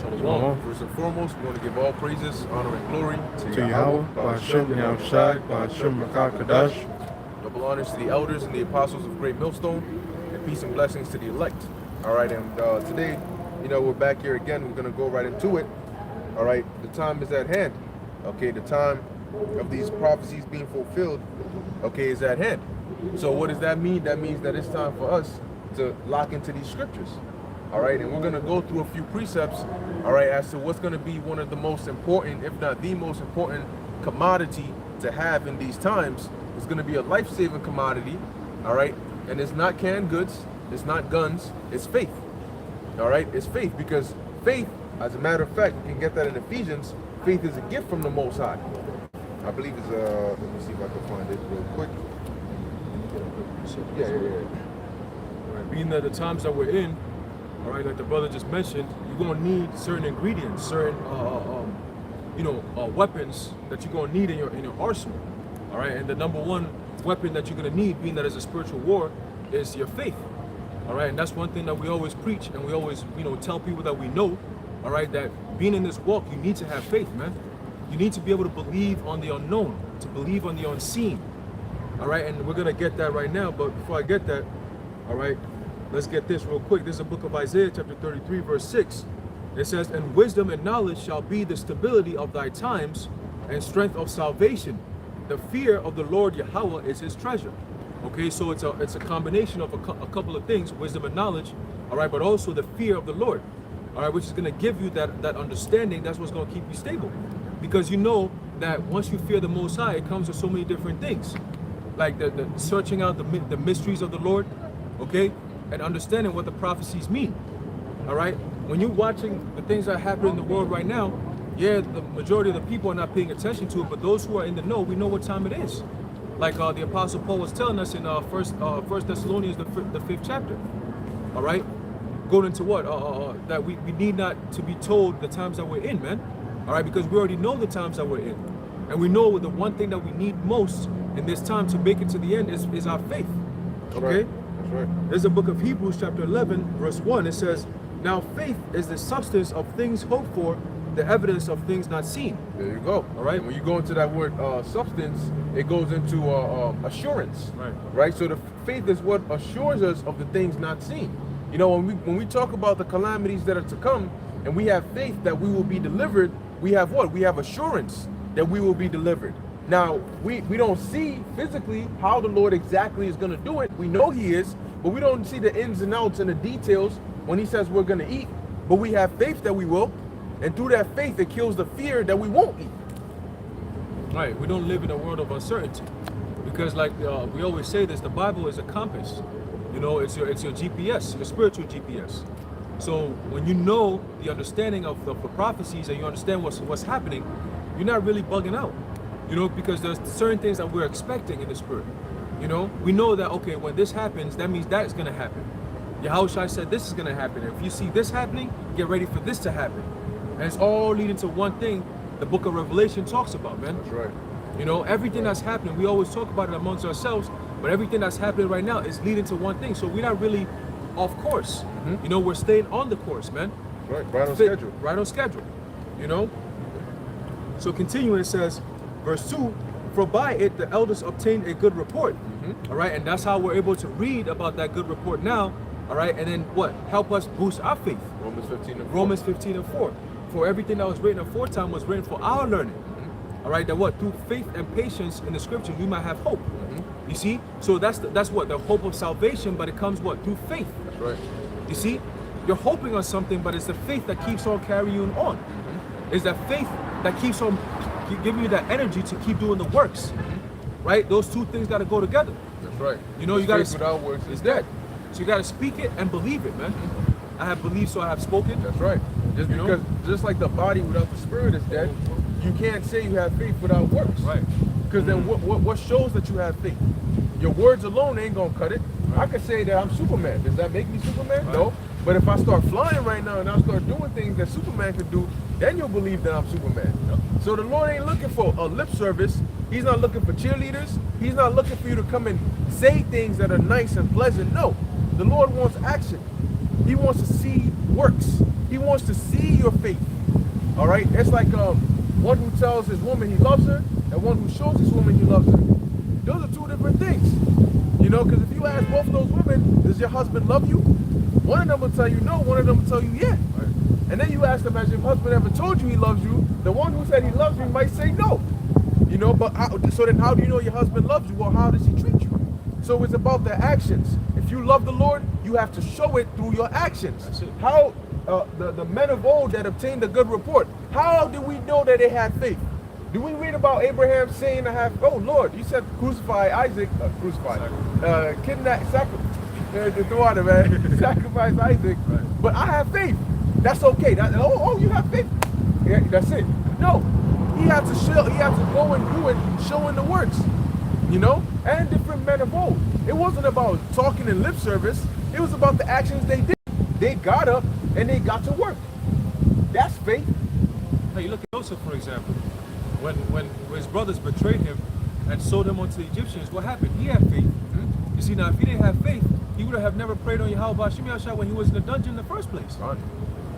Shalom. First and foremost, we want to give all praises, honor, and glory To Yahweh, Ba'ashem Yahushai, Ba'ashem Makakadash. Double honors to the elders and the apostles of Great Millstone, and peace and blessings to the elect. All right, and today, we're back here again. We're going to go right into it. All right, the time is at hand. Okay, the time of these prophecies being fulfilled, okay, is at hand. So what does that mean? That means that it's time for us to lock into these scriptures. All right, and we're going to go through a few precepts, all right, as to what's going to be one of the most important, if not the most important commodity to have in these times. It's going to be a life-saving commodity, all right, and it's not canned goods, it's not guns, it's faith, all right, it's faith, because faith, as a matter of fact, you can get that in Ephesians, faith is a gift from the Most High. I believe it's, let me see if I can find it real quick. Yeah. All right, being that the times that we're in, all right, like the brother just mentioned, you're going to need certain ingredients, certain, weapons that you're going to need in your arsenal. All right, and the number one weapon that you're going to need, being that it's a spiritual war, is your faith. All right, and that's one thing that we always preach, and we always, tell people that we know, all right, that being in this walk, you need to have faith, man. You need to be able to believe on the unknown, to believe on the unseen. All right, and we're going to get that right now, but before I get that, all right, let's get this real quick. This is the book of Isaiah, chapter 33, verse 6. It says, "And wisdom and knowledge shall be the stability of thy times, and strength of salvation. The fear of the Lord Yahweh is his treasure." Okay, so it's a combination of a couple of things, wisdom and knowledge, all right, but also the fear of the Lord, all right, which is going to give you that understanding. That's what's going to keep you stable, because you know that once you fear the Most High, it comes with so many different things, like the searching out the mysteries of the Lord, okay, and understanding what the prophecies mean. All right, when you're watching the things that happen in the world right now, yeah, the majority of the people are not paying attention to it, but those who are in the know, we know what time it is. Like the Apostle Paul was telling us in First Thessalonians, the 5th chapter. All right, going into what that we need not to be told the times that we're in, man. All right, because we already know the times that we're in, and we know the one thing that we need most in this time to make it to the end is our faith. Okay. That's right. There's a book of Hebrews chapter 11 verse 1. It says, "Now faith is the substance of things hoped for, the evidence of things not seen." There you go. All right. When you go into that word substance, it goes into assurance. Right. So the faith is what assures us of the things not seen. When we talk about the calamities that are to come, and we have faith that we will be delivered, we have what? We have assurance that we will be delivered. Now, we don't see physically how the Lord exactly is going to do it. We know he is, but we don't see the ins and outs and the details when he says we're going to eat. But we have faith that we will. And through that faith, it kills the fear that we won't eat. Right. We don't live in a world of uncertainty. Because like we always say this, the Bible is a compass. It's your GPS, your spiritual GPS. So when you know the understanding of the prophecies and you understand what's happening, you're not really bugging out. Because there's certain things that we're expecting in the spirit. We know that, okay, when this happens, that means that is going to happen. Yahushua said this is going to happen. If you see this happening, get ready for this to happen. And it's all leading to one thing the book of Revelation talks about, man. That's right. Everything that's happening, we always talk about it amongst ourselves, but everything that's happening right now is leading to one thing. So we're not really off course. Mm-hmm. We're staying on the course, man. Right on schedule. Right on schedule. So continuing, it says, verse 2, "For by it the elders obtained a good report." All right, and that's how we're able to read about that good report now. All right, and then what? Help us boost our faith. Romans 15 and 4. "For everything that was written aforetime was written for our learning." All right, that what? Through faith and patience in the scriptures, we might have hope. You see? So that's what? The hope of salvation, but it comes what? Through faith. That's right. You see? You're hoping on something, but it's the faith that keeps on carrying you on. It's that faith that keeps on giving you that energy to keep doing the works. Right? Those two things got to go together. That's right. You got to. Without works is dead. So you got to speak it and believe it, man. I have believed, so I have spoken. That's right. Just like the body without the spirit is dead, you can't say you have faith without works. Right. Because then what shows that you have faith? Your words alone ain't gonna cut it. Right. I could say that I'm Superman. Does that make me Superman? Right. No. But if I start flying right now and I start doing things that Superman could do, then you'll believe that I'm Superman. Yep. So the Lord ain't looking for a lip service. He's not looking for cheerleaders. He's not looking for you to come and say things that are nice and pleasant. No. The Lord wants action. He wants to see works. He wants to see your faith. All right? It's like one who tells his woman he loves her and one who shows his woman he loves her. Those are two different things. You know, because if you ask both of those women, does your husband love you? One of them will tell you no, one of them will tell you yeah. Right. And then you ask them, has your husband ever told you he loves you? The one who said he loves you might say no. You know, but so then how do you know your husband loves you, or how does he treat you? So it's about the actions. If you love the Lord, you have to show it through your actions. How the men of old that obtained a good report, how do we know that they had faith? Do we read about Abraham saying, oh Lord, you said crucify Isaac, kidnap, sacrifice Isaac, right. But I have faith. That's okay. Oh, you have faith. Yeah, that's it. No, he had to show. He had to go and do it, showing the works. You know, and different men of old. It wasn't about talking in lip service. It was about the actions they did. They got up and they got to work. That's faith. Hey, you look at Joseph, for example. When his brothers betrayed him and sold him onto the Egyptians, what happened? He had faith. You see, now if he didn't have faith, he would have never prayed on Yahweh Shem Yahshua when he was in the dungeon in the first place. Right.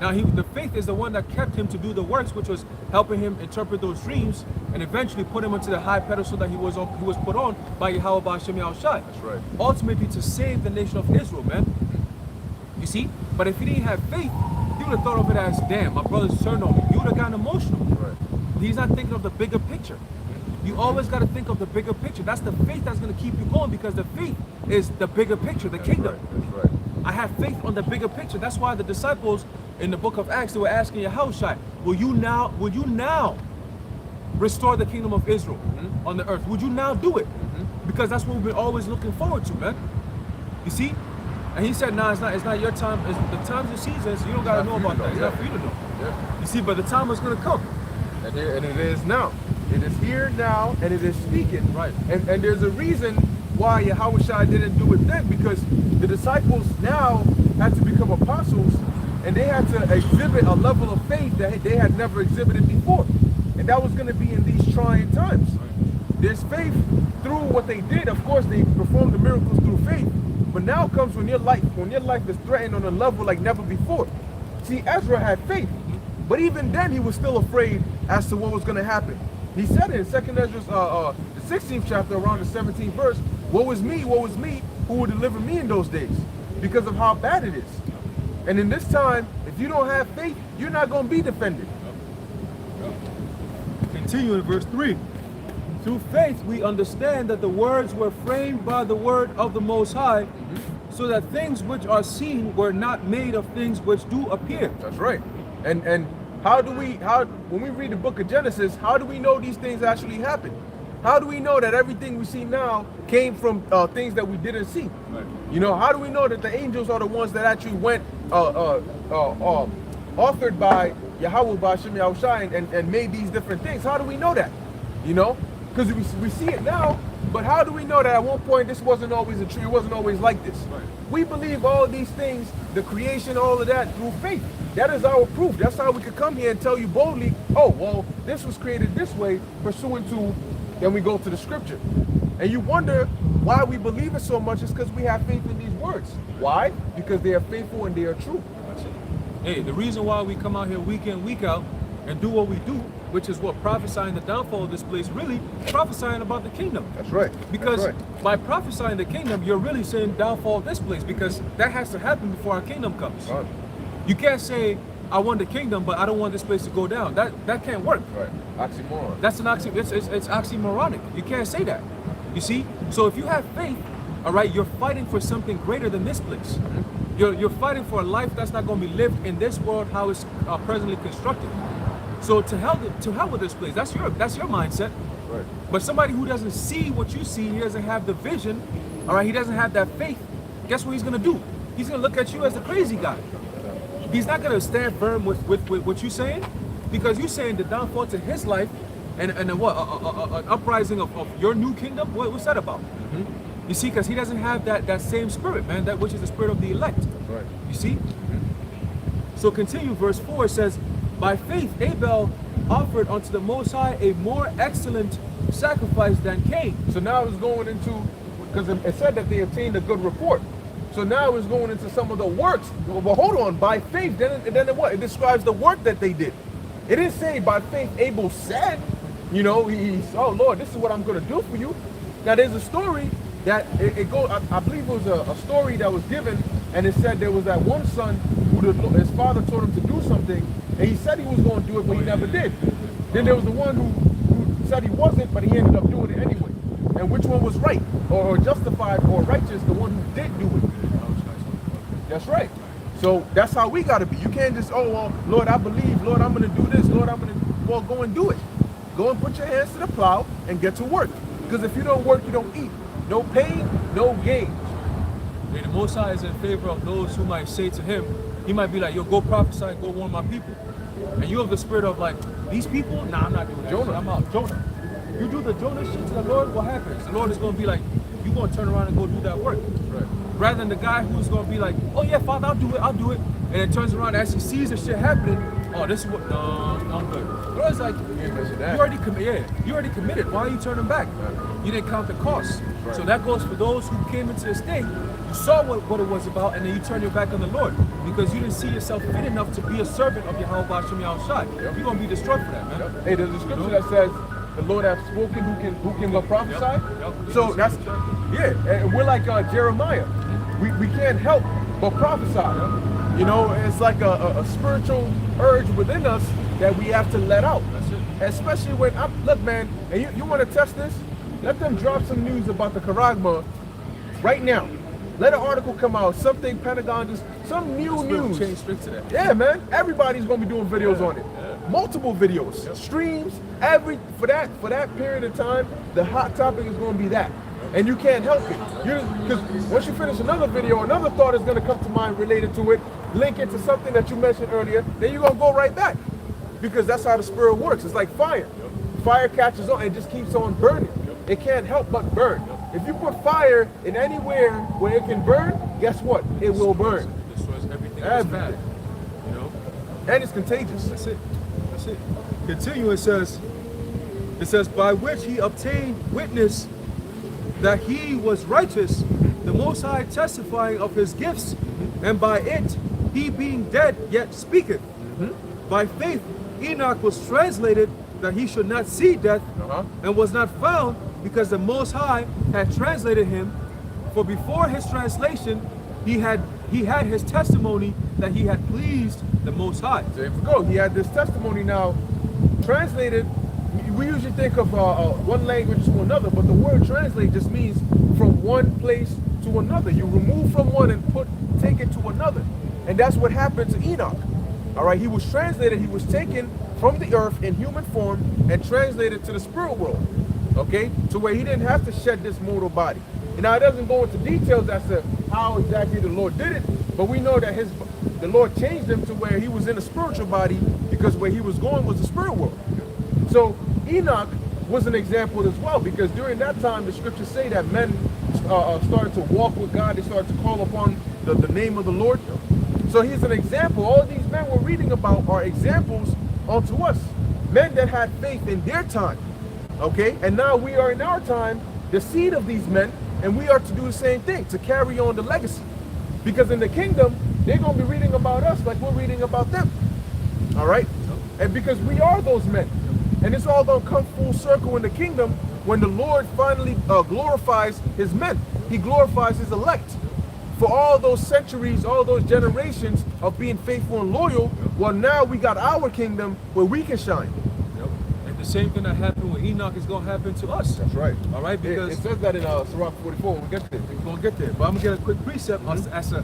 Now the faith is the one that kept him to do the works, which was helping him interpret those dreams and eventually put him into the high pedestal that he was put on by Yahweh Shem Yahshua. That's right. Ultimately to save the nation of Israel, man. You see? But if he didn't have faith, he would have thought of it as, damn, my brother's turned on me. You would have gotten emotional. Right. He's not thinking of the bigger picture. You always got to think of the bigger picture. That's the faith that's going to keep you going, because the faith is the bigger picture, the kingdom. Right. That's right. I have faith on the bigger picture. That's why the disciples in the book of Acts, they were asking Yahushua, will you now restore the kingdom of Israel on the earth? Would you now do it? Because that's what we've been always looking forward to, man. You see? And he said, nah, it's not your time. It's the times and seasons. You don't got to know about that. It's not for you to know. Yeah. You see, but the time is going to come. And it is now. It is here now, and it is speaking. Right. And there's a reason why Yahushua didn't do it then, because the disciples now had to become apostles, and they had to exhibit a level of faith that they had never exhibited before. And that was going to be in these trying times. There's faith through what they did. Of course, they performed the miracles through faith. But now comes when your life is threatened on a level like never before. See, Ezra had faith, but even then he was still afraid as to what was going to happen. He said it in 2nd Ezra, the 16th chapter, around the 17th verse, woe is me, who will deliver me in those days? Because of how bad it is. And in this time, if you don't have faith, you're not going to be defended. Continue in verse 3. Through faith, we understand that the words were framed by the word of the Most High, so that things which are seen were not made of things which do appear. That's right. And when we read the book of Genesis, how do we know these things actually happened? How do we know that everything we see now came from things that we didn't see? Right. You know, how do we know that the angels are the ones that actually went authored by Yahweh Shem Yahshua and made these different things? How do we know that? You know, because we see it now, but how do we know that at one point this wasn't always a tree, it wasn't always like this? Right. We believe all these things, the creation, all of that, through faith. That is our proof. That's how we could come here and tell you boldly, oh, well, this was created this way, pursuant to, then we go to the scripture. And you wonder why we believe it so much. Is because we have faith in these words. Why? Because they are faithful and they are true. Hey, the reason why we come out here week in, week out, and do what we do, which is what, prophesying the downfall of this place, really prophesying about the kingdom. That's right. Because by prophesying the kingdom, you're really saying downfall of this place, because that has to happen before our kingdom comes. Right. You can't say, I want the kingdom, but I don't want this place to go down. That can't work. Right. Oxymoron. That's an it's oxymoronic. You can't say that. You see? So if you have faith, all right, you're fighting for something greater than this place. You're fighting for a life that's not going to be lived in this world how it's presently constructed. So to hell with this place. That's your mindset. Right. But somebody who doesn't see what you see, he doesn't have the vision, all right, he doesn't have that faith, guess what he's going to do? He's going to look at you as the crazy guy. He's not going to stand firm with what you're saying, because you're saying the downfall to his life and what, an uprising of your new kingdom? What's that about? You see, because he doesn't have that same spirit, man, that which is the spirit of the elect. Right. You see? So continue, verse 4, it says, by faith Abel offered unto the Most High a more excellent sacrifice than Cain. So now it's going into, because it said that they obtained a good report. So now it's going into some of the works. Well, hold on, by faith. Then what? It describes the work that they did. It didn't say by faith Abel said, you know, oh Lord, this is what I'm going to do for you. Now there's a story that it goes. I believe it was a story that was given, and it said there was that one son who his father told him to do something, and he said he was going to do it, but he never did. Then there was the one who said he wasn't, but he ended up doing it anyway. And which one was right, or justified, or righteous? The one who did do it. That's right. So that's how we got to be. You can't just, oh, well, Lord, I believe. Lord, I'm going to do this. Lord, I'm going to, well, go and do it. Go and put your hands to the plow and get to work. Because if you don't work, you don't eat. No pain, no gain. And the Most High is in favor of those who might say to him, he might be like, yo, go prophesy, go warn my people. And you have the spirit of like, these people? Nah, I'm not doing that. Jonah. I'm out. Jonah. You do the Jonah shit to the Lord, what happens? The Lord is going to be like, you're going to turn around and go do that work. Right. Rather than the guy who's going to be like, oh yeah, Father, I'll do it. And it turns around and actually sees the shit happening. Oh, this is what, no, I'm good. The Lord's like, you already committed. Why are you turning back? Right. You didn't count the cost. Right. So that goes for those who came into this thing. You saw what it was about, and then you turn your back on the Lord because you didn't see yourself fit enough to be a servant of Yahweh Hashem Yahushai. You're going to be destroyed for that, man. Yep. Hey, there's a scripture that says, the Lord has spoken, who can but prophesy? Yep. So that's, and we're like Jeremiah. We can't help but prophesy. You know, it's like a spiritual urge within us that we have to let out. That's it. Especially when, look man, and you want to test this? Let them drop some news about the Karagma right now. Let an article come out, something Pentagon, just some new news. Change straight to that. Yeah, man. Everybody's gonna be doing videos on it. Multiple videos, streams, for that period of time, the hot topic is gonna be that. And you can't help it. Because once you finish another video, another thought is gonna come to mind related to it, link it to something that you mentioned earlier, then you're gonna go right back. Because that's how the spirit works. It's like fire. Fire catches on and just keeps on burning. It can't help but burn. If you put fire in anywhere where it can burn, guess what? It will burn. Destroys everything that's bad. You know? And it's contagious. That's it. That's it. Continue, it says, by which he obtained witness that he was righteous, the Most High testifying of his gifts, and by it he being dead yet speaketh. By faith Enoch was translated that he should not see death, and was not found, because the Most High had translated him. For before his translation, he had his testimony that he had pleased the Most High. There we go. He had this testimony now translated. We usually think of one language to another, but the word translate just means from one place to another. You remove from one and take it to another. And that's what happened to Enoch. All right, he was translated, he was taken from the earth in human form and translated to the spirit world. Okay, to where he didn't have to shed this mortal body. And now it doesn't go into details as to how exactly the Lord did it, but we know that the Lord changed him to where he was in a spiritual body, because where he was going was the spirit world. So Enoch was an example as well, because during that time the scriptures say that men started to walk with God, they started to call upon the name of the Lord. So he's an example. All these men we're reading about are examples unto us, men that had faith in their time. Okay, and now we are in our time, the seed of these men, and we are to do the same thing, to carry on the legacy. Because in the kingdom, they're going to be reading about us like we're reading about them. All right? And because we are those men. And it's all going to come full circle in the kingdom when the Lord finally glorifies his men. He glorifies his elect. For all those centuries, all those generations of being faithful and loyal, well, now we got our kingdom where we can shine. The same thing that happened with Enoch is going to happen to us. That's right. All right, because it says that in Sirach 44 when we get there. We're going to get there. But I'm going to get a quick precept as to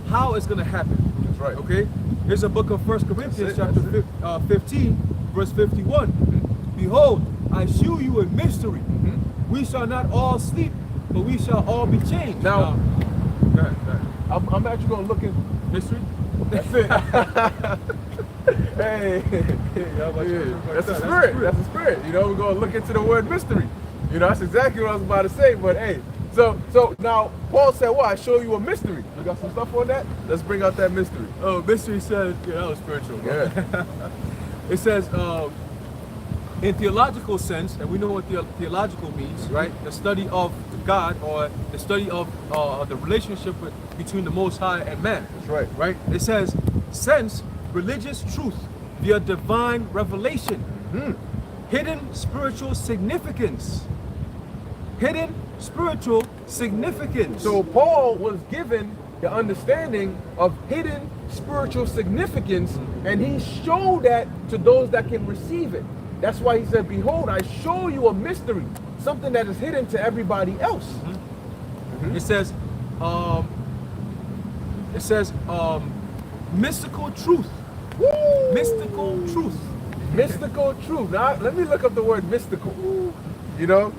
how it's going to happen. That's right. Okay? Here's a book of 1 Corinthians chapter 15, verse 51. Behold, I shew you a mystery. We shall not all sleep, but we shall all be changed. Now I'm actually going to look in mystery. That's it. Hey, that's the spirit. That's the spirit. You know, we're going to look into the word mystery. You know, that's exactly what I was about to say. But hey, so now Paul said, "Well, I show you a mystery." You got some stuff on that? Let's bring out that mystery. Oh, mystery says, yeah, that was spiritual. Bro. Yeah. It says, in theological sense, and we know what theological means, right? The study of God, or the study of the relationship between the Most High and man. That's right. Right? It says, sense religious truth via divine revelation, hidden spiritual significance. Hidden spiritual significance. So Paul was given the understanding of hidden spiritual significance, and he showed that to those that can receive it. That's why he said, behold, I show you a mystery, something that is hidden to everybody else. It says, mystical truth. Woo! Mystical truth. Mystical truth. Now, let me look up the word mystical. You know,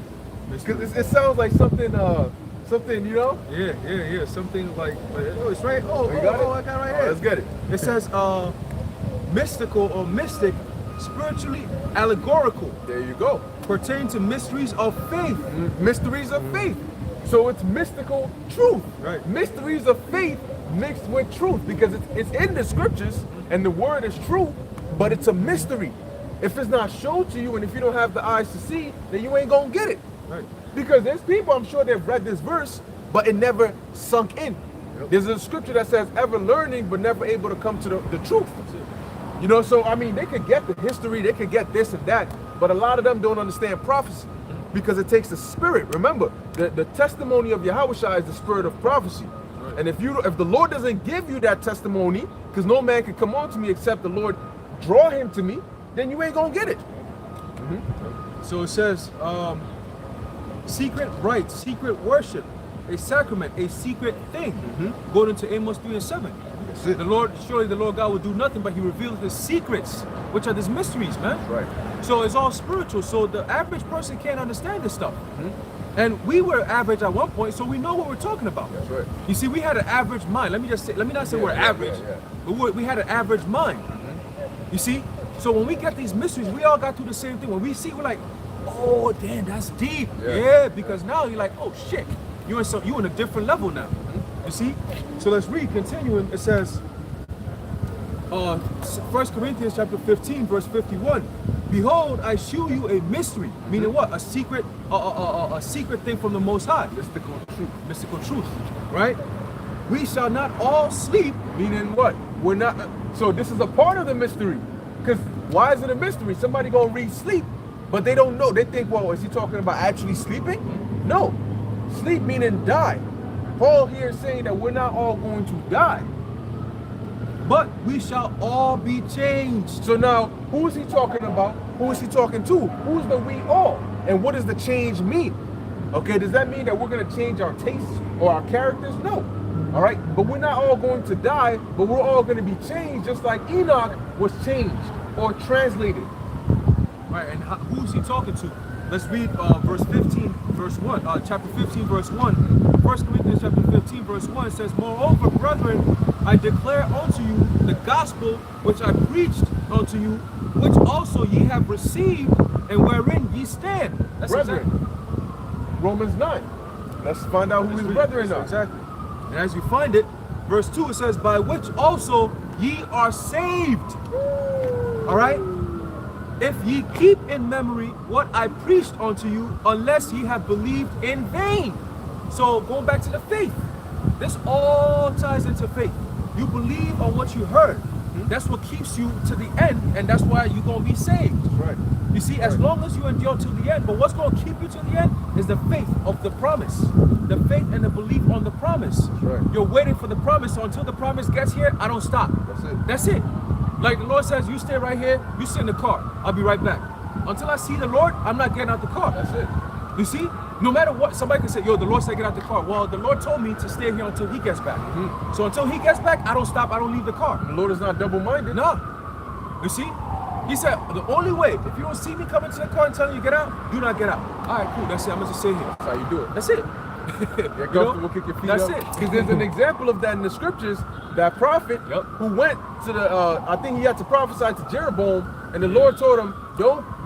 because it sounds like something, you know? Yeah. Something like, oh, it's right. You got it? I got it right Oh, here. let's get it. It says, mystical or mystic, spiritually allegorical, There you go. pertain to mysteries of faith. Mysteries of faith. So it's mystical truth. Right. Mysteries of faith mixed with truth, because it's in the scriptures and the word is true, but it's a mystery. If it's not shown to you and if you don't have the eyes to see, then you ain't gonna get it. Right. Because there's people, I'm sure they've read this verse, but it never sunk in. Yep. There's a scripture that says ever learning but never able to come to the truth. You know, so I mean, they could get the history, they could get this and that, but a lot of them don't understand prophecy because it takes the spirit. Remember, the testimony of Yahushua is the spirit of prophecy. Right. And if the Lord doesn't give you that testimony, because no man can come on to me except the Lord draw him to me, then you ain't gonna get it. So it says, secret rites, secret worship, a sacrament, a secret thing. Going into Amos 3 and 7. That's it. Surely the Lord God will do nothing, but he reveals his secrets, which are these mysteries, man. Right. So it's all spiritual. So the average person can't understand this stuff. And we were average at one point, so we know what we're talking about. That's right. You see, we had an average mind. Let me not say we're average, but we had an average mind. You see? So when we get these mysteries, we all got through the same thing. When we see, we're like, oh, damn, that's deep. Yeah, because now you're like, oh, shit. You in a different level now. You see? So let's read, continuing. It says, 1 Corinthians chapter 15, verse 51. Behold, I shew you a mystery. Meaning what? A secret thing from the Most High. Mystical truth. Mystical truth. Right? We shall not all sleep. Meaning what? We're not. So this is a part of the mystery. Because why is it a mystery? Somebody gonna read sleep, but they don't know. They think, well, is he talking about actually sleeping? No. Sleep meaning die. Paul here is saying that we're not all going to die, but we shall all be changed. So now, who is he talking about? Who is he talking to? Who's the we all? And what does the change mean? Okay, does that mean that we're going to change our tastes or our characters? No. All right, but we're not all going to die, but we're all going to be changed, just like Enoch was changed or translated. Right, and who's he talking to? Let's read verse 15, verse 1, chapter 15, verse 1. 1 Corinthians chapter 15, verse 1 says, moreover, brethren, I declare unto you the gospel which I preached unto you, which also ye have received, and wherein ye stand. That's Brethren. exactly. Romans 9. Let's find out who his brethren are. Exactly. And as you find it, verse 2, it says, by which also ye are saved. All right? If ye keep in memory what I preached unto you, unless ye have believed in vain. So going back to the faith, this all ties into faith. You believe on what you heard. That's what keeps you to the end, and that's why you're going to be saved. Right. You see, as long as you endure to the end, but what's going to keep you to the end is the faith of the promise. The faith and the belief on the promise. That's right. You're waiting for the promise, so until the promise gets here, I don't stop. That's it. That's it. Like the Lord says, you stay right here, you sit in the car. I'll be right back. Until I see the Lord, I'm not getting out the car. That's it. You see? No matter what, somebody can say, yo, the Lord said get out the car. Well, the Lord told me to stay here until he gets back. So until he gets back, I don't stop, I don't leave the car. The Lord is not double-minded. No. You see? He said, the only way, if you don't see me coming to the car and telling you get out, do not get out. All right, cool, that's it, I'm gonna just stay here. That's how you do it. That's it. Get comfortable, kick your feet That's up. it. Because there's an example of that in the scriptures. That prophet who went to the, I think he had to prophesy to Jeroboam, and the Lord told him,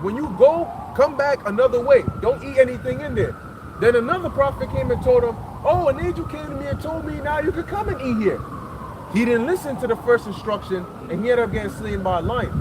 when you go, come back another way. Don't eat anything in there. Then another prophet came and told him, oh, an angel came to me and told me now you could come and eat here. He didn't listen to the first instruction, and he ended up getting slain by a lion.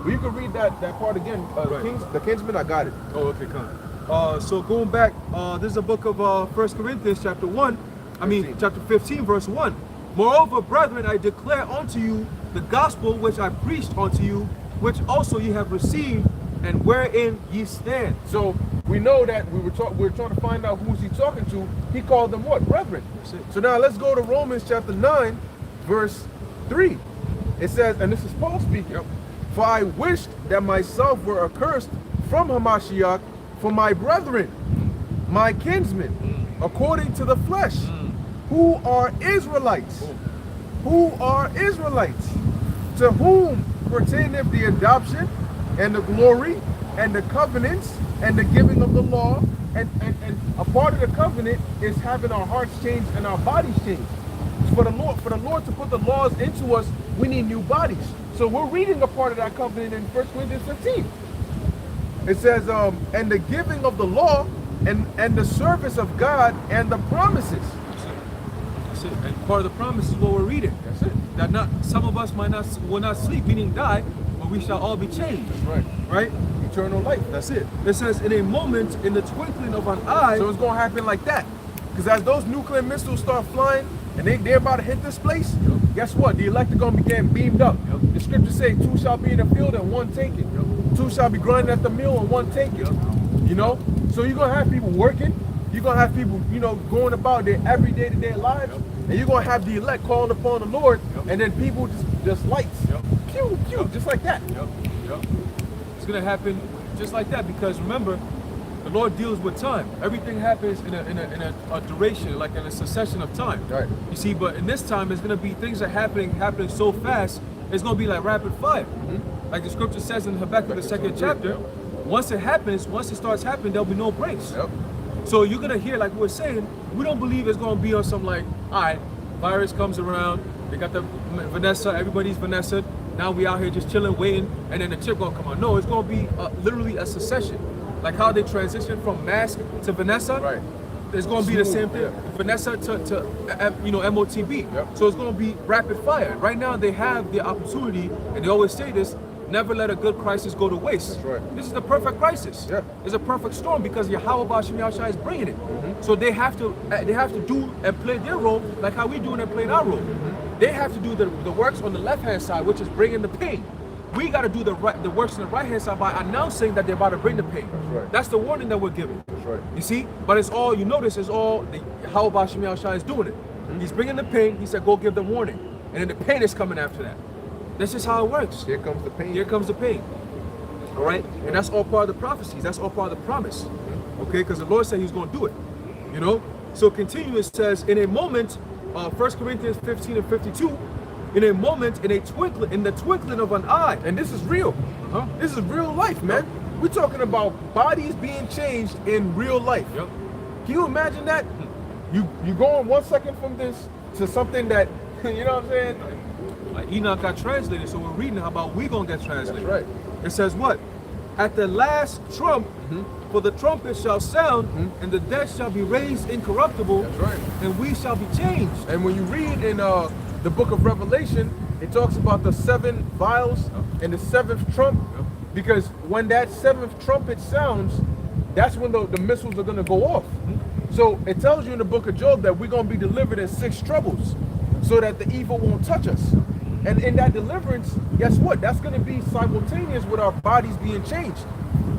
Well, you can read that part again. Right. The kinsman, I got it. Oh, okay, come. So going back, this is a book of 1 Corinthians chapter 1. I mean, 15. chapter 15, verse 1. Moreover, brethren, I declare unto you the gospel which I preached unto you, which also ye have received, and wherein ye stand. So we know that we were trying to find out who's he talking to. He called them what? Brethren. That's it. So now let's go to Romans chapter 9, verse 3. It says, and this is Paul speaking. Yep. For I wished that myself were accursed from Hamashiach for my brethren, my kinsmen, according to the flesh, who are Israelites. Who are Israelites, to whom pertaineth the adoption and the glory and the covenants and the giving of the law, and a part of the covenant is having our hearts changed and our bodies changed. For the Lord to put the laws into us, we need new bodies. So we're reading a part of that covenant in 1 Corinthians 15. It says, and the giving of the law and the service of God and the promises. That's it. And part of the promise is what we're reading. That's it. That not some of us will not sleep, meaning die, but we shall all be changed. That's right. Right? Eternal life. That's it. It says, in a moment, in the twinkling of an eye. So it's going to happen like that. Because as those nuclear missiles start flying and they're about to hit this place, guess what? The elect are going to be getting beamed up. The scriptures say 2 shall be in the field and 1 taken. 2 shall be grinding at the mill and 1 taken. You know? So you're going to have people working. You're going to have people, going about their everyday to day lives. And you're going to have the elect calling upon the Lord. And then people just lights. Pew, pew, just like that. It's going to happen just like that, because remember, the Lord deals with time. Everything happens in a duration, like in a succession of time. Right. You see, but in this time, it's going to be things are happening so fast, it's going to be like rapid fire. Like the scripture says in Habakkuk, the 2nd chapter, once it starts happening, there'll be no breaks. So you're going to hear, like we're saying, we don't believe it's going to be on some like, all right, virus comes around, they got the Vanessa, everybody's Vanessa, now we out here just chilling, waiting, and then the chip going to come on. No, it's going to be literally a succession. Like how they transition from mask to Vanessa, Right. It's going to be the same thing. Vanessa to MOTB. So it's going to be rapid fire. Right now they have the opportunity, and they always say this, never let a good crisis go to waste. That's right. This is the perfect crisis. Yeah. It's a perfect storm because Yahweh Bashim Yahushua is bringing it. So they have to do and play their role like how we doing and playing our role. They have to do the works on the left-hand side, which is bringing the pain. We got to do the works on the right-hand side by announcing that they're about to bring the pain. That's right. That's the warning that we're giving. That's right. You see? But it's all, you notice, it's all how Bashim Yahushua is doing it. He's bringing the pain. He said, go give them warning. And then the pain is coming after that. That's just how it works. Here comes the pain. Here comes the pain. All right? And that's all part of the prophecies. That's all part of the promise. Okay? Because the Lord said He's going to do it. You know? So continue, it says, in a moment, 1 Corinthians 15 and 52, in a moment, in the twinkling of an eye. And this is real. This is real life, man. We're talking about bodies being changed in real life. Yep. Can you imagine that? You going 1 second from this to something that, you know what I'm saying? Like Enoch got translated, so we're reading how about we gonna get translated. That's right. It says what? At the last trump, for the trumpet shall sound, and the dead shall be raised incorruptible, That's right. and we shall be changed. And when you read in the book of Revelation, it talks about the 7 vials and the 7th trump, because when that 7th trumpet sounds, that's when the missiles are going to go off. So it tells you in the book of Job that we're going to be delivered in 6 troubles so that the evil won't touch us. And in that deliverance, guess what? That's going to be simultaneous with our bodies being changed.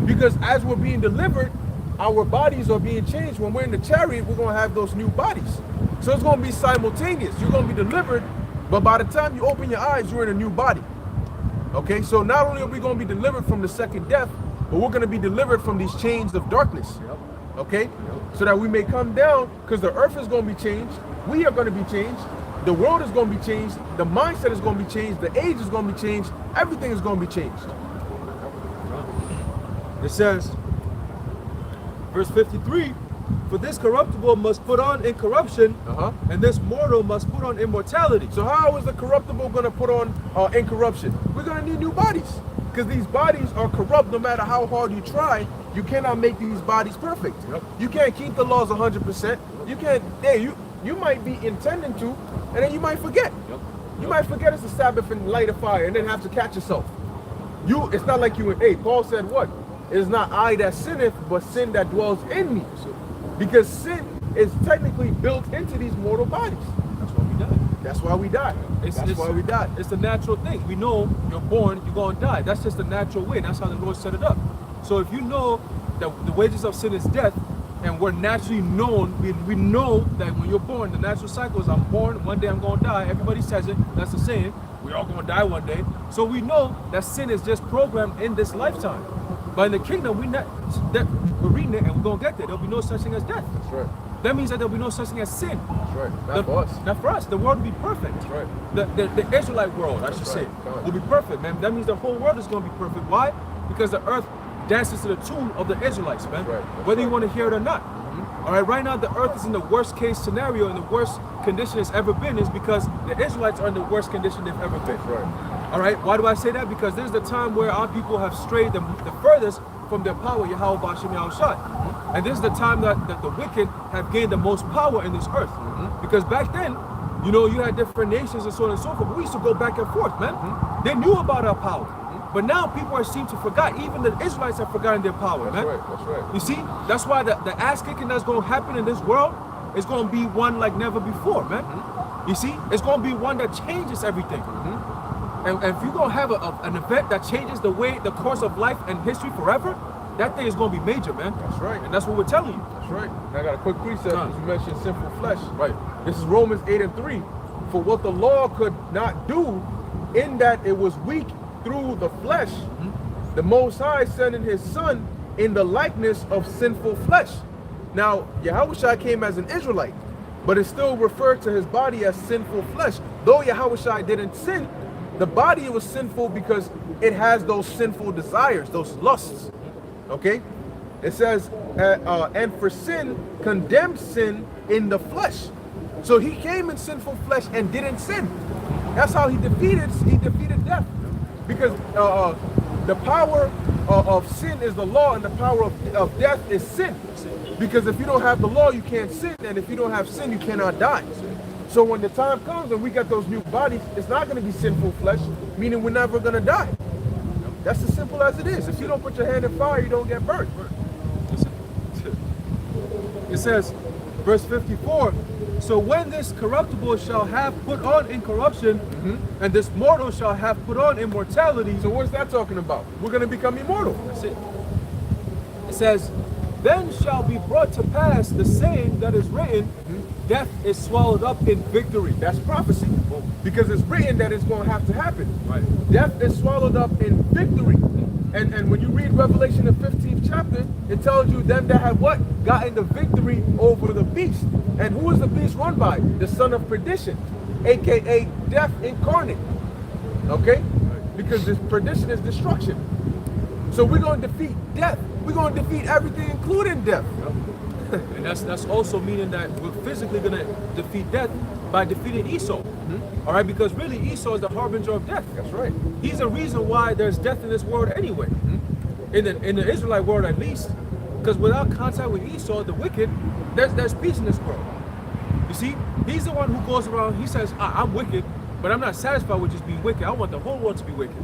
Because as we're being delivered, our bodies are being changed. When we're in the chariot, we're going to have those new bodies. So it's going to be simultaneous. You're going to be delivered, but by the time you open your eyes, you're in a new body. Okay, so not only are we going to be delivered from the second death, but we're going to be delivered from these chains of darkness. Okay, so that we may come down, because the earth is going to be changed. We are going to be changed. The world is going to be changed. The mindset is going to be changed. The age is going to be changed. Everything is going to be changed. It says, verse 53, for this corruptible must put on incorruption, and this mortal must put on immortality. So how is the corruptible going to put on incorruption? We're going to need new bodies, because these bodies are corrupt. No matter how hard you try, you cannot make these bodies perfect. You can't keep the laws 100%. You can't. You might be intending to, and then you might forget. You might forget it's a Sabbath and light a fire, and then have to catch yourself. It's not like you. Hey, Paul said what? It is not I that sinneth, but sin that dwells in me. Because sin is technically built into these mortal bodies. That's why we die. That's why we die. That's why we die. It's the natural thing. We know you're born, you're going to die. That's just the natural way. That's how the Lord set it up. So if you know that the wages of sin is death, and we're naturally known, we know that when you're born, the natural cycle is I'm born, one day I'm going to die. Everybody says it. That's the saying. We're all going to die one day. So we know that sin is just programmed in this lifetime. But in the kingdom, we're reading it and we're going to get there. There'll be no such thing as death. That's right. That means that there'll be no such thing as sin. That's right. Not for us. Not for us. The world will be perfect. That's right. The Israelite world, I should say, will be perfect, man. That means the whole world is going to be perfect. Why? Because the earth dances to the tune of the Israelites, man. Right. Whether you want to hear it or not. All right, right now the earth is in the worst case scenario and the worst condition it's ever been is because the Israelites are in the worst condition they've ever been. Right. All right, why do I say that? Because this is the time where our people have strayed the furthest from their power, Yahweh Bashem Yahushua. And this is the time that the wicked have gained the most power in this earth. Because back then, you know, you had different nations and so on and so forth, but we used to go back and forth, man. They knew about our power. But now people seem to forget. Even the Israelites have forgotten their power, man. That's right. That's right. You see, that's why the ass kicking that's going to happen in this world is going to be one like never before, man. You see, it's going to be one that changes everything. And if you're going to have an event that changes the course of life and history forever, that thing is going to be major, man. That's right. And that's what we're telling you. That's right. And I got a quick precept because you mentioned sinful flesh. Right. This is Romans 8:3. For what the law could not do, in that it was weak through the flesh, the Most High sending his Son in the likeness of sinful flesh. Now, Yahushua came as an Israelite, but it still referred to his body as sinful flesh. Though Yahushua didn't sin, the body was sinful because it has those sinful desires, those lusts. Okay? It says, and for sin, condemned sin in the flesh. So he came in sinful flesh and didn't sin. That's how he defeated death. Because the power of sin is the law, and the power of death is sin. Because if you don't have the law, you can't sin, and if you don't have sin, you cannot die. So when the time comes and we get those new bodies, it's not going to be sinful flesh, meaning we're never going to die. That's as simple as it is. If you don't put your hand in fire, you don't get burnt. It says, verse 54, so when this corruptible shall have put on incorruption, and this mortal shall have put on immortality. So what's that talking about? We're going to become immortal. That's it. It says, then shall be brought to pass the saying that is written, death is swallowed up in victory. That's prophecy. Because it's written that it's going to have to happen. Right. Death is swallowed up in victory. And when you read Revelation, the 15th chapter, it tells you them that have what? Gotten the victory over the beast. And who is the beast run by? The son of perdition, aka death incarnate. Okay? Because this perdition is destruction. So we're going to defeat death. We're going to defeat everything, including death. And that's also meaning that we're physically going to defeat death by defeating Esau. All right, because really Esau is the harbinger of death. That's right. He's the reason why there's death in this world anyway. In the Israelite world at least. Because without contact with Esau, the wicked, there's peace in this world. You see, he's the one who goes around, he says, I'm wicked, but I'm not satisfied with just being wicked. I want the whole world to be wicked.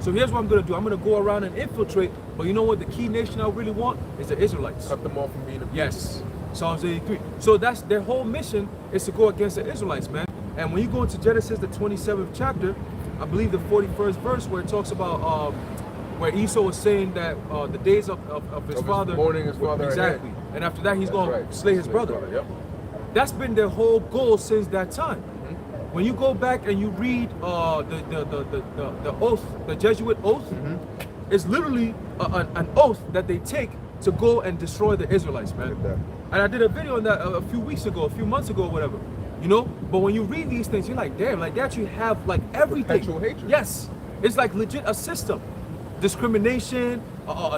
So here's what I'm going to do. I'm going to go around and infiltrate. But you know what? The key nation I really want is the Israelites. Cut them off from being a people. Yes. Psalms 83. So that's their whole mission, is to go against the Israelites, man. And when you go into Genesis, the 27th chapter, I believe the 41st verse, where it talks about where Esau was saying that the days of his father, mourning his father, exactly. And after that, he's going to slay his brother. Yep. That's been their whole goal since that time. When you go back and you read the oath, the Jesuit oath, it's literally an oath that they take to go and destroy the Israelites, man. And I did a video on that a few months ago, or whatever. You know, but when you read these things, you're like, damn, like they actually have like everything. Perpetual hatred. Yes, it's like legit a system. Discrimination,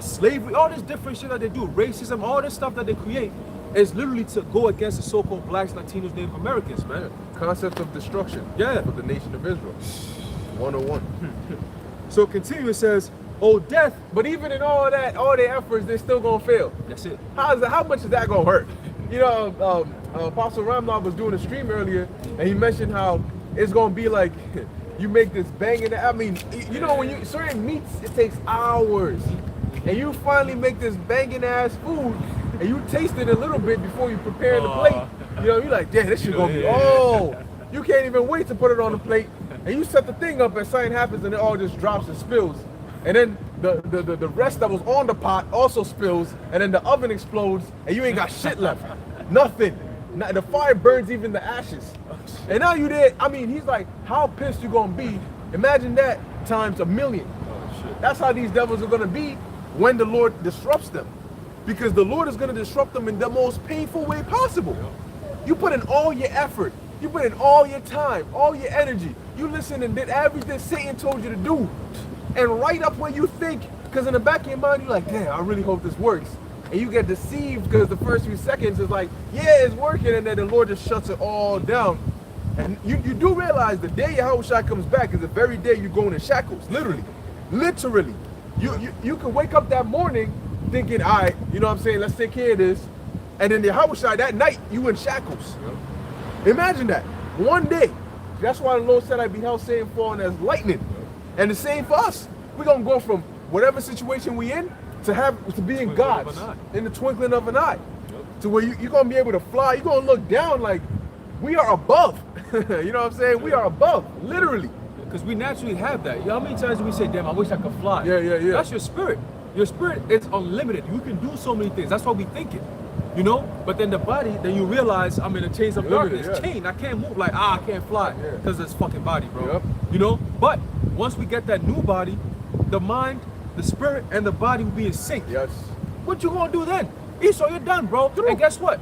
slavery, all this different shit that they do, racism, all this stuff that they create is literally to go against the so-called blacks, Latinos, Native Americans, man. Concept of destruction. Yeah. For the nation of Israel. 101. So continue, it says, oh death. But even in all that, all their efforts, they're still gonna fail. That's it. How much is that gonna hurt? You know, Apostle Ramlov was doing a stream earlier, and he mentioned how it's gonna be like you make this banging. I mean, you know, when you certain meats, it takes hours, and you finally make this banging ass food, and you taste it a little bit before you prepare the plate. You know, you're like, damn, this shit gonna be. Oh, you can't even wait to put it on the plate, and you set the thing up, and something happens, and it all just drops and spills, and then the rest that was on the pot also spills, and then the oven explodes, and you ain't got shit left, nothing. The fire burns even the ashes. And now you there, I mean, he's like, how pissed you gonna be? Imagine that times 1,000,000. That's how these devils are gonna be when the Lord disrupts them. Because the Lord is gonna disrupt them in the most painful way possible. You put in all your effort, you put in all your time, all your energy. You listened and did everything Satan told you to do. And right up when you think, because in the back of your mind, you're like, damn, I really hope this works. And you get deceived because the first few seconds is like, yeah, it's working, and then the Lord just shuts it all down. And you do realize the day Yahushua comes back is the very day you're going in shackles, literally. Literally. You can wake up that morning thinking, all right, you know what I'm saying, let's take care of this. And then Yahushua, that night, you in shackles. Imagine that. One day. That's why the Lord said, I beheld Satan falling as lightning. And the same for us. We're going to go from whatever situation we in to being gods in the twinkling of an eye. To where you're going to be able to fly. You're going to look down like we are above. You know what I'm saying? We are above, literally. Because we naturally have that. You know how many times do we say, damn, I wish I could fly? Yeah. That's your spirit. Your spirit is unlimited. You can do so many things. That's why we think it. You know? But then the body, then you realize I'm in a chains of darkness. Chain. I can't move. Like, I can't fly. Because it's fucking body, bro. You know? But once we get that new body, the mind, the spirit, and the body will be in sync. Yes. What you gonna do then? Esau, you're done, bro. And guess what?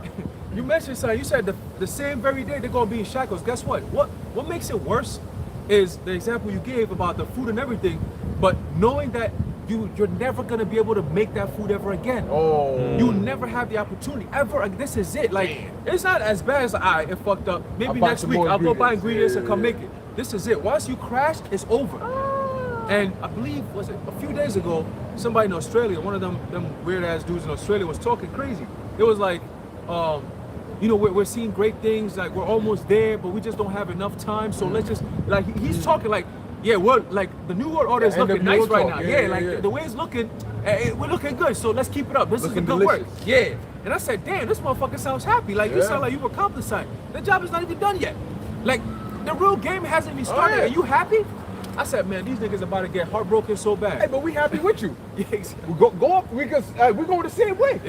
You mentioned something. You said the same very day they're gonna be in shackles. Guess what? What makes it worse is the example you gave about the food and everything, but knowing that you're never gonna be able to make that food ever again. Oh. You never have the opportunity ever. This is it. Like, it's not as bad as it fucked up. Maybe next week I'll go buy ingredients and come make it. This is it. Once you crash, it's over. And I believe, was it a few days ago, somebody in Australia, one of them weird ass dudes in Australia was talking crazy. It was like, you know, we're seeing great things, like we're almost there, but we just don't have enough time. So let's just, like, he's talking like, yeah, we're like, the New World Order is looking nice right now. Yeah, the way it's looking, we're looking good. So let's keep it up. This is the good work. Yeah. And I said, damn, this motherfucker sounds happy. Like, you sound like you've accomplished something. The job is not even done yet. Like, the real game hasn't even started. Are you happy? I said, man, these niggas about to get heartbroken so bad. Hey, but we happy with you. Exactly. We go up because we're going the same way.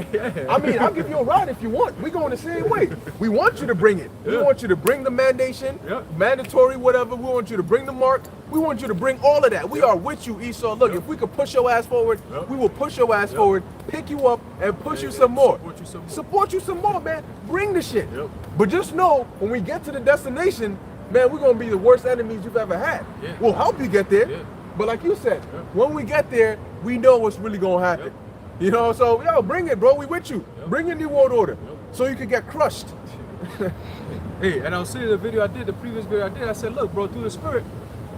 I mean, I'll give you a ride if you want. We're going the same way. We want you to bring it. We want you to bring the mandation, mandatory, whatever. We want you to bring the mark. We want you to bring all of that. We are with you, Esau. Look, if we could push your ass forward, we will push your ass forward, pick you up, and push you some more. Support you some more, man. Bring the shit. But just know, when we get to the destination, man, we're going to be the worst enemies you've ever had. We'll help you get there. But like you said, when we get there, we know what's really going to happen. You know, so, yo, bring it, bro. We with you. Bring in the world order so you can get crushed. Hey, and I was saying the video I did, the previous video I did, I said, look, bro, through the spirit,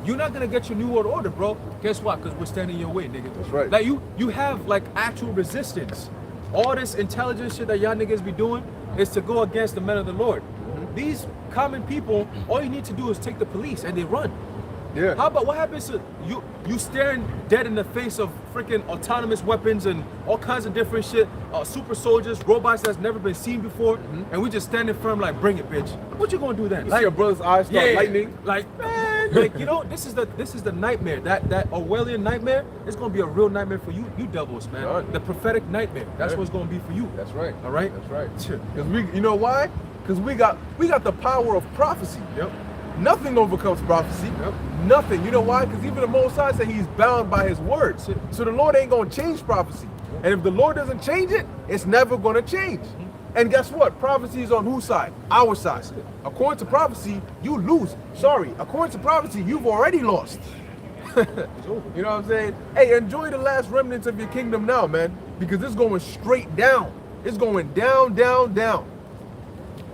you're not going to get your new world order, bro. Guess what? Because we're standing in your way, nigga. That's right. Like, you have, like, actual resistance. All this intelligence shit that y'all niggas be doing is to go against the men of the Lord. These common people, all you need to do is take the police and they run. Yeah. How about what happens to you staring dead in the face of freaking autonomous weapons and all kinds of different shit, super soldiers, robots that's never been seen before, and we just standing firm like, bring it, bitch. What you gonna do then? You Like see your brother's eyes start lightning. Like, man, like, you know, this is the nightmare. That Orwellian nightmare is gonna be a real nightmare for you devils, man. Right. The prophetic nightmare. That's what's gonna be for you. That's right. All right. That's right. Because you know why? Because we got the power of prophecy. Nothing overcomes prophecy. Nothing. You know why? Because even the Most High said he's bound by his words. So the Lord ain't going to change prophecy. And if the Lord doesn't change it, it's never going to change. And guess what? Prophecy is on whose side? Our side. According to prophecy, you lose. Sorry. According to prophecy, you've already lost. You know what I'm saying? Hey, enjoy the last remnants of your kingdom now, man. Because it's going straight down. It's going down, down, down.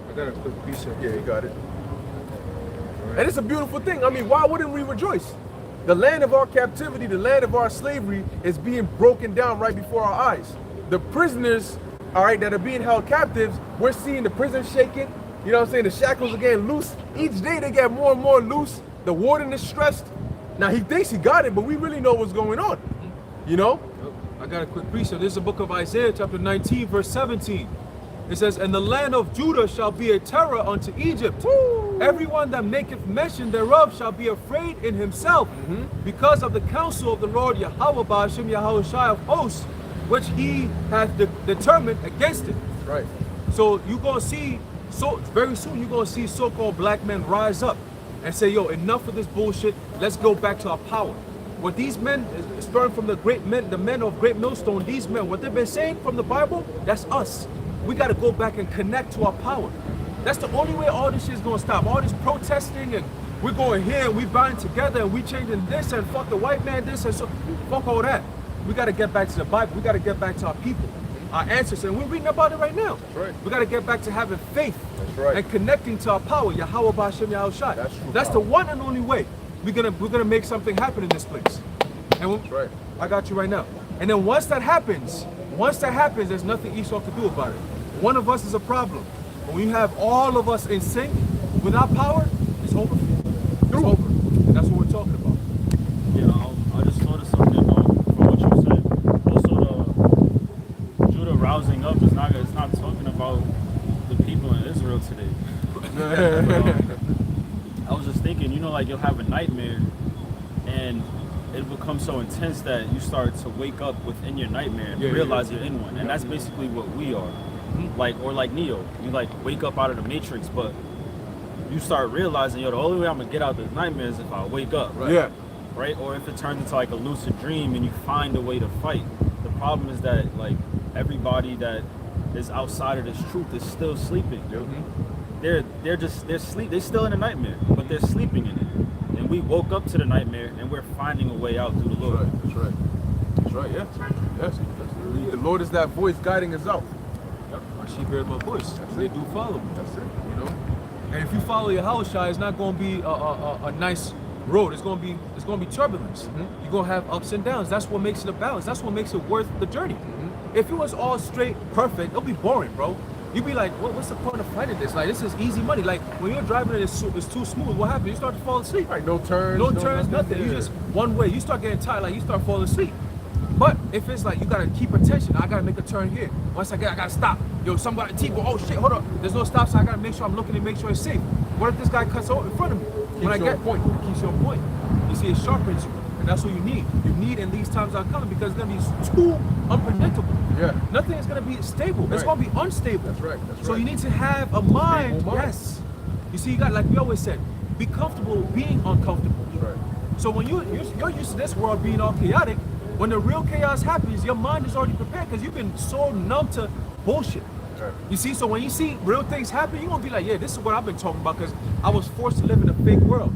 I got a quick piece of Yeah, you got it. And it's a beautiful thing. I mean, why wouldn't we rejoice? The land of our captivity, the land of our slavery is being broken down right before our eyes. The prisoners, all right, that are being held captives, we're seeing the prison shaking. You know what I'm saying? The shackles are getting loose. Each day they get more and more loose. The warden is stressed. Now he thinks he got it, but we really know what's going on. You know? I got a quick precept. This is the book of Isaiah, chapter 19, verse 17. It says, and the land of Judah shall be a terror unto Egypt. Woo! Everyone that maketh mention thereof shall be afraid in himself, because of the counsel of the Lord Yahweh Ba'ashem Yahushai of hosts, which he hath determined against it. Right. So you're gonna see, very soon you're gonna see so-called black men rise up and say, yo, enough of this bullshit. Let's go back to our power. What these men, starting from the great men, the men of Great Millstone, these men, what they've been saying from the Bible, that's us. We got to go back and connect to our power. That's the only way all this shit is going to stop. All this protesting and we're going here and we bind together and we changing this and fuck the white man this and so, fuck all that. We got to get back to the Bible. We got to get back to our people, our ancestors, and we're reading about it right now. That's right. We got to get back to having faith. That's right. And connecting to our power, Yahweh Ba'ashem Yahushai. That's true That's power. the one and only way we're gonna make something happen in this place. And That's right. I got you right now. And then once that happens, there's nothing Esau can do about it. One of us is a problem. But when you have all of us in sync with our power, it's over. It's over. And that's what we're talking about. Yeah, I just thought of something from what you said. Also, the Judah rousing up it's not talking about the people in Israel today. I was just thinking, like you'll have a nightmare and it becomes so intense that you start to wake up within your nightmare and realize you're in one. And that's basically what we are. Like Neo. You wake up out of the matrix, but you start realizing, the only way I'm gonna get out of this nightmare is if I wake up. Right. Yeah. Right? Or if it turns into a lucid dream and you find a way to fight. The problem is that everybody that is outside of this truth is still sleeping. They're still in a nightmare, but they're sleeping in it. And we woke up to the nightmare and we're finding a way out through the Lord. That's right. That's right. Yes. Yes. The Lord is that voice guiding us out. Yep. My sheep hear my voice. They do follow me. That's it. And if you follow your Yahushua, it's not going to be a nice road. It's going to be turbulence. You're going to have ups and downs. That's what makes it a balance. That's what makes it worth the journey. If it was all straight, perfect, it'll be boring, bro. You'd be like, what's the point of fighting this? This is easy money. When you're driving and it's too smooth, what happens? You start to fall asleep. Right, no turns. No turns, nothing. You just one way. You start getting tired, you start falling asleep. But if it's you gotta keep attention, I gotta make a turn here. Once I gotta stop. Yo, somebody, T-go, oh shit, hold up. There's no stop, so I gotta make sure I'm looking to make sure it's safe. What if this guy cuts over in front of me? When I get point, it keeps you on point. You see, it sharpens you. And that's what you need. You need in these times are coming because it's gonna be too unpredictable. Yeah. Nothing is gonna be stable. Right. It's gonna be unstable. That's right. That's right. So you need to have a mind. Mind. Yes. You see, you got, like we always said, be comfortable being uncomfortable. That's right. So when you're used to this world being all chaotic, when the real chaos happens, your mind is already prepared because you've been so numb to bullshit. Right. You see, so when you see real things happen, you're gonna be like, yeah, this is what I've been talking about because I was forced to live in a fake world.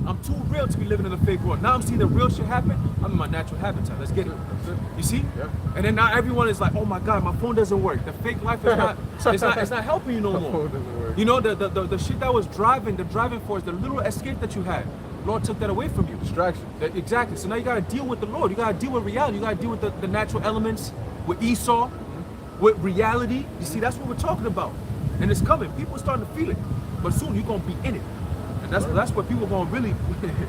I'm too real to be living in a fake world. Now I'm seeing the real shit happen. I'm in my natural habitat. Let's get it. You see? Yeah. And then now everyone is like, oh my God, my phone doesn't work. The fake life is not, it's not helping you no more. phone doesn't work. The shit that was the driving force, the little escape that you had, Lord took that away from you. Distraction. Exactly. So now you gotta deal with the Lord. You gotta deal with reality. You gotta deal with the natural elements, with Esau, with reality. You see, that's what we're talking about. And it's coming. People are starting to feel it. But soon you're gonna be in it. That's what people gonna really.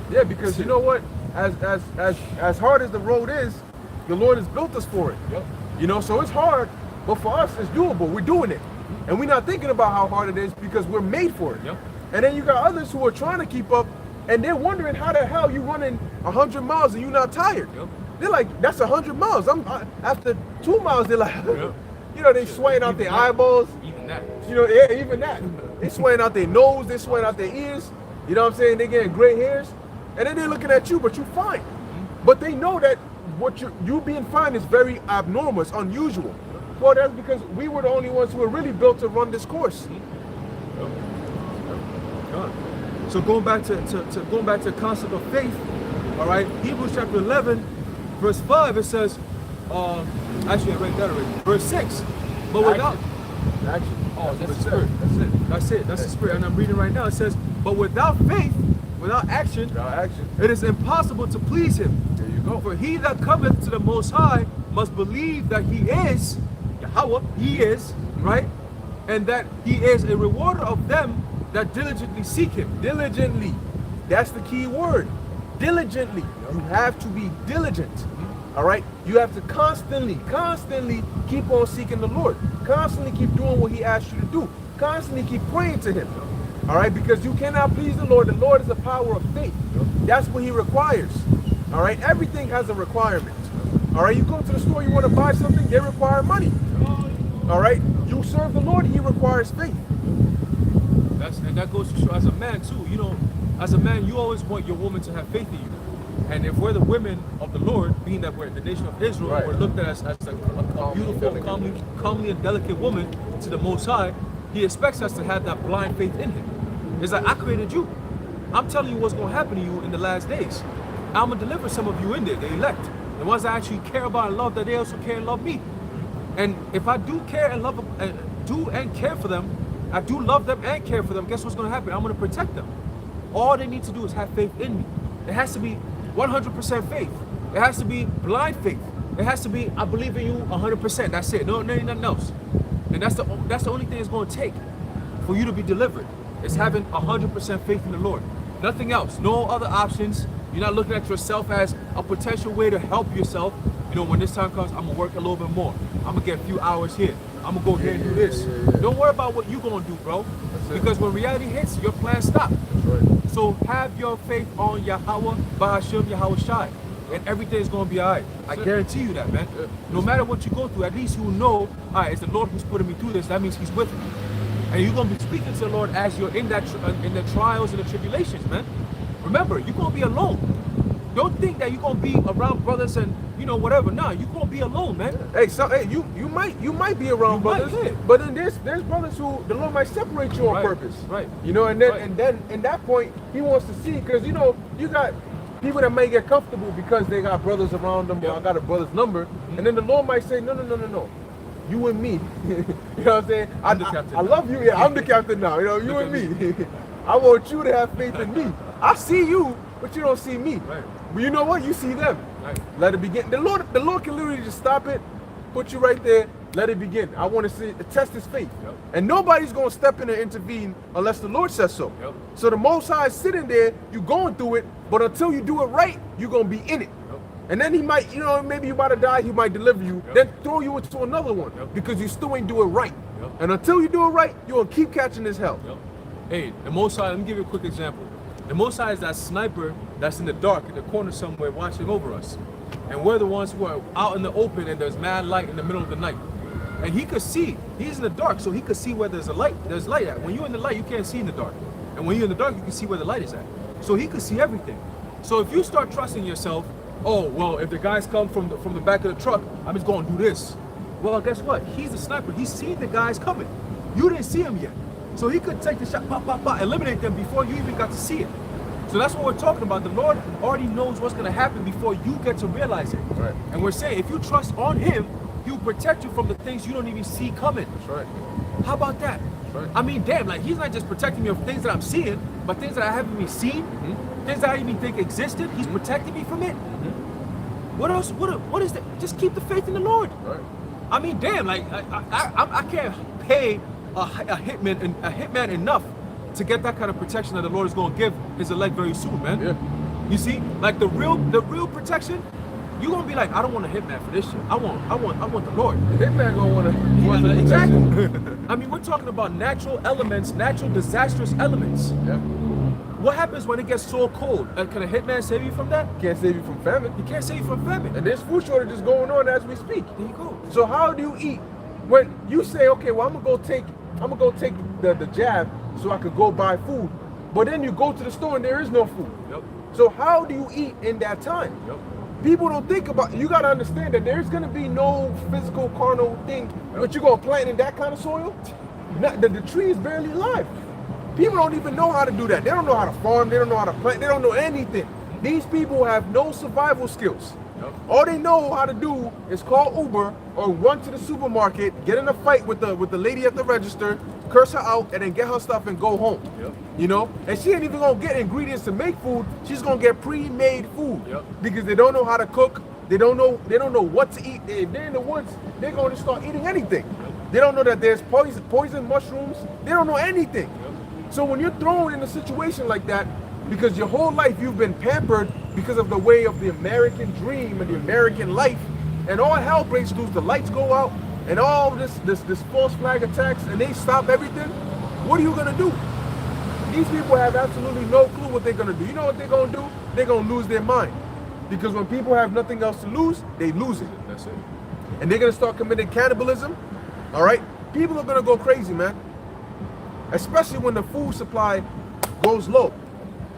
Yeah, because you know what? As hard as the road is, the Lord has built us for it. Yep. So it's hard, but for us it's doable. We're doing it, and we're not thinking about how hard it is because we're made for it. Yep. And then you got others who are trying to keep up, and they're wondering how the hell you running 100 miles and you're not tired. Yep. They're like, that's 100 miles. After 2 miles, they're like, Yep. they swaying out their eyeballs. Even that. Yeah, even that. They swaying out their nose. They swaying out their ears. You know what I'm saying? They're getting gray hairs. And then they're looking at you, but you're fine. But they know that what you being fine is very abnormal. It's unusual. Well, that's because we were the only ones who were really built to run this course. So going back to the concept of faith, all right, Hebrews chapter 11, verse 5, it says, actually I read that already, verse 6, but without Action. Oh, that's the spirit. That's the spirit. And I'm reading right now. It says, but without faith, without action, it is impossible to please him. There you go. For he that cometh to the Most High must believe that he is, Yahweh, he is, right? And that he is a rewarder of them that diligently seek him. Diligently. That's the key word. Diligently. You have to be diligent. All right? You have to constantly keep on seeking the Lord. Constantly keep doing what he asked you to do. Constantly keep praying to him. All right? Because you cannot please the Lord. The Lord is the power of faith. That's what he requires. All right? Everything has a requirement. All right? You go to the store, you want to buy something, they require money. All right? You serve the Lord, he requires faith. And that goes to show as a man too. You know, as a man, you always want your woman to have faith in you. And if we're the women of the Lord, being that we're the nation of Israel, Right. we're looked at as a beautiful, calmly and delicate woman to the Most High, he expects us to have that blind faith in him. It's like, I created you. I'm telling you what's going to happen to you in the last days. I'm going to deliver some of you in there, the elect. The ones that actually care about and love, that they also care and love me. And if I do care and love and care for them, I do love them and care for them, guess what's going to happen? I'm going to protect them. All they need to do is have faith in me. It has to be 100% faith. It has to be blind faith. It has to be, I believe in you 100%. That's it. No, nothing else. And that's the only thing it's going to take for you to be delivered. It's having 100% faith in the Lord. Nothing else. No other options. You're not looking at yourself as a potential way to help yourself. You know, when this time comes, I'm going to work a little bit more. I'm going to get a few hours here. I'm going to go here and do this. Don't worry about what you're going to do, bro. Because when reality hits, your plans stop. That's right. So have your faith on Yahweh, Bahashim, Yahweh Shai. And everything's going to be all right. I guarantee you that, man. No matter what you go through, at least you know, all right, it's the Lord who's putting me through this. That means he's with me. And you're going to be speaking to the Lord as you're in that in the trials and the tribulations, man. Remember, you're going to be alone. Don't think that you're going to be around brothers and, you know, whatever. Nah, you're going to be alone, man. Hey, so hey, you might be around brothers, but then there's brothers who the Lord might separate you on purpose. Right. You know, and then in that point he wants to see, because you know, you got people that may get comfortable because they got brothers around them, or I got a brother's number, and then the Lord might say, no. You and me. You know what I'm saying? I'm the captain. I love you, yeah, I'm the captain now. You know, you and me. I want you to have faith in me. I see you, but you don't see me. Right. But you know what? You see them. Right. Let it begin. The Lord can literally just stop it, put you right there, let it begin. I want to see, test his faith. Yep. And nobody's going to step in and intervene unless the Lord says so. Yep. So the Most High is sitting there, you going through it, but until you do it right, you're going to be in it. Yep. And then he might, you know, maybe you about to die, he might deliver you, Yep. then throw you into another one, Yep. because you still ain't do it right. Yep. And until you do it right, you're going to keep catching this hell. Yep. Hey, the Most High, let me give you a quick example. The Most High is that sniper that's in the dark, in the corner somewhere, watching over us. And we're the ones who are out in the open and there's mad light in the middle of the night. And he could see, he's in the dark, so he could see where there's light at. When you're in the light, you can't see in the dark. And when you're in the dark, you can see where the light is at. So he could see everything. So if you start trusting yourself, oh, well, if the guys come from the back of the truck, I'm just going to do this. Well, guess what? He's the sniper. He's seen the guys coming. You didn't see him yet. So he could take the shot, pop, pop, pop, eliminate them before you even got to see it. So that's what we're talking about. The Lord already knows what's going to happen before you get to realize it. Right. And we're saying, if you trust on him, he'll protect you from the things you don't even see coming. That's right. How about that? That's right. I mean, damn, like he's not just protecting me from things that I'm seeing, but things that I haven't even seen, things that I didn't even think existed. He's protecting me from it. What else? What is that? Just keep the faith in the Lord. Right. I mean, damn, like I can't pay a hitman enough to get that kind of protection that the Lord is going to give his elect very soon, man. Yeah. You see, like the real protection, you're gonna be like, I don't want a hitman for this shit. I want the Lord. The hitman gonna want to Exactly. I mean, we're talking about natural elements, natural disastrous elements. Yeah. What happens when it gets so cold? Can a hitman save you from that? Can't save you from famine. He can't save you from famine. And there's food shortages going on as we speak. There you go. So how do you eat when you say, okay, well, I'm gonna go take the jab so I could go buy food, but then you go to the store and there is no food. Yep. So how do you eat in that time? Yep. People don't think about. You gotta understand that there's gonna be no physical carnal thing, but you're gonna plant in that kind of soil. The tree is barely alive. People don't even know how to do that. They don't know how to farm. They don't know how to plant. They don't know anything. These people have no survival skills. Yep. All they know how to do is call Uber or run to the supermarket, get in a fight with the lady at the register, curse her out, and then get her stuff and go home. Yep. You know, and she ain't even gonna get ingredients to make food. She's gonna get pre-made food. Yep. Because they don't know how to cook. They don't know what to eat. If they're in the woods, they're gonna start eating anything. They don't know that there's poison mushrooms. They don't know anything. So when you're thrown in a situation like that, Because your whole life you've been pampered because of the way of the American dream and the American life, and all hell breaks loose. The lights go out, and all this false flag attacks, and they stop everything. What are you gonna do? These people have absolutely no clue what they're gonna do. You know what they're gonna do? They're gonna lose their mind. Because when people have nothing else to lose, they lose it. That's it. And they're gonna start committing cannibalism. All right? People are gonna go crazy, man. Especially when the food supply goes low.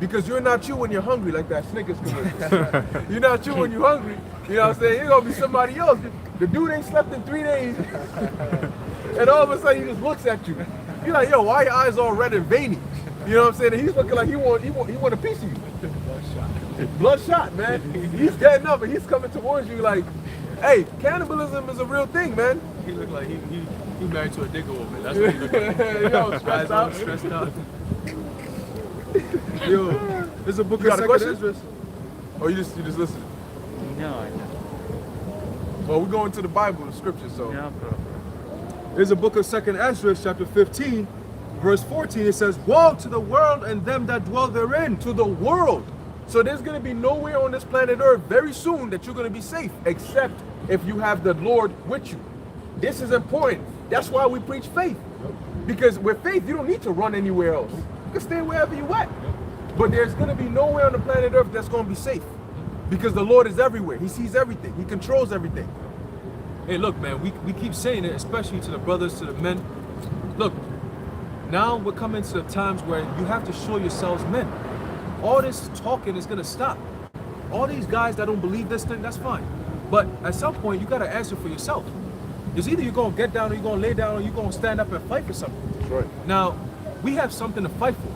Because you're not you when you're hungry, like that Snickers commercial. You're not you when you're hungry. You know what I'm saying? You're gonna be somebody else. The dude ain't slept in 3 days. And all of a sudden he just looks at you. You're like, yo, why your eyes all red and veiny? You know what I'm saying? And he's looking like he want a piece of you. Bloodshot, man. He's getting up and he's coming towards you like, hey, cannibalism is a real thing, man. He looked like he married to a digger woman. That's what he looked like. Yo, stressed out. Stressed out. Yo, there's a book You of got a Second question? Ezra. Or you just listen? No, I don't. Well, we're going to the Bible, the scripture, so. No, bro. There's a book of 2nd Ezra, chapter 15, verse 14. It says, "Woe to the world and them that dwell therein." To the world. So there's going to be nowhere on this planet Earth very soon that you're going to be safe, except if you have the Lord with you. This is important. That's why we preach faith. Because with faith, you don't need to run anywhere else. You can stay wherever you at. But there's going to be nowhere on the planet Earth that's going to be safe. Because the Lord is everywhere. He sees everything. He controls everything. Hey, look, man, we keep saying it, especially to the brothers, to the men. Look, now we're coming to the times where you have to show yourselves men. All this talking is gonna stop. All these guys that don't believe this thing, that's fine. But at some point, you gotta answer for yourself. It's either you're gonna get down or you're gonna lay down or you're gonna stand up and fight for something. That's right. Now, we have something to fight for.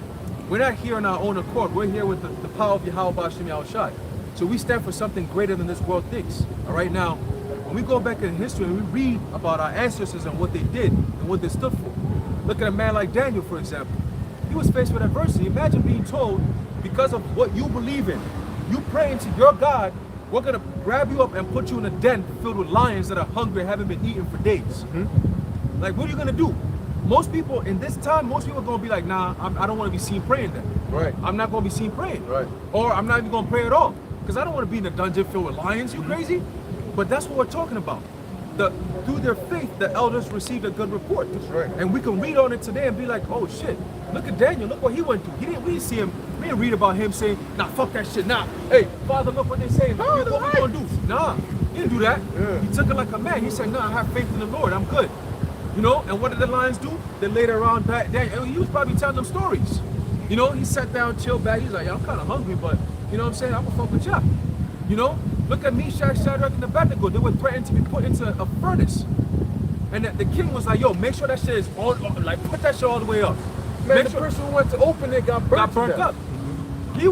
We're not here on our own accord. We're here with the power of Yahweh Bashim Yahushai. So we stand for something greater than this world thinks. All right, now, when we go back in history and we read about our ancestors and what they did and what they stood for, look at a man like Daniel, for example. He was faced with adversity. Imagine being told, because of what you believe in, you praying to your God, we're gonna grab you up and put you in a den filled with lions that are hungry and haven't been eaten for days. Mm-hmm. Like, what are you gonna do? Most people in this time, most people are gonna be like, nah, I don't wanna be seen praying then. Right. I'm not gonna be seen praying. Right. Or I'm not even gonna pray at all. Because I don't wanna be in a dungeon filled with lions, you crazy? But that's what we're talking about. Through their faith, the elders received a good report. That's right. And we can read on it today and be like, oh shit, look at Daniel, look what he went through. We didn't see him, we didn't read about him saying, nah, fuck that shit, nah. Hey, Father, look what they're saying. What we gonna do? Nah, he didn't do that. Yeah. He took it like a man. He said, nah, I have faith in the Lord, I'm good. You know, and what did the lions do? They laid around back Daniel. He was probably telling them stories. You know, he sat down, chilled back. He's like, yeah, I'm kind of hungry, but you know what I'm saying? I'm gonna fuck with y'all. You know, look at Meshach, Shadrach, and Abednego. They were threatened to be put into a furnace. And the king was like, yo, make sure that shit is on, like, put that shit all the way up. Man, the person who went to open it got burnt up. He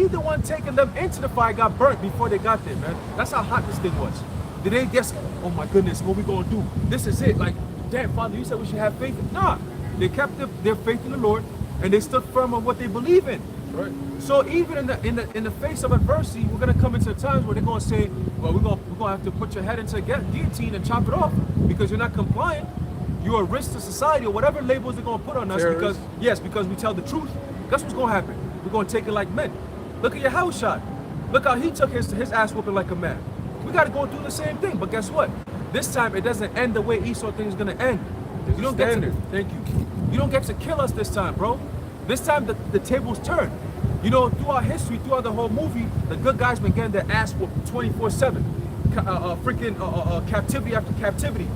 the one taking them into the fire, got burnt before they got there, man. That's how hot this thing was. Did they guess, oh my goodness, what we gonna do? This is it. Like, damn, Father, you said we should have faith. Nah, they kept their faith in the Lord, and they stood firm on what they believe in. Right. So even in the face of adversity, we're gonna come into times where they're gonna say, well, we're gonna have to put your head into a guillotine and chop it off because you're not compliant. You're a risk to society or whatever labels they're gonna put on us. Terrorist. Because we tell the truth. Guess what's gonna happen? We're gonna take it like men. Look at your house shot. Look how he took his ass whooping like a man. We gotta go through the same thing, but guess what? This time it doesn't end the way Esau thinks it's gonna end. There's You don't a get to, standard. thank you. You don't get to kill us this time, bro. This time the tables turn. You know, throughout history, throughout the whole movie, the good guys been getting their ass whooped 24/7. Captivity after captivity,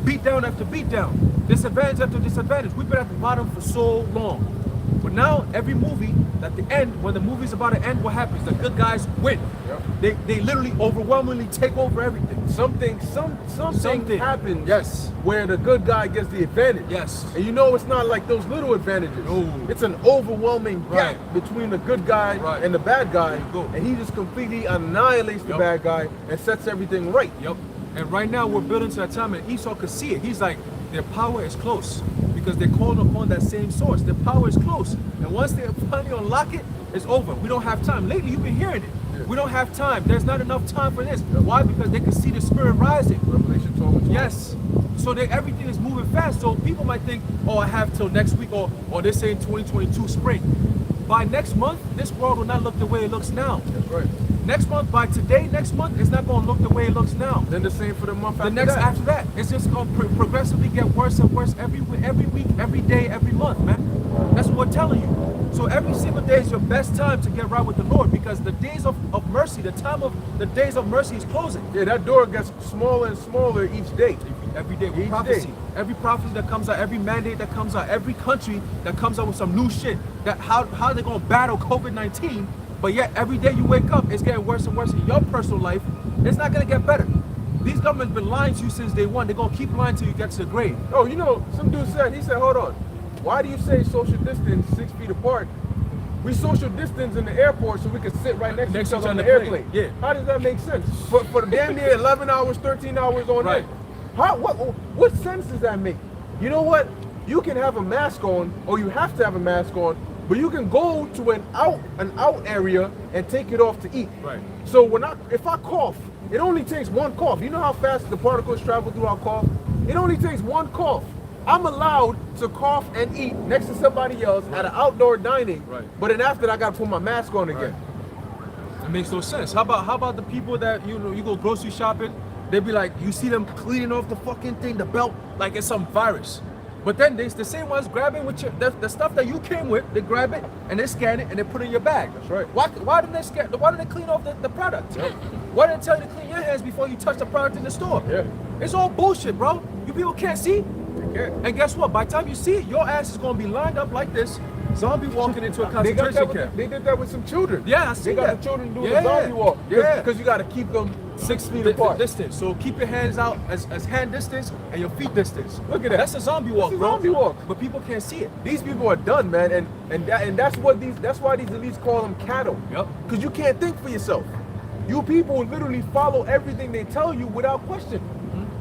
beat down after beat down, disadvantage after disadvantage. We've been at the bottom for so long. But now every movie, at the end, when the movie's about to end, what happens? The good guys win. Yep. They literally overwhelmingly take over everything. Something happens. Yes. Where the good guy gets the advantage. Yes. And you know it's not like those little advantages. No. It's an overwhelming gap Right. between the good guy Right. and the bad guy. There you go. And he just completely annihilates the Yep. bad guy and sets everything right. Yep. And right now we're building to that time, and Esau could see it. He's like, their power is close because they're calling upon that same source. Their power is close, and once they finally unlock it, it's over. We don't have time. Lately, you've been hearing it. Yeah. We don't have time. There's not enough time for this. Yep. Why? Because they can see the spirit rising. Revelation 12. Yes. So everything is moving fast. So people might think, oh, I have till next week, or this ain't 2022 spring. by next month, this world will not look the way it looks now. That's right. Next month, by today, next month, it's not going to look the way it looks now. Then the same for the month after Next that. after that, it's just going to progressively get worse and worse every week, every day, every month, man. That's what we're telling you. So every single day is your best time to get right with the Lord, because the days of mercy, the days of mercy is closing. Yeah, that door gets smaller and smaller each day. Every day, Each prophecy. day. Every prophecy that comes out, every mandate that comes out, every country that comes out with some new shit. That how they're gonna battle COVID-19, but yet every day you wake up, it's getting worse and worse in your personal life. It's not gonna get better. These governments been lying to you since day one. They're gonna keep lying till you get to the grave. Oh, you know, some dude said, he said, hold on. Why do you say social distance 6 feet apart? We social distance in the airport so we can sit right next to each other on the airplane. Yeah. How does that make sense? For damn near 11 hours, 13 hours on Right. end. What sense does that make? You know what? You can have a mask on, or you have to have a mask on, but you can go to an out area and take it off to eat. Right. So if I cough, it only takes one cough. You know how fast the particles travel through our cough? It only takes one cough. I'm allowed to cough and eat next to somebody else at an outdoor dining. Right. But then after that, I gotta put my mask on again. It makes no sense. How about the people that you go grocery shopping? They be like, you see them cleaning off the fucking thing, the belt, like it's some virus. But then there's the same ones grabbing with the stuff that you came with. They grab it and they scan it and they put it in your bag. That's right. Why didn't they scan? Why didn't they clean off the product? Yep. Why didn't they tell you to clean your hands before you touch the product in the store? Yeah. It's all bullshit, bro. You people can't see. Yeah. And guess what? By the time you see it, your ass is gonna be lined up like this, zombie walking into a They concentration camp. They did that with some children. Yeah, I They see got that. the children doing Yeah. the zombie walk. Yeah. Because you got to keep them 6 feet The apart. distance. So keep your hands out as hand distance and your feet distance. Look at that. That's a zombie walk, That's a bro. zombie walk. But people can't see it. These people are done, man, and that's why these elites call them cattle. Yep. Because you can't think for yourself. You people literally follow everything they tell you without question.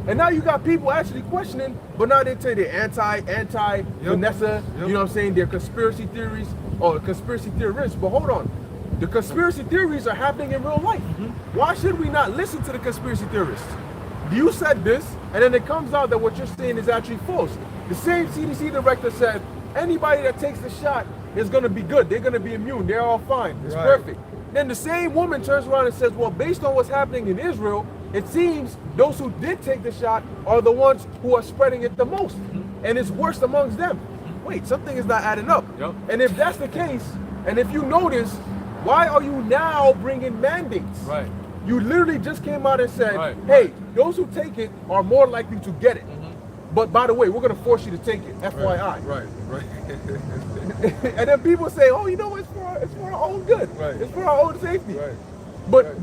And now you got people actually questioning, but now they say they're anti Vanessa. Yep. You know what I'm saying? They're conspiracy theories or conspiracy theorists. But hold on, the conspiracy theories are happening in real life. Why should we not listen to the conspiracy theorists? You said this, and then it comes out that what you're saying is actually false. The same CDC director said anybody that takes the shot is going to be good. They're going to be immune. They're all fine. It's Right. perfect. Then the same woman turns around and says, well, based on what's happening in Israel, it seems those who did take the shot are the ones who are spreading it the most. And it's worse amongst them. Wait, something is not adding up. Yep. And if that's the case, and if you notice, why are you now bringing mandates? Right. You literally just came out and said, Right. hey, those who take it are more likely to get it. But by the way, we're going to force you to take it, FYI. Right. And then people say, oh, you know, it's for our own good. Right. It's for our own safety. Right. But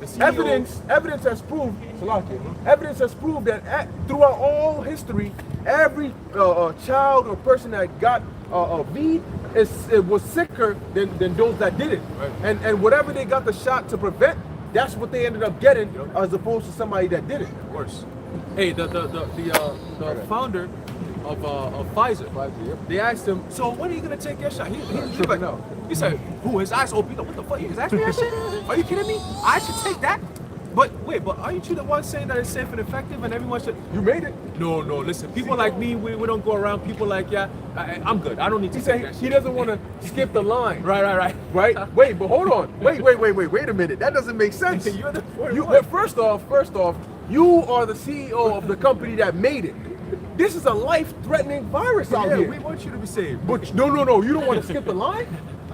The CEO evidence has proved, Salakia, evidence has proved that throughout all history, every child or person that got VD it was sicker than those that did it. Right. And whatever they got the shot to prevent, that's what they ended up getting, as opposed to somebody that did it. Of course. Hey, the founder of Pfizer, they asked him, so when are you gonna take your shot? He like, out. he said, who? His eyes open. What the fuck? He's asking me that shit? Are you kidding me? I should take that? But wait, but aren't you the one saying that it's safe and effective and everyone should? You made it. No, listen. People like me, we don't go around people like, yeah, I'm good. I don't need to He take said that he shit. doesn't want to skip the line. Right. Right? Wait, but hold on. Wait a minute. That doesn't make sense. You're the But first off, you are the CEO of the company that made it. This is a life-threatening virus out Yeah, here. we want you to be saved. But no, you don't want to skip the line?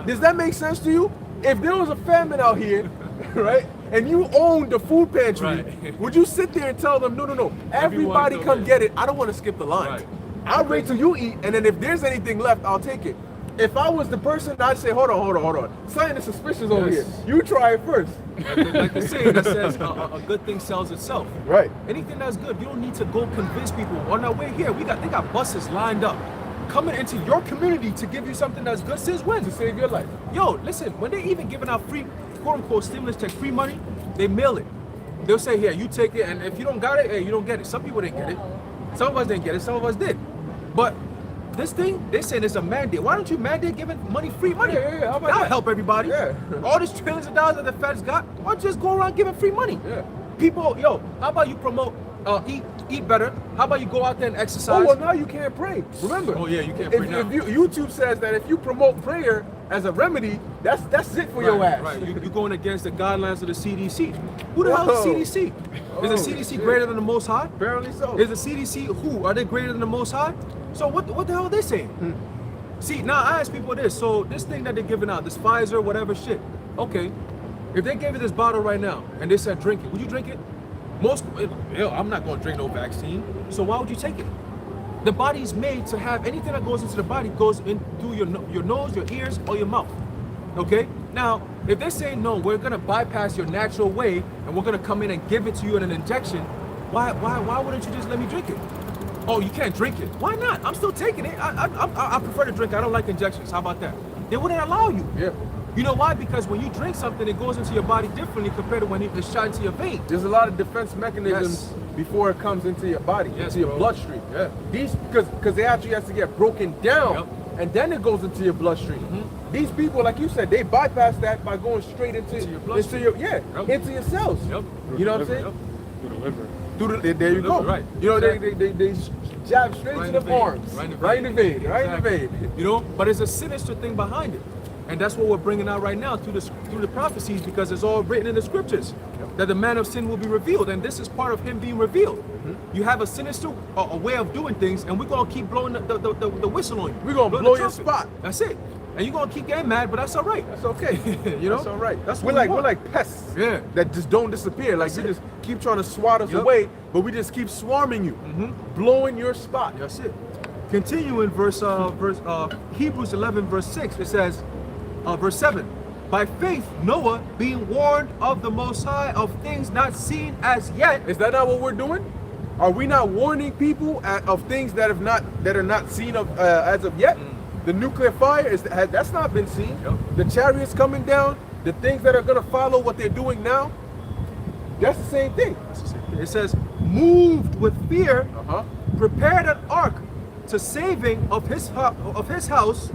Does that make sense to you? If there was a famine out here, right, and you owned the food pantry, Right. would you sit there and tell them, no, everybody Everyone come go get it. I don't want to skip the line. Right. I'll wait till you eat, and then if there's anything left, I'll take it. If I was the person, I'd say, hold on. Something is suspicious over here. Yes. You try it first. Like the saying that says, a good thing sells itself. Right. Anything that's good, you don't need to go convince people. On our way here, they got buses lined up, coming into your community to give you something that's good since when? To save your life. Yo, listen, when they even giving out free, quote unquote, stimulus check, free money, they mail it. They'll say, here, you take it, and if you don't got it, hey, you don't get it. Some people didn't get it. Some of us didn't get it, some of us did. But this thing, they saying it's a mandate. Why don't you mandate giving money, free money? Yeah, how about That'll that? help everybody. Yeah. All these trillions of dollars that the feds got, why don't you just go around giving free money? Yeah. People, yo, how about you promote eat better? How about you go out there and exercise? Oh, well, now you can't pray. Remember. Oh, yeah, you can't pray now. YouTube says that if you promote prayer as a remedy, that's it for your ass. Right, you're going against the guidelines of the CDC. Who the hell is the CDC? Is the CDC greater than the Most High? Apparently so. Is the CDC who? Are they greater than the Most High? So what the hell are they saying? See, now I ask people this. So this thing that they're giving out, this Pfizer, whatever shit. Okay, if they gave you this bottle right now and they said drink it, would you drink it? I'm not going to drink no vaccine. So why would you take it? The body's made to have anything that goes into the body goes in through your nose, your ears, or your mouth. Okay? Now, if they say no, we're gonna bypass your natural way and we're gonna come in and give it to you in an injection, why wouldn't you just let me drink it? Oh, you can't drink it. Why not? I'm still taking it. I prefer to drink. I don't like injections. How about that? They wouldn't allow you. Yeah. You know why? Because when you drink something, it goes into your body differently compared to when it's shot into your vein. There's a lot of defense mechanisms before it comes into your body, into your bloodstream. Yeah. These because they actually has to get broken down, and then it goes into your bloodstream. These people, like you said, they bypass that by going straight into your bloodstream. Into your cells. Yep. You know what I'm saying? Through the liver. There you go. Right. You know, Exactly. they jab straight to the arms, right in the vein. Exactly. You know, but there's a sinister thing behind it. And that's what we're bringing out right now through the prophecies, because it's all written in the scriptures that the man of sin will be revealed, and this is part of him being revealed. You have a sinister a way of doing things, and we're gonna keep blowing the whistle on you. We're gonna blow your spot. That's it. And you're gonna keep getting mad, but that's all right. That's okay. You know, that's all right. That's we're what like pests. Yeah. That just don't disappear. Like That's we it. just keep trying to swat us away, but we just keep swarming you, blowing your spot. That's it. Continuing Hebrews 11 verse 6, it says, verse 7, by faith Noah, being warned of the Most High of things not seen as yet. Is that not what we're doing? Are we not warning people of things that are not seen of as of yet? The nuclear fire that's not been seen. The chariots coming down, the things that are going to follow what they're doing now. That's the same thing. It says, moved with fear, prepared an ark to saving of his house,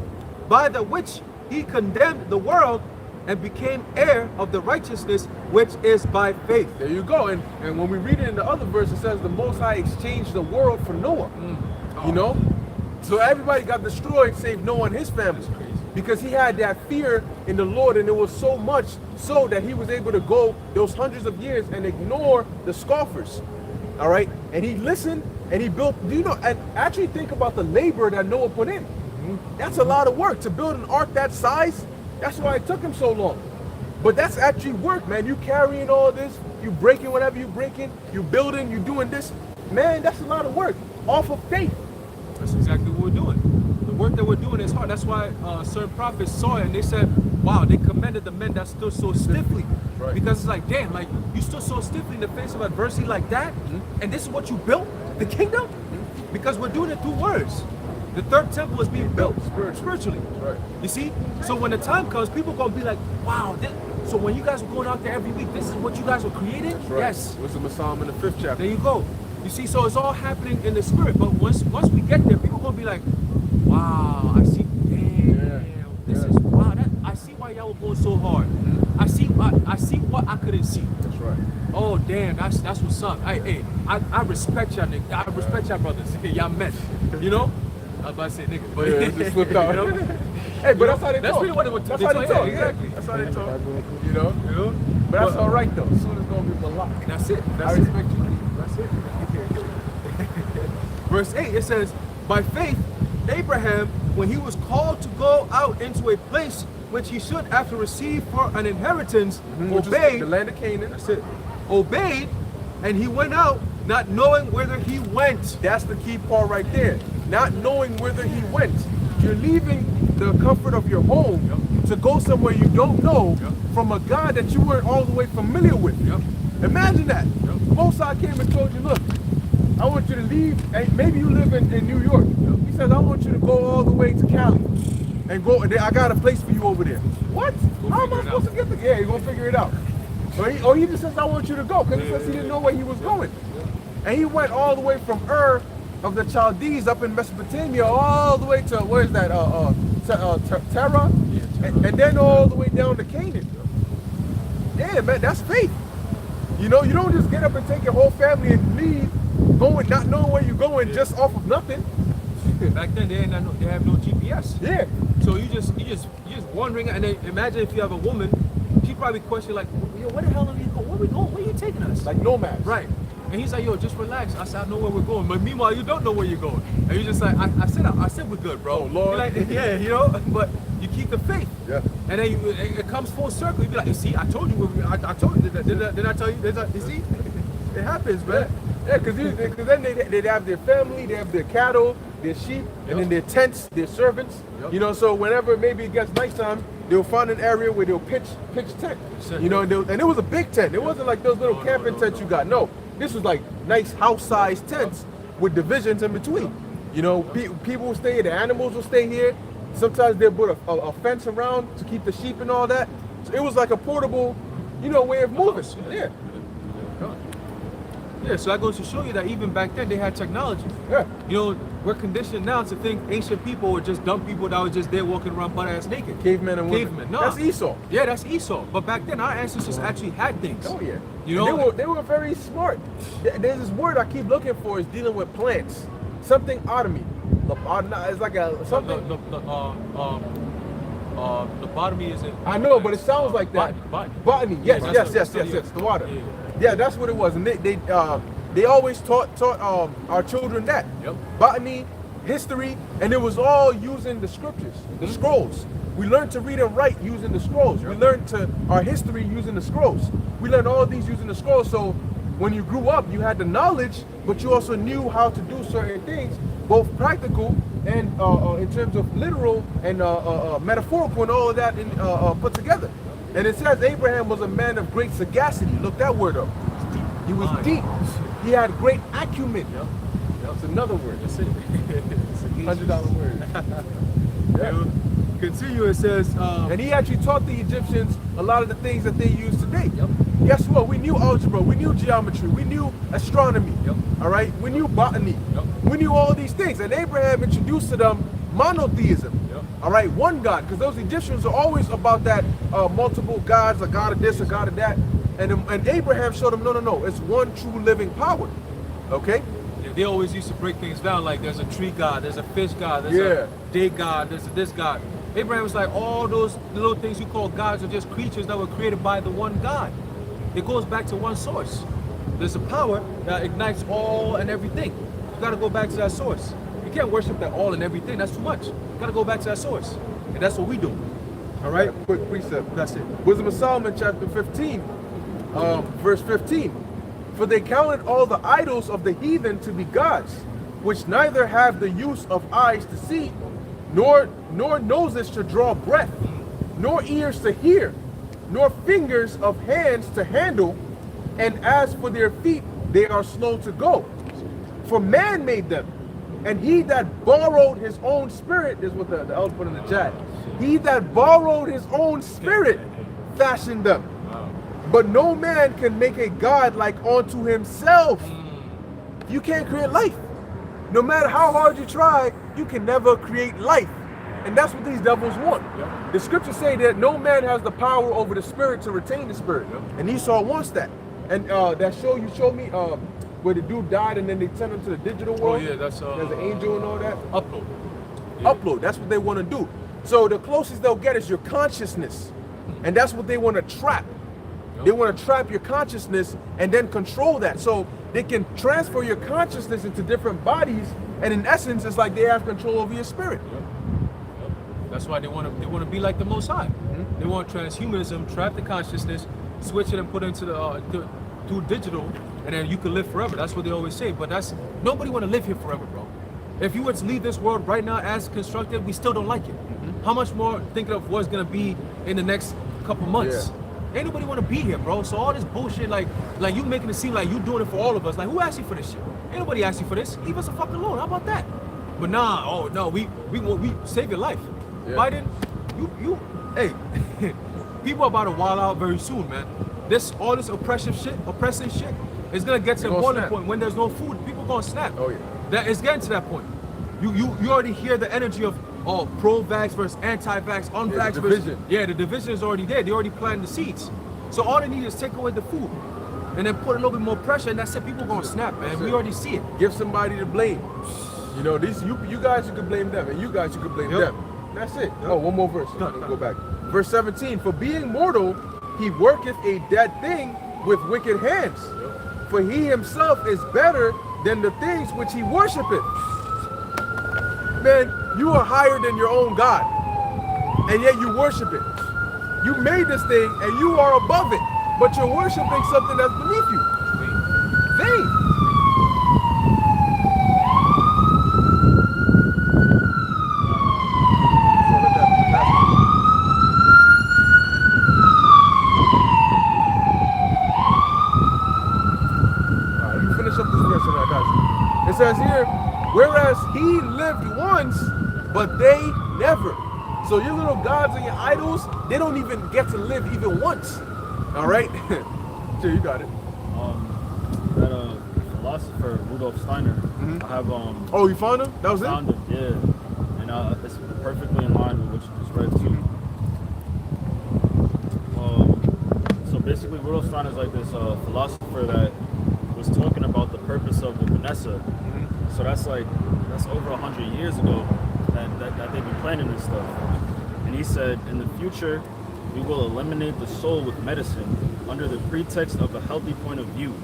by the which he condemned the world and became heir of the righteousness which is by faith. There you go. And when we read it in the other verse, it says the Most High exchanged the world for Noah. You know? So everybody got destroyed save Noah and his family. Because he had that fear in the Lord, and it was so much so that he was able to go those hundreds of years and ignore the scoffers. All right? And he listened and he built, and actually think about the labor that Noah put in. That's a lot of work to build an ark that size. That's why it took him so long. But that's actually work, man. You carrying all this, you breaking whatever you breaking, you building, you doing this. Man, that's a lot of work off of faith. That's exactly what we're doing. The work that we're doing is hard. That's why certain prophets saw it and they said, wow, they commended the men that stood so stiffly. Right. Because it's like, damn, like you stood so stiffly in the face of adversity like that, and this is what you built, the kingdom? Because we're doing it through words. The third temple is being built spiritually. Right. You see? So when the time comes, people are going to be like, wow, so when you guys were going out there every week, this is what you guys were creating? Right. Yes. Wisdom of Solomon in the 5th chapter. There you go. You see, so it's all happening in the spirit. But once we get there, people are going to be like, wow, I see, this is, wow, I see why y'all were going so hard. I see what I couldn't see. That's right. Oh, damn, that's what's up. I respect y'all, nigga. I respect y'all brothers. Y'all men. You know? I was about to say nigga, but it just slipped out. You know? Hey, but that's how they talk. That's really what That's they how they talk. exactly. That's how they talk. You know? But that's all right, though. Soon it's going to be blocked. That's it. I respect you. That's it. Verse 8, it says, by faith, Abraham, when he was called to go out into a place which he should after receive for an inheritance, obeyed. The land of Canaan. That's it. Obeyed, and he went out, not knowing whither he went. That's the key part right there. Not knowing whither he went. You're leaving the comfort of your home to go somewhere you don't know from a God that you weren't all the way familiar with. Imagine that. Most High came and told you, look, I want you to leave, and maybe you live in New York. He says, I want you to go all the way to Cali and go, I got a place for you over there. What? How am I supposed to get there? Yeah, you're going to figure it out. Or he just says, I want you to go, because he says he didn't know where he was going. And he went all the way from Ur of the Chaldees up in Mesopotamia all the way to, where is that, Terra? And then all the way down to Canaan. Yeah, man, that's faith. You know, you don't just get up and take your whole family and leave, going not knowing where you're going just off of nothing. Back then they have no GPS. Yeah. So you just wondering, and then imagine if you have a woman, she probably question like, yo, where the hell are we going? Where we going? Where are you taking us? Like nomads. Right. And he's like, yo, just relax. I said, I know where we're going. But meanwhile, you don't know where you're going. And you're just like, I said we're good, bro. Oh, Lord. Like, yeah, you know, but you keep the faith. Yeah. And then it comes full circle. You be like, you see, I told you, I told you, did I tell you? You see, it happens, man. Yeah, because then they have their family, they have their cattle, their sheep, and then their tents, their servants. You know, so whenever maybe it gets nighttime, they'll find an area where they'll pitch tent. You know, and it was a big tent. It wasn't like those little camping tents you got. No, this was like nice house-sized tents with divisions in between. You know, people will stay here, the animals will stay here. Sometimes they'll put a fence around to keep the sheep and all that. So it was like a portable, you know, way of moving. Yeah. Yeah, so that goes to show you that even back then they had technology. Yeah. You know, we're conditioned now to think ancient people were just dumb people that were just there walking around butt ass naked. Cavemen and women. Cavemen. No. That's Esau. Yeah, that's Esau. But back then our ancestors actually had things. Oh yeah. You know, they were very smart. There's this word I keep looking for is dealing with plants. Something otomy. It's like a something. Lobotomy is it? I know, but it sounds like that. Botany. Yes. The water. Yeah, that's what it was. And they always taught our children that. Yep. Botany, history, and it was all using the scriptures, the scrolls. We learned to read and write using the scrolls. We learned our history using the scrolls. We learned all these using the scrolls. So when you grew up, you had the knowledge, but you also knew how to do certain things, both practical and in terms of literal and metaphorical and all of that put together. And it says Abraham was a man of great sagacity. Look that word up. He was deep. He had great acumen. That's another word. That's it. $100 word. Yeah. Continue, it says, and he actually taught the Egyptians a lot of the things that they use today. Yep. Guess what? We knew algebra, we knew geometry, we knew astronomy. Yep. All right, we knew botany. Yep. We knew all these things, and Abraham introduced to them monotheism. Yep. All right, one God, because those Egyptians are always about that multiple gods, a god of this, a god of that, and Abraham showed them, no, it's one true living power. Okay. They always used to break things down like there's a tree god, there's a fish god, there's a day god, there's this god. Abraham was like, all those little things you call gods are just creatures that were created by the one God. It goes back to one source. There's a power that ignites all and everything. You gotta go back to that source. You can't worship that all and everything, that's too much. You gotta go back to that source. And that's what we do. All right? Quick precept. That's it. Wisdom of Solomon, chapter 15, verse 15. For they counted all the idols of the heathen to be gods, which neither have the use of eyes to see, nor noses to draw breath, nor ears to hear, nor fingers of hands to handle, and as for their feet, they are slow to go. For man made them, and he that borrowed his own spirit, is what the elder put in the chat. He that borrowed his own spirit fashioned them. But no man can make a God like unto himself. You can't create life. No matter how hard you try, you can never create life. And that's what these devils want. The scriptures say that no man has the power over the spirit to retain the spirit. And Esau wants that. And that show you showed me where the dude died and then they sent him to the digital world. Oh yeah, that's there's an angel and all that. Upload. Yeah. Upload. That's what they want to do. So the closest they'll get is your consciousness. And that's what they want to trap. They want to trap your consciousness and then control that. So they can transfer your consciousness into different bodies, and in essence, it's like they have control over your spirit. That's why they want to be like the Most High. They want transhumanism, trap the consciousness, switch it and put it into to digital, and then you can live forever. That's what they always say. But nobody want to live here forever, bro. If you were to leave this world right now as constructed, we still don't like it. How much more thinking of what's gonna be in the next couple months? Yeah. Ain't nobody want to be here, bro. So all this bullshit, like you making it seem like you doing it for all of us. Like, who asked you for this shit? Ain't nobody asked you for this. Leave us a fucking alone. How about that? But nah, oh no, we save your life. Yeah. Biden, hey, people are about to wild out very soon, man. All this oppressive shit is gonna get to a boiling point when there's no food. People gonna snap. Oh yeah. It's getting to that point. You already hear the energy of pro-vax versus anti-vax, unvax versus... division. Yeah, the division is already there. They already planted the seeds. So all they need is take away the food. and then put a little bit more pressure, and that's it. People gonna snap, man. We already see it. Give somebody the blame. You know, these you guys, you can blame them, and you guys, you can blame them. That's it. Oh, one more verse. Go back. Verse 17. For being mortal, he worketh a dead thing with wicked hands. For he himself is better than the things which he worshipeth. Man, you are higher than your own God, and yet you worship it. You made this thing, and you are above it, but you're worshiping something that's beneath you. Vain. It says here, whereas he lived once, but they never. So your little gods and your idols, they don't even get to live even once. All right? So you got it. That philosopher, Rudolf Steiner, I have... oh, you found him? That was found him, yeah. And it's perfectly in line with what you just read, too. So basically, Rudolf Steiner is like this philosopher that was talking about the purpose of the Vanessa. So that's over 100 years ago that they've been planning this stuff. And he said, in the future, we will eliminate the soul with medicine under the pretext of a healthy point of view.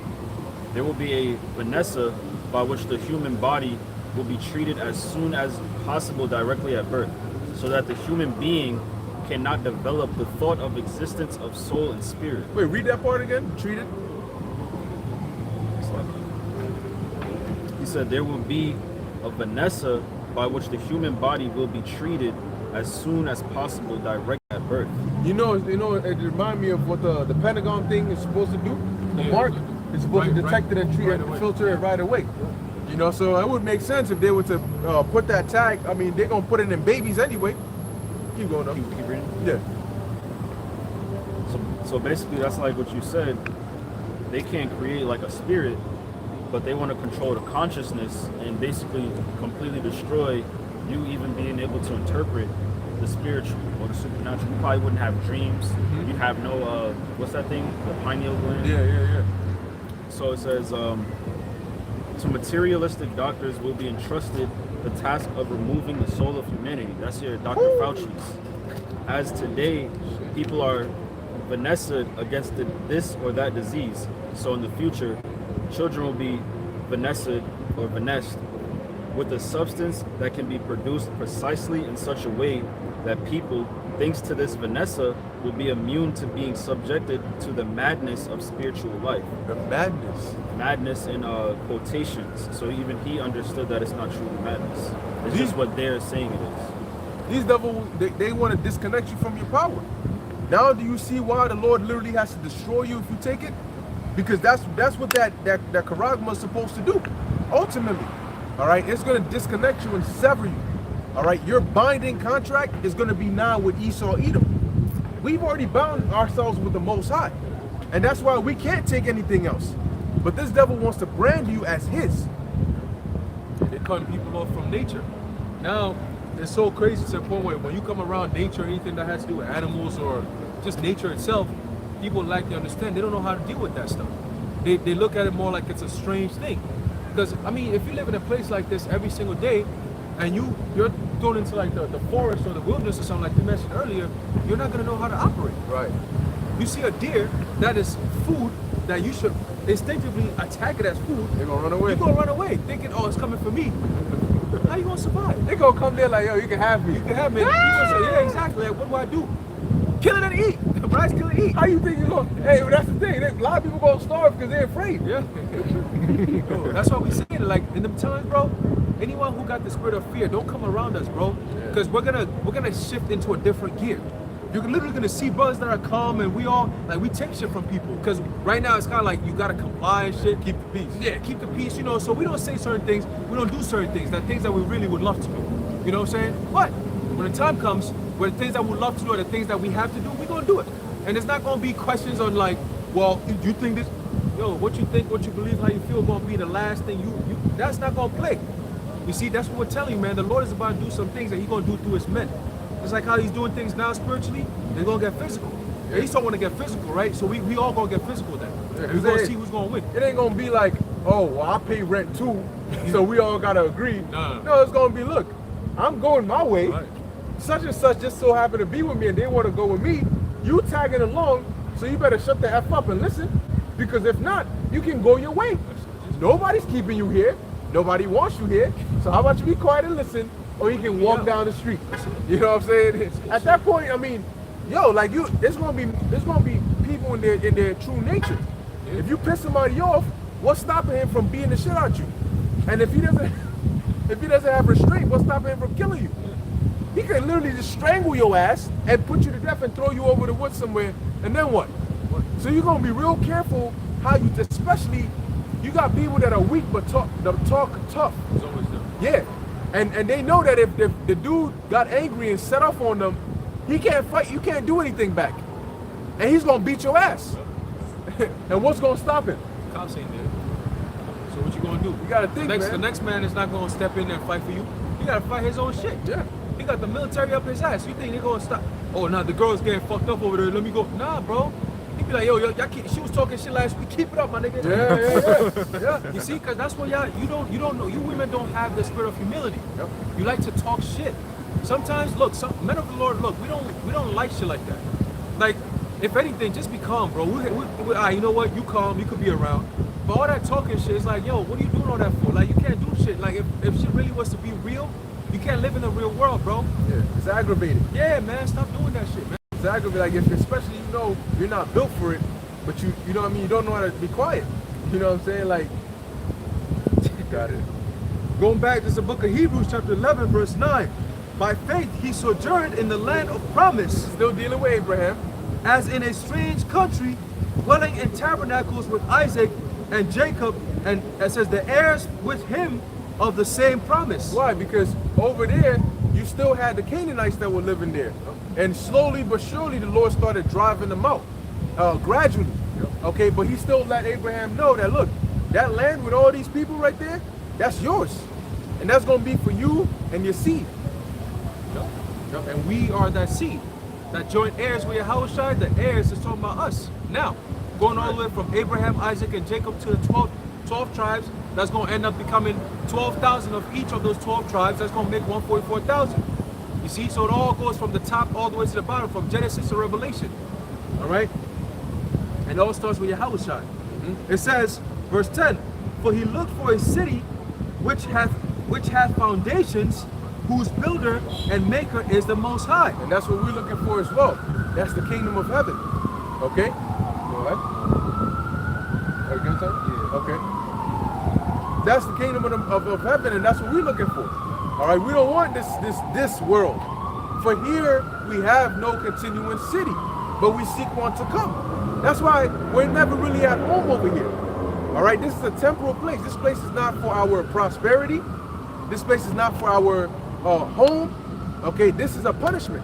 There will be a Vanessa by which the human body will be treated as soon as possible directly at birth, so that the human being cannot develop the thought of existence of soul and spirit. Wait, read that part again. Treated. He said there will be a Vanessa by which the human body will be treated as soon as possible direct at birth. You know, it reminds me of what the Pentagon thing is supposed to do. The mark is supposed to detect it and treat it and filter it right away. You know, so it would make sense if they were to put that tag. I mean, they're gonna put it in babies anyway. Keep going up. Keep reading. Yeah. So basically, that's like what you said. They can't create like a spirit, but they want to control the consciousness and basically completely destroy you even being able to interpret the spiritual or the supernatural. You probably wouldn't have dreams. You have no, what's that thing? The pineal gland? Yeah. So it says, to materialistic doctors will be entrusted the task of removing the soul of humanity. That's your Dr. Fauci's. As today, people are Vanessa against this or that disease. So in the future, children will be Vanessa or Vanessed with a substance that can be produced precisely in such a way that people, thanks to this Vanessa, will be immune to being subjected to the madness of spiritual life. The madness? Madness in quotations. So even he understood that it's not truly madness. It's just what they're saying it is. These devils, they want to disconnect you from your power. Now do you see why the Lord literally has to destroy you if you take it? Because that's what that charagma is supposed to do. Ultimately, all right, it's going to disconnect you and sever you. All right, your binding contract is going to be now with Esau Edom. We've already bound ourselves with the Most High, and that's why we can't take anything else. But this devil wants to brand you as his. They're cutting people off from nature. Now, it's so crazy to the point where when you come around nature or anything that has to do with animals or just nature itself, people lack to understand. They don't know how to deal with that stuff. They look at it more like it's a strange thing. Because, I mean, if you live in a place like this every single day, and you're thrown into like the forest or the wilderness or something like you mentioned earlier, you're not going to know how to operate. Right. You see a deer that is food that you should instinctively attack it as food. They're going to run away. You're going to run away thinking, oh, it's coming for me. How you going to survive? They're going to come there like, yo, you can have me. You can have me. You're going to say, yeah, exactly. Like, what do I do? Kill it and eat. Bryce, kill it and eat. How you think you're going to... Hey, well, that's the thing. A lot of people going to starve because they're afraid. Yeah. Bro, that's what we saying. Like, in them times, bro, anyone who got the spirit of fear, don't come around us, bro. Because we're gonna shift into a different gear. You're literally gonna see brothers that are calm, and we take shit from people. Because right now it's kind of like you gotta comply and shit. Keep the peace. Yeah, keep the peace, you know. So we don't say certain things, we don't do certain things, things that we really would love to do. You know what I'm saying? But when the time comes, where the things that we love to do are the things that we have to do, we're gonna do it. And it's not gonna be questions on like, well, do you think this? Yo, what you think, what you believe, how you feel gonna be the last thing you that's not gonna play. You see, that's what we're telling you, man. The Lord is about to do some things that He's gonna do through His men. It's like how He's doing things now spiritually, they're gonna get physical. Yeah, Esau want to get physical, right? So we all gonna get physical then. Yeah, And we're gonna see who's gonna win. It ain't gonna be like, oh, well, I pay rent too, so we all gotta agree. No. No, it's gonna be, look, I'm going my way. Right. Such and such just so happen to be with me and they want to go with me. You tagging along, so you better shut the F up and listen. Because if not, you can go your way. Nobody's keeping you here. Nobody wants you here. So how about you be quiet and listen, or you can walk down the street. You know what I'm saying? At that point, I mean, yo, like there's gonna be people in their true nature. If you piss somebody off, what's stopping him from beating the shit out you? And if he doesn't have restraint, what's stopping him from killing you? He can literally just strangle your ass and put you to death and throw you over the woods somewhere, and then what? So you're gonna be real careful how you, especially, you got people that are weak but talk tough. It's always them. Yeah, and they know that if the dude got angry and set off on them, he can't fight. You can't do anything back, and he's gonna beat your ass. And what's gonna stop him? Cops ain't there. So what you gonna do? You gotta think, The man. next man is not gonna step in there and fight for you. He gotta fight his own shit. Yeah. He got the military up his ass. You think they gonna stop? Oh, nah, the girl's getting fucked up over there. Let me go. Nah, bro. He be like, yo, y'all keep, she was talking shit last week. Keep it up, my nigga. Yeah. You see, cause that's what y'all, you don't know. You women don't have the spirit of humility. Yep. You like to talk shit. Sometimes, look, some men of the Lord, look, we don't like shit like that. Like, if anything, just be calm, bro. You know what? You calm. You could be around. But all that talking shit is like, yo, what are you doing all that for? Like, you can't do shit. Like, if shit really was to be real, you can't live in the real world, bro. Yeah. It's aggravating. Yeah, man, stop doing that shit, man. It's aggravating. Like, if especially you're not built for it, but you know what I mean. You don't know how to be quiet. You know what I'm saying? Like, got it. Going back, this is the book of Hebrews, chapter 11, verse 9. By faith, he sojourned in the land of promise, Still dealing with Abraham. as in a strange country, dwelling in tabernacles with Isaac and Jacob, and it says the heirs with him of the same promise. Why? Because over there, you still had the Canaanites that were living there. And slowly but surely, the Lord started driving them out, gradually. Okay, but he still let Abraham know that, look, that land with all these people right there, that's yours. And that's going to be for you and your seed. And we are that seed, that joint heirs with Yahushua. The heirs is talking about us. Now, going all the way from Abraham, Isaac, and Jacob to the 12 tribes, that's going to end up becoming 12,000 of each of those 12 tribes. That's going to make 144,000. You see, so it all goes from the top all the way to the bottom, from Genesis to Revelation. All right? And it all starts with Yahushua. It says, verse 10, for he looked for a city which hath foundations, whose builder and maker is the Most High. And that's what we're looking for as well. That's the kingdom of heaven. Okay? Go ahead. Are you good, son? Yeah. Okay. That's the kingdom of heaven, and that's what we're looking for. All right? We don't want this world. For here we have no continuing city, but we seek one to come. That's why we're never really at home over here. All right? This is a temporal place. This place is not for our prosperity. This place is not for our home. Okay, this is a punishment,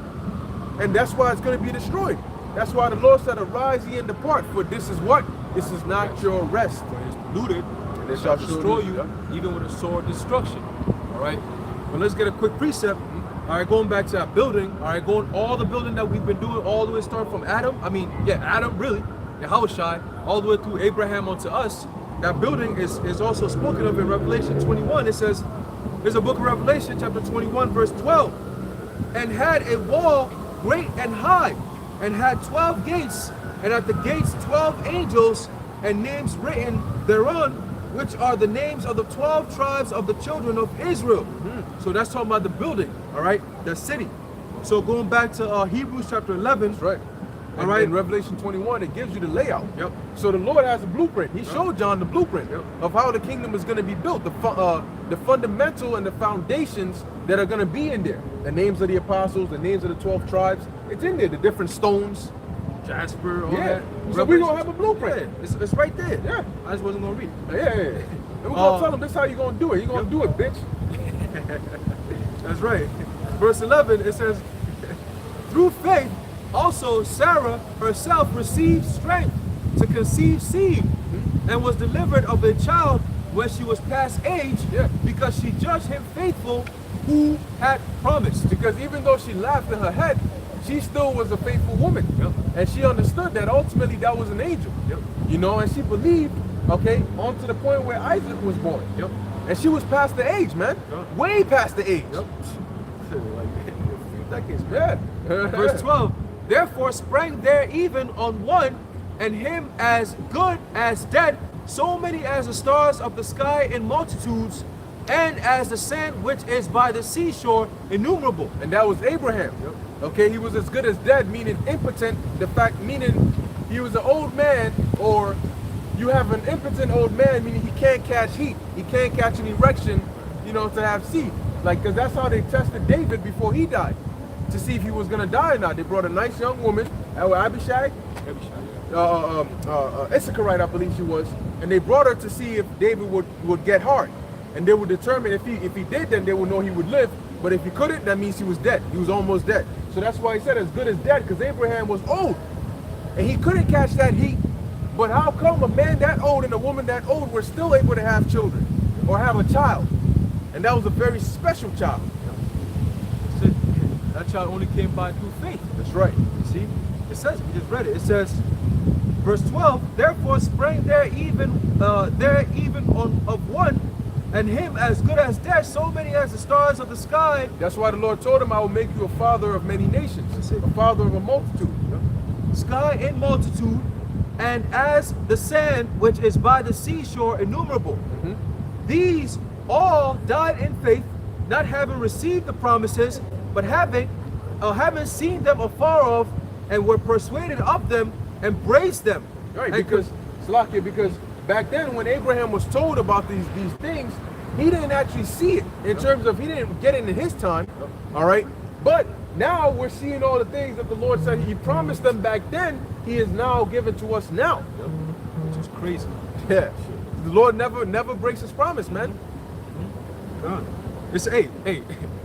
and that's why it's going to be destroyed. That's why the Lord said, arise ye and depart, for this is what? This is not your rest. For it is polluted, and it shall shall destroy surely- you, even with a sword destruction. All right, but let's get a quick precept. All right, going back to that building. All right, going all the building that we've been doing all the way starting from Adam. Adam really, Yahushua, all the way through Abraham onto us. That building is also spoken of in Revelation 21. It says, there's a book of Revelation, chapter 21, verse 12. And had a wall great and high, and had 12 gates, and at the gates 12 angels, and names written thereon, which are the names of the 12 tribes of the children of Israel. So that's talking about the building, all right, the city. So going back to Hebrews chapter 11. That's right. All right. In Revelation 21, it gives you the layout. Yep. So the Lord has a blueprint. He showed John the blueprint of how the kingdom is going to be built, the fundamental and the foundations that are going to be in there. The names of the apostles, the names of the 12 tribes. It's in there. The different stones. Jasper, all Yeah. that. So we're going to have a blueprint. Yeah, it's right there. Yeah. I just wasn't going to read it. Yeah. And we're going to tell them this is how you're going to do it. You're going to do it, bitch. That's right. Verse 11, it says, through faith, also Sarah herself received strength to conceive seed, and was delivered of a child when she was past age, because she judged him faithful who had promised. Because even though she laughed in her head, she still was a faithful woman. Yep. And she understood that ultimately that was an angel. Yep. You know, and she believed, okay, on to the point where Isaac was born. Yep. And she was past the age, man. Yep. Way past the age. Yep. Like a few decades, man. Yeah. Verse 12, therefore sprang there even on one, and him as good as dead, so many as the stars of the sky in multitudes, and as the sand which is by the seashore innumerable. And that was Abraham. Yep. Okay, he was as good as dead, meaning impotent. The fact meaning he was an old man, or you have an impotent old man, meaning he can't catch heat, he can't catch an erection, you know, to have seed. Like, because that's how they tested David before he died, to see if he was gonna die or not. They brought a nice young woman, Abishag, Issacharite, I believe she was, and they brought her to see if David would get hard, and they would determine if he did, then they would know he would live. But if he couldn't, that means he was dead. He was almost dead. So that's why he said as good as dead, because Abraham was old, and he couldn't catch that heat. But how come a man that old and a woman that old were still able to have children or have a child? And that was a very special child. That's it. That child only came by through faith. That's right. See, it says, we just read it. It says, verse 12, therefore sprang there even on of one, and him as good as dead, so many as the stars of the sky. That's why the Lord told him, I will make you a father of many nations, a father of a multitude. Sky in multitude, and as the sand which is by the seashore innumerable. These all died in faith, not having received the promises, but having seen them afar off, and were persuaded of them, embraced them. Right, And because Salakia, because back then when Abraham was told about these things, he didn't actually see it in terms of, he didn't get it in his time. All right, but now we're seeing all the things that the Lord said he promised them back then, he is now given to us now. which is crazy. Yeah, the Lord never breaks his promise, man. It's hey,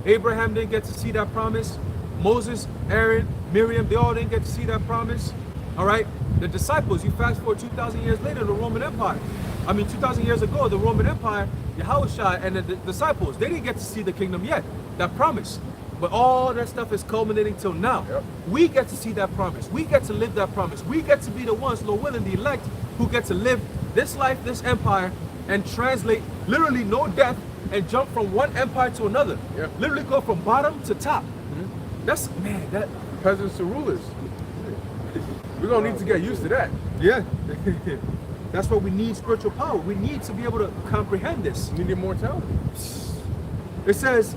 Abraham didn't get to see that promise. Moses, Aaron, Miriam, they all didn't get to see that promise. All right, the disciples, you fast forward 2,000 years later, the Roman Empire. 2,000 years ago, the Roman Empire, Yahushua and the disciples, they didn't get to see the kingdom yet, that promise. But all that stuff is culminating till now. Yep. We get to see that promise. We get to live that promise. We get to be the ones, Lord willing, the elect, who get to live this life, this empire, and translate literally no death and jump from one empire to another. Yep. Literally go from bottom to top. That's, man, that, Peasants to rulers. We're gonna need to get used to that. yeah. That's what we need, spiritual power. We need to be able to comprehend this. We need immortality. It says,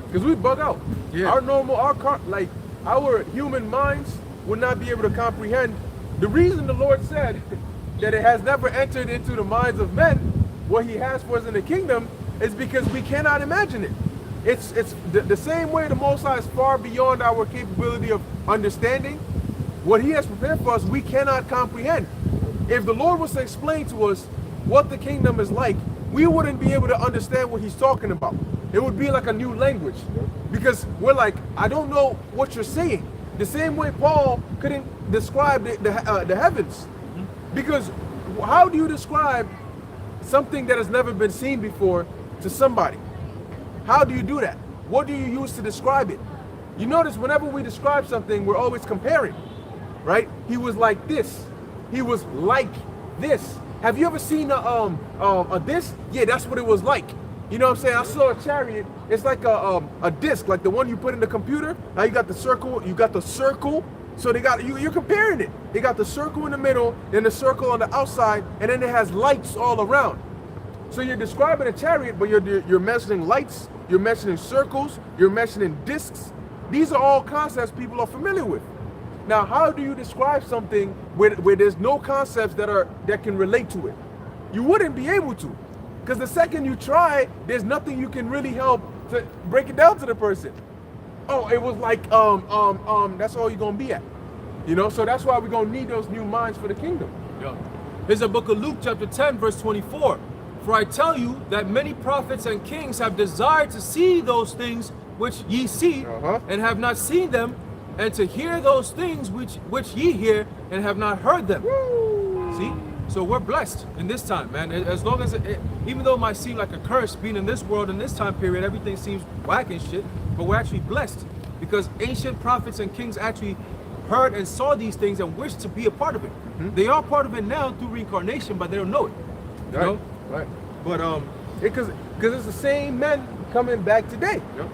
Because we bug out. Yeah. Our human minds would not be able to comprehend. The reason the Lord said that it has never entered into the minds of men what he has for us in the kingdom is because we cannot imagine it. It's the same way the Most High is far beyond our capability of understanding. What he has prepared for us, we cannot comprehend. If the Lord was to explain to us what the kingdom is like, we wouldn't be able to understand what he's talking about. It would be like a new language, because we're like, I don't know what you're saying. The same way Paul couldn't describe the heavens, because how do you describe something that has never been seen before to somebody? How do you do that? What do you use to describe it? You notice whenever we describe something, we're always comparing, right? He was like this. He was like this. Have you ever seen a disc? Yeah, that's what it was like. You know what I'm saying? I saw a chariot. It's like a disc, like the one you put in the computer. Now you got the circle. You got the circle. So they got you're comparing it. They got the circle in the middle, then the circle on the outside, and then it has lights all around. So you're describing a chariot, but you're mentioning lights. You're mentioning circles. You're mentioning discs. These are all concepts people are familiar with. Now, how do you describe something where there's no concepts that can relate to it? You wouldn't be able to, because the second you try, there's nothing you can really help to break it down to the person. Oh, it was like that's all you're gonna be at, you know. So that's why we're gonna need those new minds for the kingdom. yeah. Here's the book of Luke, chapter 10, verse 24. For I tell you that many prophets and kings have desired to see those things which ye see, and have not seen them, and to hear those things which ye hear, and have not heard them. Woo! See? So we're blessed in this time, man. As long as even though it might seem like a curse being in this world in this time period, everything seems whack and shit, but we're actually blessed because ancient prophets and kings actually heard and saw these things and wished to be a part of it. They are part of it now through reincarnation, but they don't know it. You know? Right. But Because it's the same men coming back today. Yep.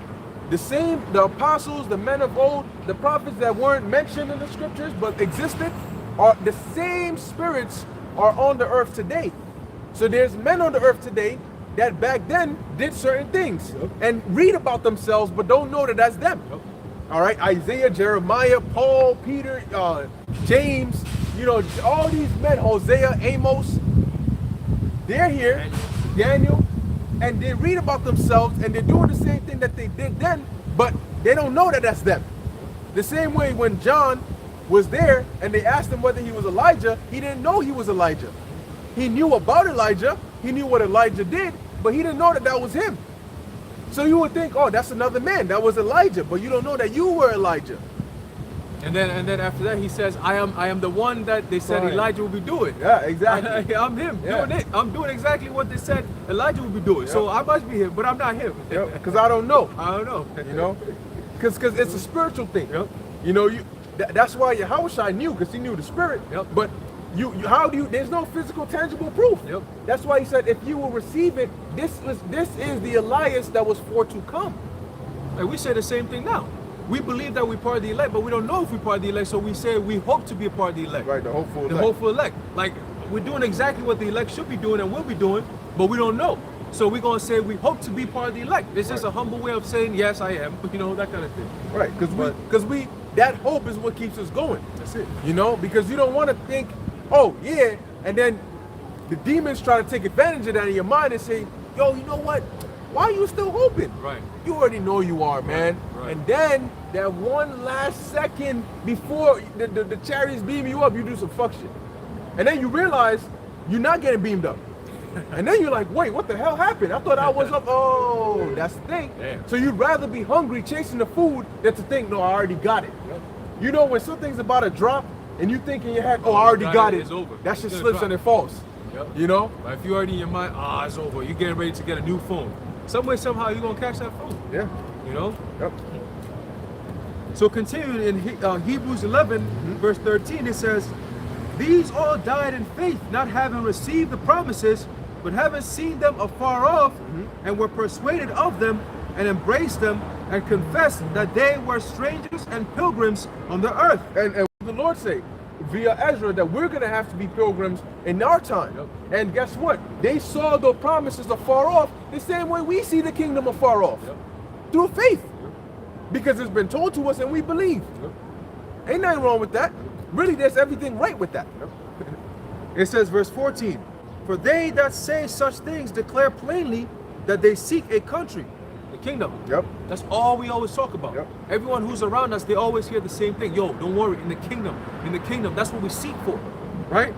The apostles, the men of old, the prophets that weren't mentioned in the scriptures but existed, are the same spirits are on the earth today. So there's men on the earth today that back then did certain things and read about themselves but don't know that that's them. All right, Isaiah, Jeremiah, Paul, Peter, James, you know, all these men, Hosea, Amos, they're here, Daniel, and they read about themselves and they're doing the same thing that they did then, but they don't know that that's them. The same way when John was there and they asked him whether he was Elijah, he didn't know he was Elijah. He knew about Elijah, he knew what Elijah did, but he didn't know that that was him. So you would think, oh, that's another man, that was Elijah, but you don't know that you were Elijah. and then after that he says, I am the one that they said Elijah will be doing. Yeah, exactly. I'm him doing it. I'm doing exactly what they said Elijah will be doing. So I must be him, but I'm not him. Because I don't know. I don't know. You know, because it's a spiritual thing. Yep. You know, that's why Yahushua knew, because he knew the spirit. Yep. But how do you? There's no physical, tangible proof. Yep. That's why he said, if you will receive it, this is the Elias that was for to come. And we say the same thing now. We believe that we're part of the elect, but we don't know if we're part of the elect, so we say we hope to be a part of the elect. Right, the hopeful elect. The hopeful elect. Like, we're doing exactly what the elect should be doing and will be doing, but we don't know. So we're going to say we hope to be part of the elect. It's just a humble way of saying, yes, I am, you know, that kind of thing. Right, because we that hope is what keeps us going. That's it. You know, because you don't want to think, oh, yeah, and then the demons try to take advantage of that in your mind and say, yo, you know what? Why are you still hoping? Right. You already know you are, man. Right. And then that one last second before the chariots beam you up, you do some fuck shit. And then you realize you're not getting beamed up. And then you're like, wait, what the hell happened? I thought I was up. Oh, that's the thing. Damn. So you'd rather be hungry chasing the food than to think, no, I already got it. Yep. You know, when something's about to drop and you think in your head, oh, I already got it. It's over. That shit It's gonna slips drop. and it falls. Yep. You know? But if you already in your mind, it's over. You're getting ready to get a new phone. Some way, somehow, you're going to catch that phone. Yeah. You know? Yep. So continuing in Hebrews 11, verse 13, it says, these all died in faith, not having received the promises, but having seen them afar off, and were persuaded of them, and embraced them, and confessed that they were strangers and pilgrims on the earth. And the Lord say via Ezra that we're going to have to be pilgrims in our time. Yep. And guess what? They saw the promises afar off the same way we see the kingdom afar off. Yep. Through faith. Because it's been told to us and we believe. Yep. Ain't nothing wrong with that. Really, there's everything right with that. It says, verse 14, for they that say such things declare plainly that they seek a country, the kingdom. Yep. That's all we always talk about. Yep. Everyone who's around us, they always hear the same thing. Yo, don't worry, in the kingdom, that's what we seek for, right?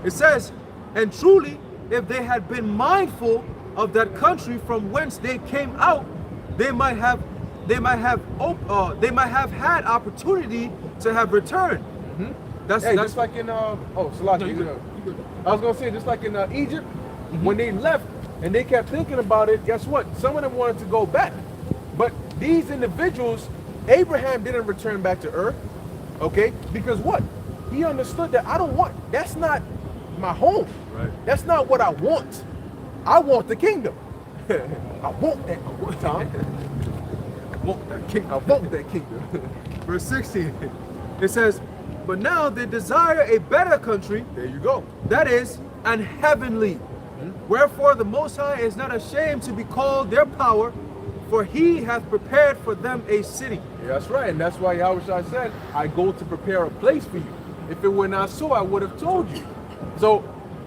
It says, and truly, if they had been mindful of that country from whence they came out, they might have had opportunity to have returned. That's Just like in Salaki, No, you good. I was gonna say, just like in Egypt, when they left and they kept thinking about it, guess what? Some of them wanted to go back. But these individuals, Abraham didn't return back to earth, okay? Because what? He understood that that's not my home. Right. That's not what I want. I want the kingdom. I want that. Tom. I want that kingdom. I want that kingdom. Verse 16, it says, but now they desire a better country, There you go. that is, an heavenly. Wherefore the Most High is not ashamed to be called their power, for he hath prepared for them a city. Yeah, that's right. And that's why Yahushua said, I go to prepare a place for you. If it were not so, I would have told you. So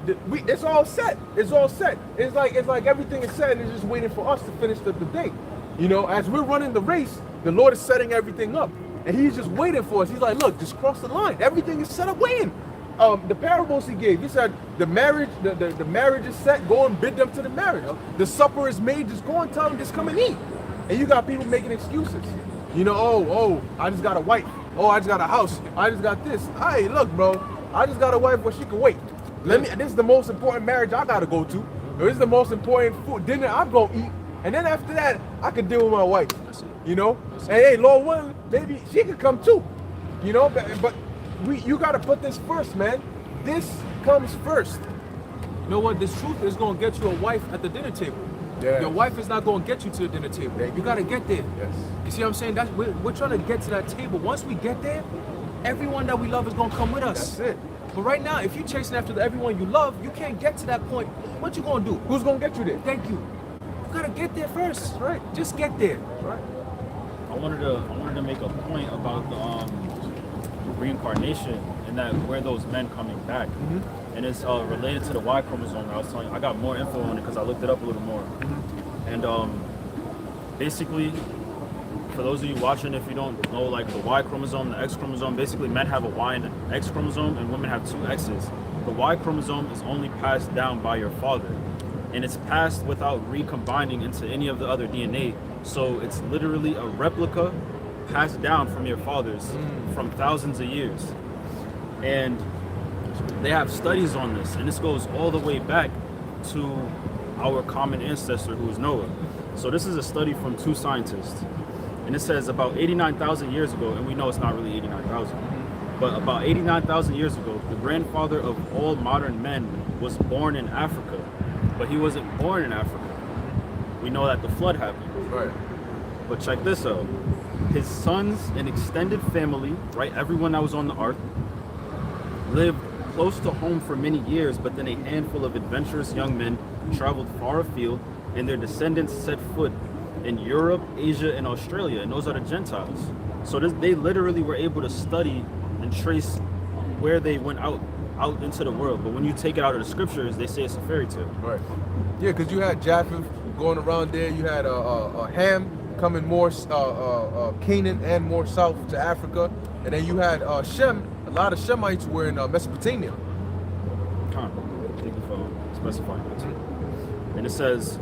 it's all set. It's all set. It's like everything is set and it's just waiting for us to finish the thing. You know, as we're running the race, the Lord is setting everything up. And he's just waiting for us. He's like, look, just cross the line. Everything is set up waiting. The parables he gave, he said the marriage is set, go and bid them to the marriage. The supper is made, just go and tell them, just come and eat. And you got people making excuses. You know, oh, I just got a wife. Oh, I just got a house. I just got this. Hey, look, bro, I just got a wife where she can wait. This is the most important marriage I gotta go to. This is the most important dinner I'm gonna eat. And then after that, I can deal with my wife. You know, and hey, Lord willing, maybe she could come too. You know, but you got to put this first, man. This comes first. You know what? This truth is gonna get you a wife at the dinner table. Yeah. Your wife is not gonna get you to the dinner table. Yeah. You gotta get there. Yes. You see what I'm saying? We're trying to get to that table. Once we get there, everyone that we love is gonna come with us. That's it. But right now, if you're chasing after everyone you love, you can't get to that point. What you gonna do? Who's gonna get you there? Thank you. You gotta get there first. That's right. Just get there. That's right. I wanted to make a point about the reincarnation and that where those men coming back, and it's related to the Y chromosome. I was telling you, I got more info on it because I looked it up a little more, and basically, for those of you watching, if you don't know, like the Y chromosome, the X chromosome, basically men have a Y and an X chromosome, and women have two X's. The Y chromosome is only passed down by your father, and it's passed without recombining into any of the other DNA. So it's literally a replica passed down from your fathers from thousands of years. And they have studies on this, and this goes all the way back to our common ancestor, who is Noah. So this is a study from two scientists, and it says about 89,000 years ago, and we know it's not really 89,000, but about 89,000 years ago, the grandfather of all modern men was born in Africa, but he wasn't born in Africa. We know that the flood happened. Right. But check this out. His sons and extended family, right, everyone that was on the ark, lived close to home for many years, but then a handful of adventurous young men traveled far afield, and their descendants set foot in Europe, Asia, and Australia, and those are the Gentiles. So they literally were able to study and trace where they went out into the world. But when you take it out of the scriptures, they say it's a fairy tale. Right. Yeah, because you had Japheth going around there. You had Ham coming more Canaan and more south to Africa, and then you had Shem. A lot of Shemites were in Mesopotamia. Thank you for specifying that. And it says,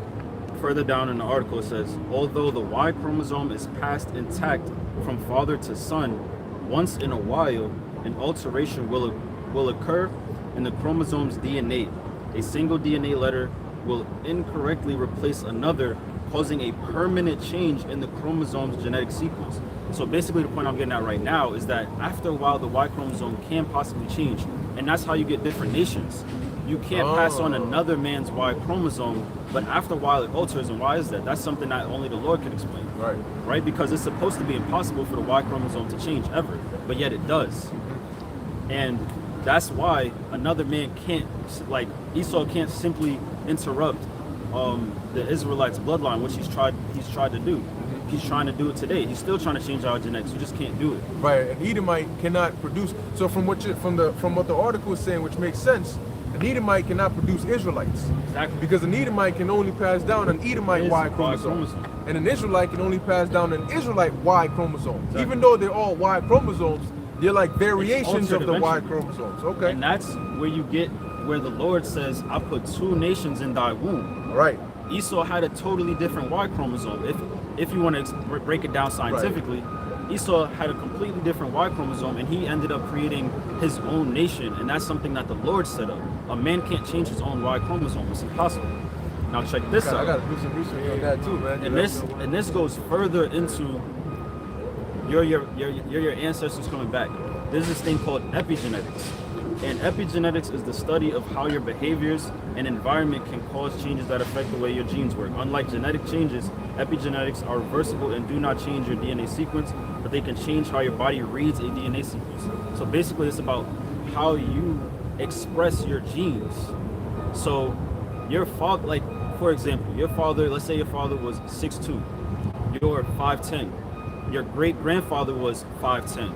further down in the article, it says, although the Y chromosome is passed intact from father to son, once in a while, an alteration will occur in the chromosome's DNA. A single DNA letter will incorrectly replace another, causing a permanent change in the chromosome's genetic sequence. So basically the point I'm getting at right now is that after a while, the Y chromosome can possibly change. And that's how you get different nations. You can't pass on another man's Y chromosome, but after a while it alters. And why is that? That's something that only the Lord can explain. Right. Right? Because it's supposed to be impossible for the Y chromosome to change ever, but yet it does. And that's why another man can't, like Esau can't simply interrupt the Israelites' bloodline, which he's tried to do. He's trying to do it today. He's still trying to change our genetics. You just can't do it. Right. An Edomite cannot produce. So from what the article is saying, which makes sense, an Edomite cannot produce Israelites. Exactly. Because an Edomite can only pass down an Edomite Y chromosome. And an Israelite can only pass down an Israelite Y chromosome. Exactly. Even though they're all Y chromosomes, they're like variations of the Y chromosomes. Okay. And that's where you get where the Lord says, I put two nations in thy womb. Right. Esau had a totally different Y chromosome. If you want to break it down scientifically, right. Esau had a completely different Y chromosome, and he ended up creating his own nation, and that's something that the Lord set up. A man can't change his own Y chromosome. It's impossible. Now check this out. I gotta do some research on that too, man. And this goes further into your ancestors coming back. There's this thing called epigenetics. And epigenetics is the study of how your behaviors and environment can cause changes that affect the way your genes work. Unlike genetic changes, epigenetics are reversible and do not change your DNA sequence, but they can change how your body reads a DNA sequence. So basically it's about how you express your genes. So your father, like for example, your father, let's say your father was 6'2", you're 5'10", your great-grandfather was 5'10".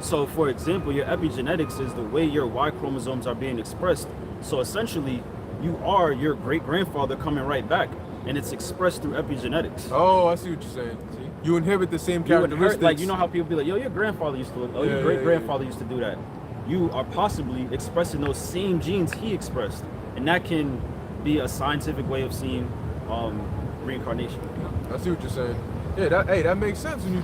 So for example, your epigenetics is the way your Y chromosomes are being expressed. So essentially, you are your great-grandfather coming right back, and it's expressed through epigenetics. Oh, I see what you're saying. See? You inhibit the same characteristics. Like, you know how people be like, yo, your grandfather used to look, oh, your great-grandfather used to do that. You are possibly expressing those same genes he expressed, and that can be a scientific way of seeing reincarnation. I see what you're saying. Yeah, that makes sense. When you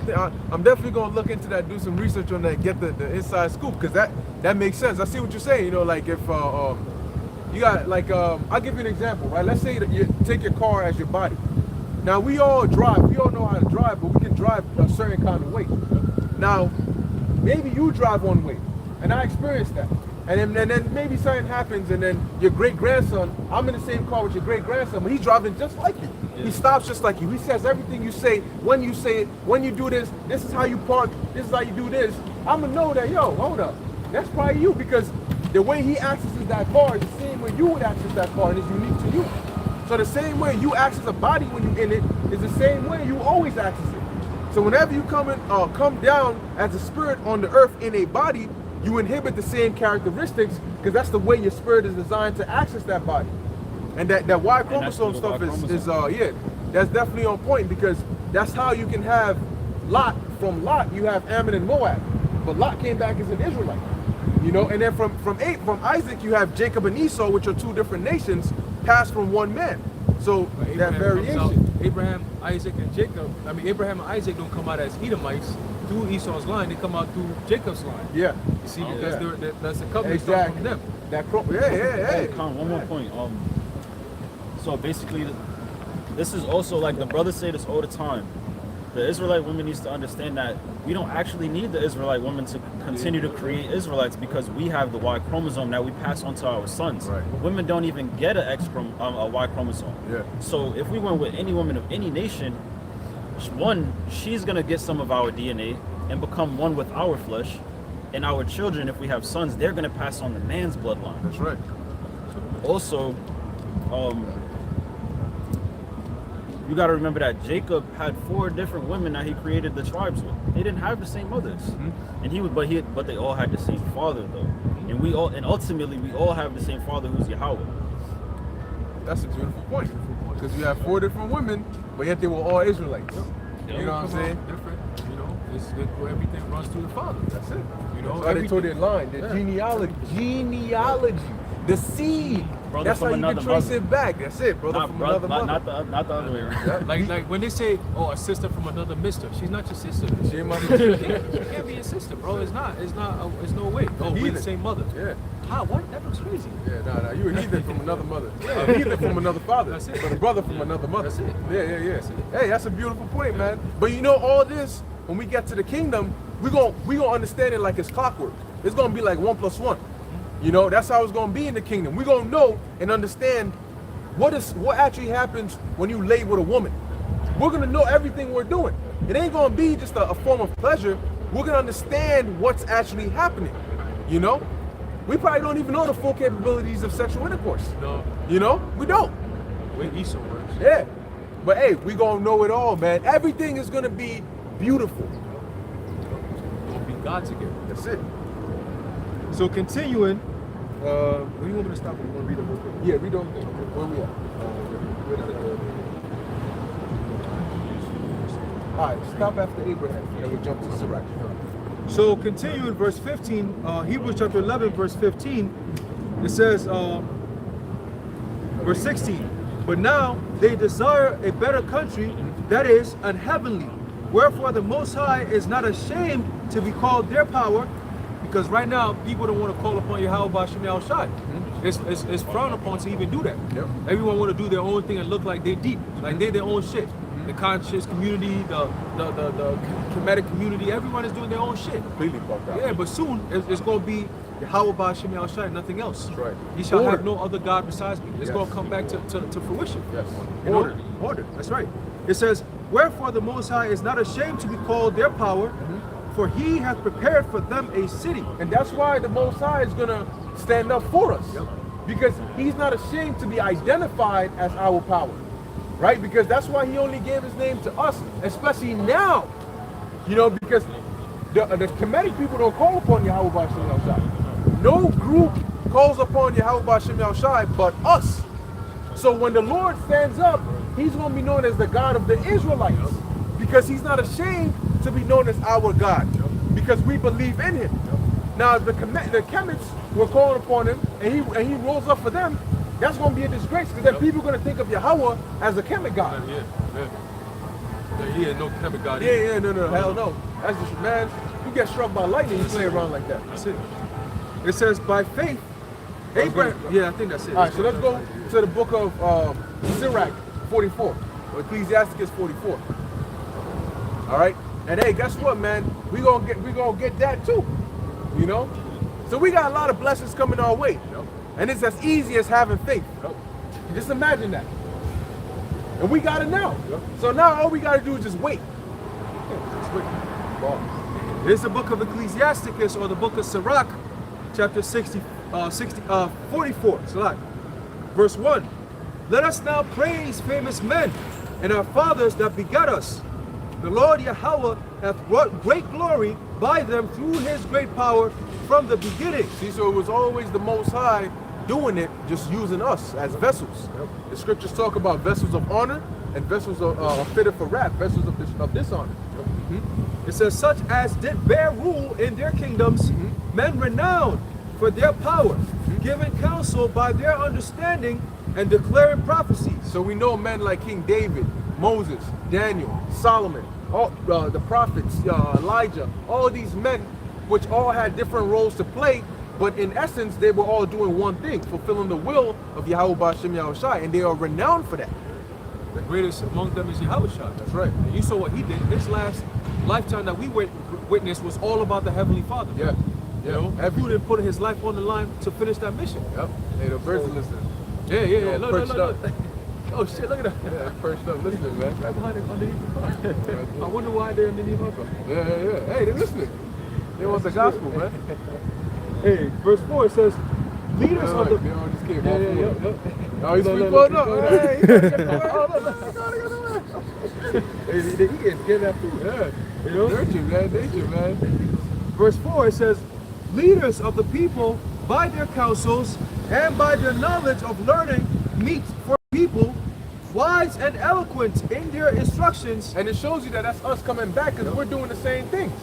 I'm definitely gonna look into that, do some research on that, get the inside scoop, because that makes sense. I see what you're saying. You know, like if you got like I'll give you an example, right? Let's say that you take your car as your body. Now we all drive. We all know how to drive, but we can drive a certain kind of way. Now, maybe you drive one way, and I experienced that. And then maybe something happens, and then your great-grandson, I'm in the same car with your great-grandson, but he's driving just like you. Yeah. He stops just like you. He says everything you say it, when you do this is how you park, this is how you do this. I'm going to know that, yo, hold up. That's probably you, because the way he accesses that car is the same way you would access that car, and it's unique to you. So the same way you access a body when you're in it is the same way you always access it. So whenever you come down as a spirit on the earth in a body, you inhibit the same characteristics, because that's the way your spirit is designed to access that body. And that Y chromosome stuff is yeah, that's definitely on point, because that's how you can have Lot. From Lot, you have Ammon and Moab, but Lot came back as an Israelite, you know. And then from Isaac, you have Jacob and Esau, which are two different nations passed from one man. So that variation. Abraham, Isaac, and Jacob. I mean, Abraham and Isaac don't come out as Edomites through Esau's line; they come out through Jacob's line. Yeah. You see, because that's the covenant exactly. from them. Hey. One more point. So basically, this is also like the brothers say this all the time. The Israelite woman needs to understand that we don't actually need the Israelite woman to continue to create Israelites, because we have the Y chromosome that we pass on to our sons. Right. Women don't even get a Y chromosome. Yeah. So if we went with any woman of any nation, one, she's gonna get some of our DNA and become one with our flesh, and our children, if we have sons, they're gonna pass on the man's bloodline. That's right. Also, you got to remember that Jacob had 4 different women that he created the tribes with. They didn't have the same mothers, and but they all had the same father though. And ultimately we all have the same father, who's Yahweh. That's a beautiful point, because you have 4 different women, but yet they were all Israelites. Yeah, you know what I'm saying? Different. You know, everything runs through the father. That's it. You know, that's how they told their line, the genealogy, the seed. Brother that's how you can trace it back. That's it, brother from another mother. Not the other way around. like when they say, "Oh, a sister from another mister," she's not your sister. She ain't my She can't be your sister, bro. It's not. It's no way. Oh, we're the same mother. Yeah. How? What? That looks crazy. Yeah, nah. You a heathen from another mother. A heathen from another father. That's it. But a brother from another mother. That's it. Yeah. That's it. Hey, that's a beautiful point, man. But you know, all this, when we get to the kingdom, we gonna understand it like it's clockwork. It's gonna be like 1 + 1. You know, that's how it's gonna be in the kingdom. We're gonna know and understand what actually happens when you lay with a woman. We're gonna know everything we're doing. It ain't gonna be just a form of pleasure. We're gonna understand what's actually happening. You know? We probably don't even know the full capabilities of sexual intercourse. No. You know? We don't. Way Esau works. Yeah. But hey, we gonna know it all, man. Everything is gonna be beautiful. We'll be God together. That's it. So continuing, what do you want me to stop? You want to read them real quick? Yeah, read them. Where we at? Where is it? All right, stop after Abraham, and we'll jump to Sirach. So continuing, verse 15, Hebrews chapter 11, verse 15, it says, verse 16, but now they desire a better country, that is, an heavenly. Wherefore the Most High is not ashamed to be called their power, because right now people don't want to call upon Yahweh B'Shem Yahushai. It's frowned upon to even do that. Yep. Everyone want to do their own thing and look like they deep, like they their own shit. The conscious community, the Kemetic community, everyone is doing their own shit. Completely fucked up. Yeah, but soon it's going to be Yahweh B'Shem Yahushai, nothing else. That's right. Ye shall Order. have no other God besides me. It's Yes. going to come back to fruition. Yes. You know? Order. That's right. It says, wherefore the Most High is not ashamed to be called their power, for he hath prepared for them a city. And that's why the Most High is going to stand up for us. Yep. Because he's not ashamed to be identified as our power. Right? Because that's why he only gave his name to us, especially now. You know, because the Kemetic people don't call upon Yahweh B'Shem Yahushai. No group calls upon Yahweh B'Shem Yahushai but us. So when the Lord stands up, he's going to be known as the God of the Israelites. Because he's not ashamed to be known as our God. Because we believe in him. Now, the Kemites were calling upon him, and he rose up for them. That's going to be a disgrace, because then people are going to think of Yahweh as a Kemet God. He ain't no Kemet God. Yeah, no, hell no. That's just, man, you get struck by lightning, you play around like that. That's it. It says, by faith, Abraham. Yeah, I think that's it. All right, so let's go to the book of Sirach 44. Ecclesiasticus 44. All right, and hey, guess what, man? We gonna get that too, you know. So we got a lot of blessings coming our way, and it's as easy as having faith. Just imagine that, and we got it now. So now all we gotta do is just wait. Just wait. Here's the book of Ecclesiasticus, or the book of Sirach, chapter 44. Sirach, verse 1. Let us now praise famous men and our fathers that begat us. The Lord Yahweh hath wrought great glory by them through his great power from the beginning. See, so it was always the Most High doing it, just using us as vessels. The scriptures talk about vessels of honor and vessels of fitted for wrath, vessels of dishonor. It says, such as did bear rule in their kingdoms, men renowned for their power, giving counsel by their understanding and declaring prophecies. So we know men like King David, Moses, Daniel, Solomon, all the prophets, Elijah, all these men, which all had different roles to play, but in essence, they were all doing one thing, fulfilling the will of Yahweh B'Shem Yahushai, and they are renowned for that. The greatest among them is Yahushua. That's right. And you saw what he did. His last lifetime that we witnessed was all about the Heavenly Father. Yeah. You know, he didn't put his life on the line to finish that mission. Yep. Hey, the birds are listening. Yeah. Perched Look. up. Oh shit, look at that. Yeah, perched up listening, man. Right behind it, underneath the car. I wonder why they're underneath my car. Yeah. Hey, they're listening. They want the gospel, man. Hey, verse 4, it says, leaders of the... They all just came off. Yeah. Oh, he's Look, pulling up. look. Hey, He gets get that food. yeah. You know? Nature, man. Verse 4, it says, leaders of the people by their counsels and by their knowledge of learning meet for people, wise and eloquent in their instructions. And it shows you that that's us coming back, because we're doing the same things.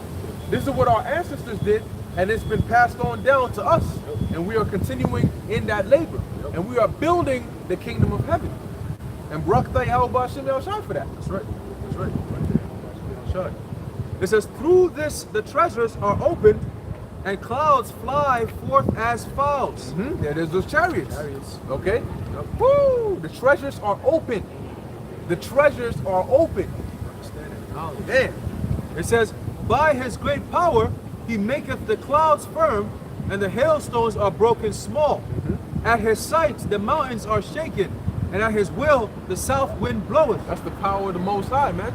This is what our ancestors did, and it's been passed on down to us. And we are continuing in that labor. And we are building the kingdom of heaven. And Baruch Tha Yahweh B'Shem Yahushai for that. That's right. It says, through this the treasures are opened, and clouds fly forth as fowls. There's those chariots. Okay? Woo! The treasures are open. The treasures are open. Damn. It says, by his great power he maketh the clouds firm, and the hailstones are broken small. At his sight the mountains are shaken, and at his will the south wind bloweth. That's the power of the Most High, man.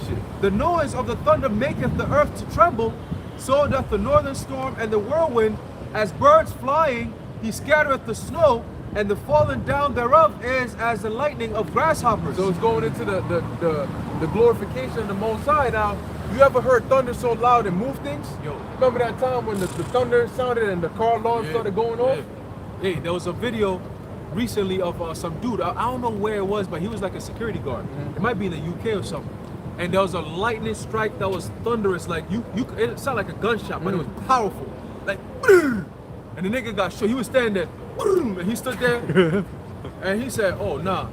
Shit. The noise of the thunder maketh the earth to tremble, so doth the northern storm and the whirlwind. As birds flying he scattereth the snow, and the falling down thereof is as the lightning of grasshoppers. So it's going into the glorification of the Most High. Now, you ever heard thunder so loud and move things? Yo. Remember that time when the thunder sounded and the car alarm started going off? Hey, there was a video recently of some dude, I don't know where it was, but he was like a security guard. It might be in the UK or something. And there was a lightning strike that was thunderous, like it sounded like a gunshot, but it was powerful. Like, and the nigga got shot. He was standing there, and he stood there, and he said, oh, nah.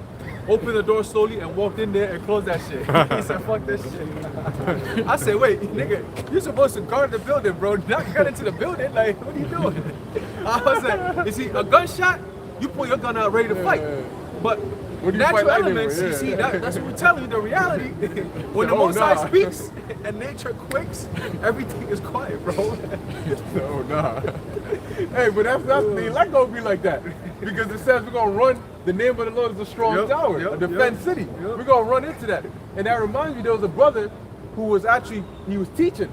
Opened the door slowly and walked in there and closed that shit. He said, fuck this shit. I said, wait, nigga, you're supposed to guard the building, bro. Not get into the building. Like, what are you doing? I was like, you see, a gunshot, you pull your gun out ready to fight. But natural elements, you see, that's what we're telling you, the reality. When the Most High speaks and nature quakes, everything is quiet, bro. Oh, nah. Hey, but that's the elect gonna be like that. Because it says we're gonna run, the name of the Lord is a strong tower, a defense city. We're gonna run into that. And that reminds me, there was a brother who was he was teaching,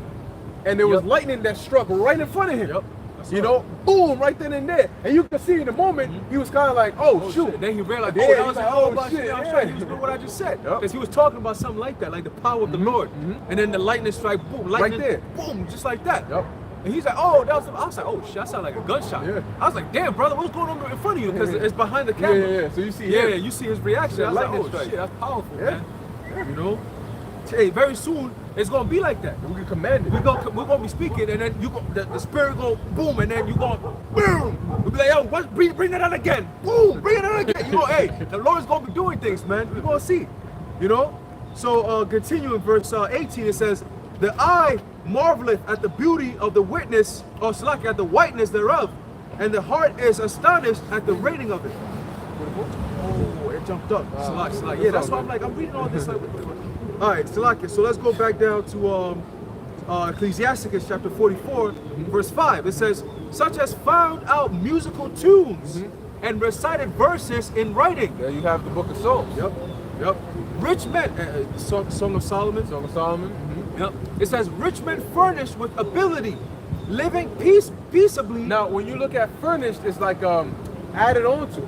and there was lightning that struck right in front of him. You know, boom, right then and there. And you could see in the moment, he was kind of like, oh, shoot. Then he realized, Yeah, that was he's like, like, oh, oh, shit, shit, I'm yeah. trying to use what I just said. Because he was talking about something like that, like the power of the Lord. And then the lightning strike, boom, lightning, there. boom, just like that. And he's like, oh, that was, I was like, oh shit, that sounded like a gunshot. I was like, damn, brother, what's going on in front of you? Because it's behind the camera. So you see you see his reaction. I was like, lightning oh strike. shit, that's powerful, man. You know? Hey, very soon, it's gonna be like that. We can command it. We're gonna be speaking, and then the spirit go boom, and then you go boom. We'll be like, yo, bring that out again. Boom, bring it out again. You know, hey, the Lord's gonna be doing things, man. We're gonna see. You know? So continuing verse 18, it says, the eye marveleth at the beauty of the witness, or slack at the whiteness thereof, and the heart is astonished at the rating of it. Oh, it jumped up. Salakia. Yeah, that's why I'm like, I'm reading all this like, what the fuck? All right, Salakia. So let's go back down to Ecclesiasticus chapter 44, verse 5. It says, such as found out musical tunes and recited verses in writing. There you have the book of Psalms. Yep. Rich men, Song of Solomon. Song of Solomon. Yep. It says, rich men furnished with ability, living peaceably. Now, when you look at furnished, it's like added on to,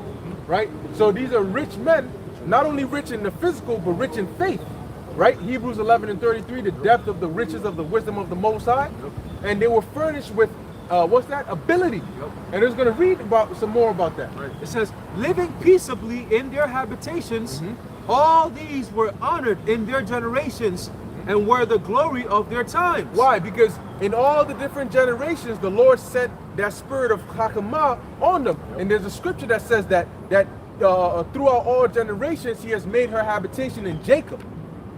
right? So these are rich men, not only rich in the physical, but rich in faith, right? Hebrews 11:33, the depth of the riches of the wisdom of the Most High. And they were furnished with, ability. And it's going to read about some more about that. Right. It says, living peaceably in their habitations, all these were honored in their generations and were the glory of their times. Why? Because in all the different generations, the Lord sent that spirit of Hakamah on them. And there's a scripture that says that throughout all generations, He has made her habitation in Jacob.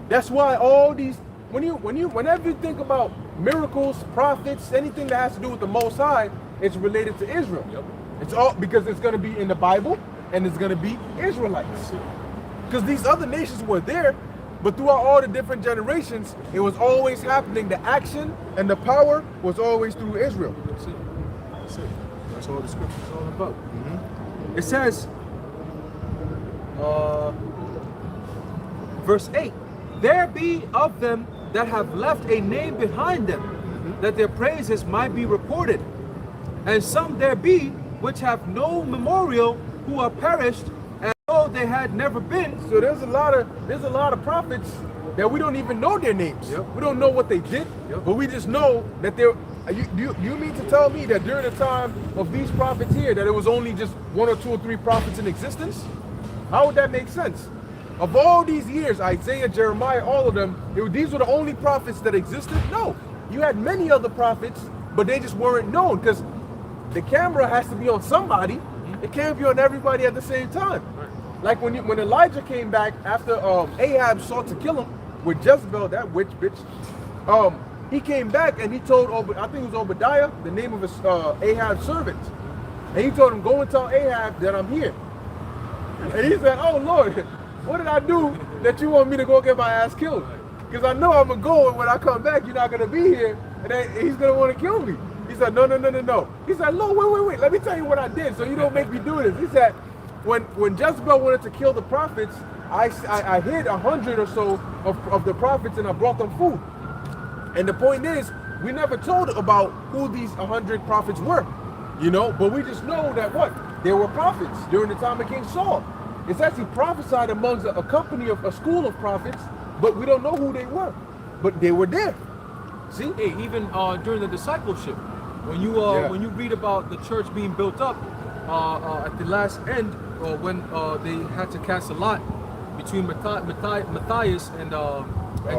That's why all these, whenever you think about miracles, prophets, anything that has to do with the Most High, it's related to Israel. It's all because it's going to be in the Bible and it's going to be Israelites. Because these other nations were there, but throughout all the different generations, it was always happening. The action and the power was always through Israel. That's it. That's all the scripture is all about. It says, verse 8, there be of them that have left a name behind them, that their praises might be reported. And some there be which have no memorial, who are perished, as though they had never been. So there's a lot of prophets that we don't even know their names. We don't know what they did, but we just know that they're. You mean to tell me that during the time of these prophets here, that it was only just 1 or 2 or 3 prophets in existence? How would that make sense? Of all these years, Isaiah, Jeremiah, all of them, these were the only prophets that existed? No. You had many other prophets, but they just weren't known because the camera has to be on somebody. It can't be on everybody at the same time. Like when Elijah came back after Ahab sought to kill him with Jezebel, that witch bitch, he came back and he told, I think it was Obadiah, the name of his Ahab's servant. And he told him, go and tell Ahab that I'm here. And he said, oh Lord, what did I do that you want me to go get my ass killed? Because I know I'm going to go, and when I come back, you're not going to be here, and then he's going to want to kill me. He said, no. He said, Lord, wait, let me tell you what I did so you don't make me do this. He said, when Jezebel wanted to kill the prophets, I hid 100 or so of the prophets, and I brought them food. And the point is, we never told about who these 100 prophets were, but we just know that there were prophets during the time of King Saul. It's actually prophesied amongst a company of a school of prophets, but we don't know who they were, but they were there. See, even during the discipleship, when you read about the church being built up at the last end, when they had to cast a lot between Matthias and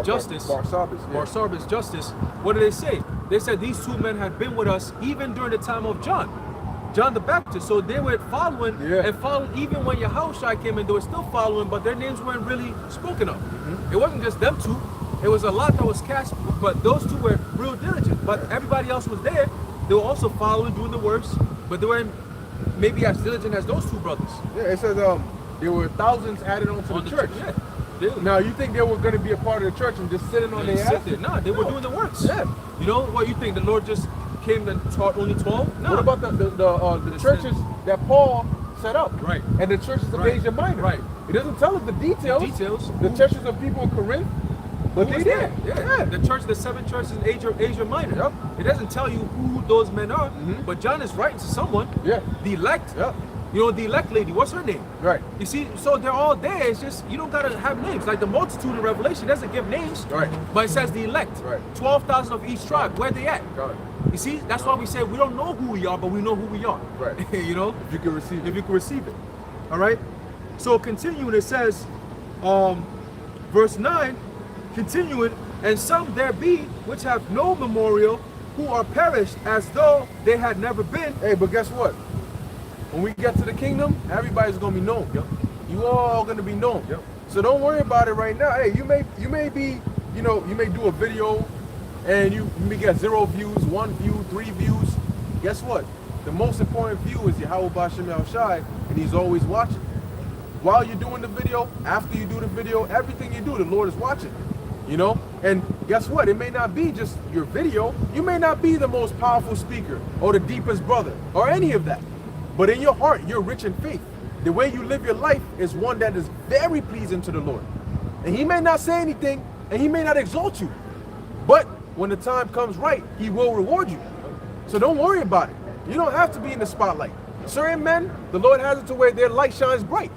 Justus, Barsabbas, Justus, what did they say? They said these 2 men had been with us even during the time of John the Baptist. So they were following and following even when Yahushua came in, they were still following, but their names weren't really spoken of. It wasn't just them 2. It was a lot that was cast, but those 2 were real diligent. But everybody else was there. They were also following, doing the works, but they weren't maybe as diligent as those 2 brothers. Yeah, it says there were thousands added onto the church. Now, you think they were going to be a part of the church and just sitting on their ass? No, they were doing the works. Yeah. You know what you think? The Lord just came and taught only 12? No. What about the churches that Paul set up? Right. And the churches of Asia Minor? Right. It doesn't tell us the details. The churches of people in Corinth, but they did. Yeah. The 7 churches in Asia Minor. It doesn't tell you who those men are, but John is writing to someone. Yeah. The elect. The elect lady, what's her name? Right. You see, so they're all there. It's just, you don't got to have names. Like the multitude in Revelation doesn't give names. Right. But it says the elect. Right. 12,000 of each tribe. Where they at? Right. You see, that's why we say we don't know who we are, but we know who we are. Right. If you can receive it. If you can receive it. All right. So continuing, it says, verse 9, continuing, and some there be which have no memorial, who are perished as though they had never been. Hey, but guess what? When we get to the kingdom, everybody's gonna be known. You all gonna be known. So don't worry about it right now. Hey, you may be, you may do a video and you may get 0 views, 1 view, 3 views. Guess what? The most important view is Yahweh Bashem Yahushai, and he's always watching. while you're doing the video, after you do the video, everything you do, the Lord is watching. You know, and guess what? It may not be just your video. You may not be the most powerful speaker or the deepest brother or any of that. But in your heart, you're rich in faith. The way you live your life is one that is very pleasing to the Lord. And he may not say anything and he may not exalt you. But when the time comes right, he will reward you. So don't worry about it. You don't have to be in the spotlight. Certain men, the Lord has it to where their light shines bright.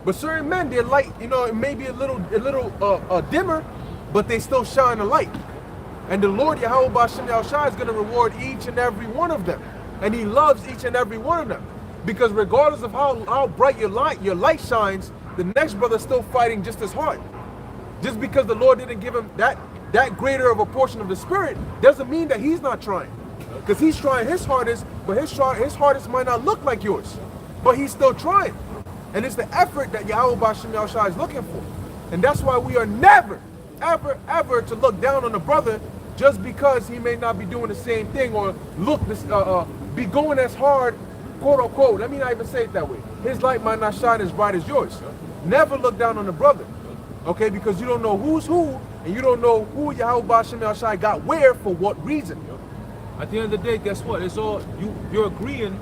But certain men, their light, you know, it may be a little dimmer, but they still shine a light. And the Lord Yahweh B'Shem Yahushua is going to reward each and every one of them. And he loves each and every one of them. Because regardless of how bright your light shines, the next brother is still fighting just as hard. Just because the Lord didn't give him that greater of a portion of the Spirit doesn't mean that he's not trying. Because he's trying his hardest, but his hardest might not look like yours. But he's still trying. And it's the effort that Yahweh B'Shem Yahushua is looking for. And that's why we are never, ever, ever to look down on a brother just because he may not be doing the same thing or be going as hard, quote unquote. Let me not even say it that way. His light might not shine as bright as yours. Never look down on a brother, okay? Because you don't know who's who, and you don't know who Yahweh B'Shem Yahushua got where for what reason. At the end of the day, guess what? It's all you're agreeing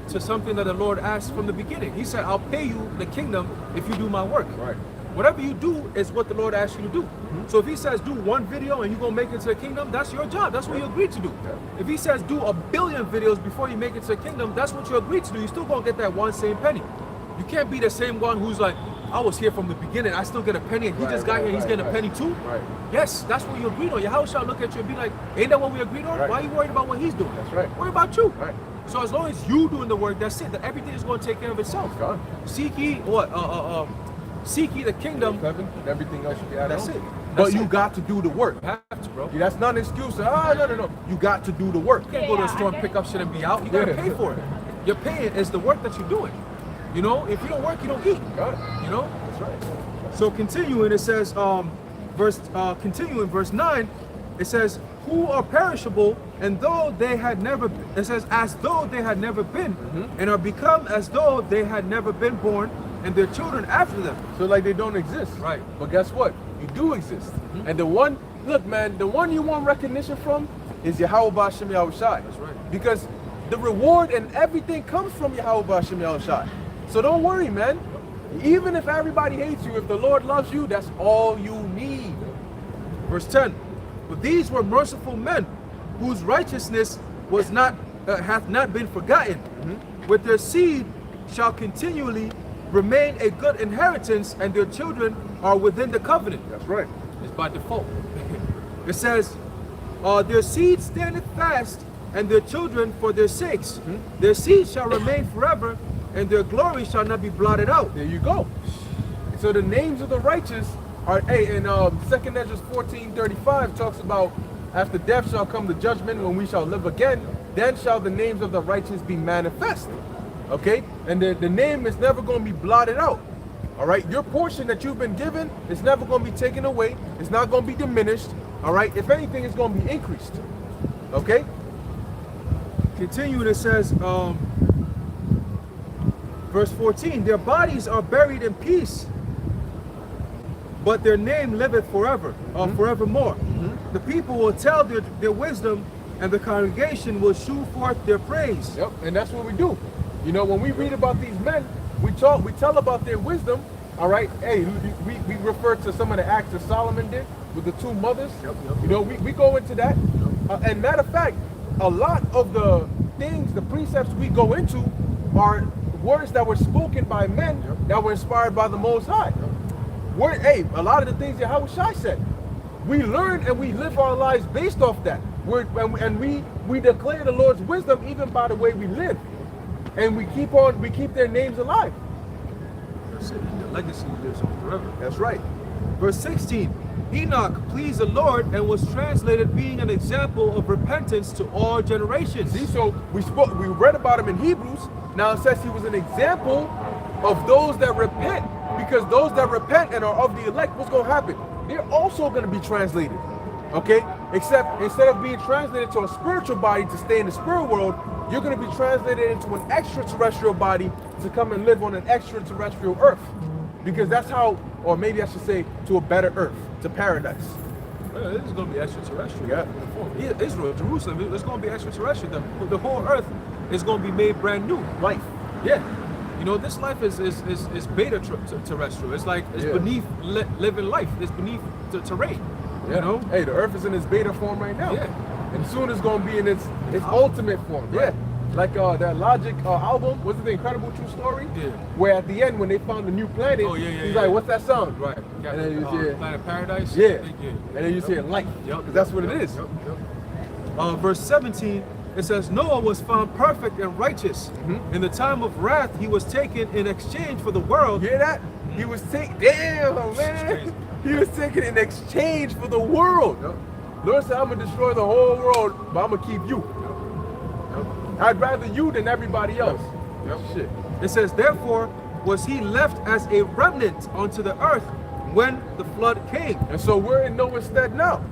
to something that the Lord asked from the beginning. He said, "I'll pay you the kingdom if you do my work." Right. Whatever you do is what the Lord asks you to do. So if he says do one video and you're going to make it to the kingdom, that's your job. That's what you agreed to do. If he says do 1 billion videos before you make it to the kingdom, that's what you agreed to do. You're still going to get that one same penny. You can't be the same one who's like, I was here from the beginning, I still get a penny, and he just got here, he's getting a penny too. Right. Yes, that's what you agreed on. Yahweh shall look at you and be like, ain't that what we agreed on? Right. Why are you worried about what he's doing? That's right. Worry about you. Right. So as long as you doing the work, that's it. That everything is going to take care of itself. God. Seek ye what? Seek ye the kingdom. Heaven, and everything else you got. That's it. But That's you it. got to do the work. You have to, bro. Yeah, that's not an excuse. No. You got to do the work. You can't go to the store and pick up shit and be out. You gotta pay for it. Your paying is the work that you're doing. You know, if you don't work, you don't eat. God. You know? That's right. So continuing, it says, continuing verse 9, it says, who are perishable, and though they had never, it says, as though they had never been, and are become as though they had never been born, and their children after them. So like they don't exist. Right. But guess what? You do exist. And the one, look man, the one you want recognition from is Yahweh B'Shem Yahushua. That's right. Because the reward and everything comes from Yahweh B'Shem Yahushua. So don't worry, man. Even if everybody hates you, if the Lord loves you, that's all you need. Verse 10, but these were merciful men, whose righteousness was not hath not been forgotten. With their seed shall continually remain a good inheritance, and their children are within the covenant. That's right. It's by default. It says, their seed standeth fast, and their children for their sakes. Their seed shall remain forever, and their glory shall not be blotted out. There you go. So the names of the righteous are, hey, in 2nd Ezra 14:35 talks about, after death shall come the judgment, when we shall live again, then shall the names of the righteous be manifest. Okay? And the name is never going to be blotted out. All right? Your portion that you've been given is never going to be taken away. It's not going to be diminished. All right? If anything, it's going to be increased. Okay? Continuing, it says, verse 14, their bodies are buried in peace, but their name liveth forever, forevermore. The people will tell their wisdom, and the congregation will shew forth their praise. Yep, and that's what we do. You know, when we read about these men, we tell about their wisdom. All right, hey, we refer to some of the acts that Solomon did with the 2 mothers. You know, we go into that. And matter of fact, a lot of the things, the precepts we go into are words that were spoken by men that were inspired by the Most High. Hey, a lot of the things that Yahweh Shai said, we learn and we live our lives based off that. We declare the Lord's wisdom even by the way we live. And we keep their names alive. That's it. The legacy lives on forever. That's right. Verse 16, Enoch pleased the Lord and was translated being an example of repentance to all generations. See, so we read about him in Hebrews. Now it says he was an example of those that repent, because those that repent and are of the elect, what's going to happen? They're also going to be translated. Okay? Except instead of being translated to a spiritual body to stay in the spirit world, you're going to be translated into an extraterrestrial body to come and live on an extraterrestrial earth. Because that's how, or maybe I should say, to a better earth, to paradise. This is going to be extraterrestrial. Yeah. Israel, Jerusalem, it's going to be extraterrestrial. The whole earth is going to be made brand new. Life. Yeah. You know, this life is beta terrestrial. It's like, it's beneath living life. It's beneath the terrain. Yeah. You know? Hey, the earth is in its beta form right now. Yeah. And soon it's going to be in its ultimate form. Right. Yeah. Like that Logic album, was it The Incredible True Story? Yeah. Where at the end, when they found the new planet, he's like, what's that sound? Right. And then you see Planet Paradise? Yeah. And then you see it light. Because that's what it is. Verse 17, it says, Noah was found perfect and righteous. In the time of wrath, he was taken in exchange for the world. You hear that? He was taken, damn, man. He was taken in exchange for the world. Lord said, I'm going to destroy the whole world, but I'm going to keep you. I'd rather you than everybody else. Shit. It says, therefore was he left as a remnant onto the earth when the flood came. And so we're in Noah's stead now.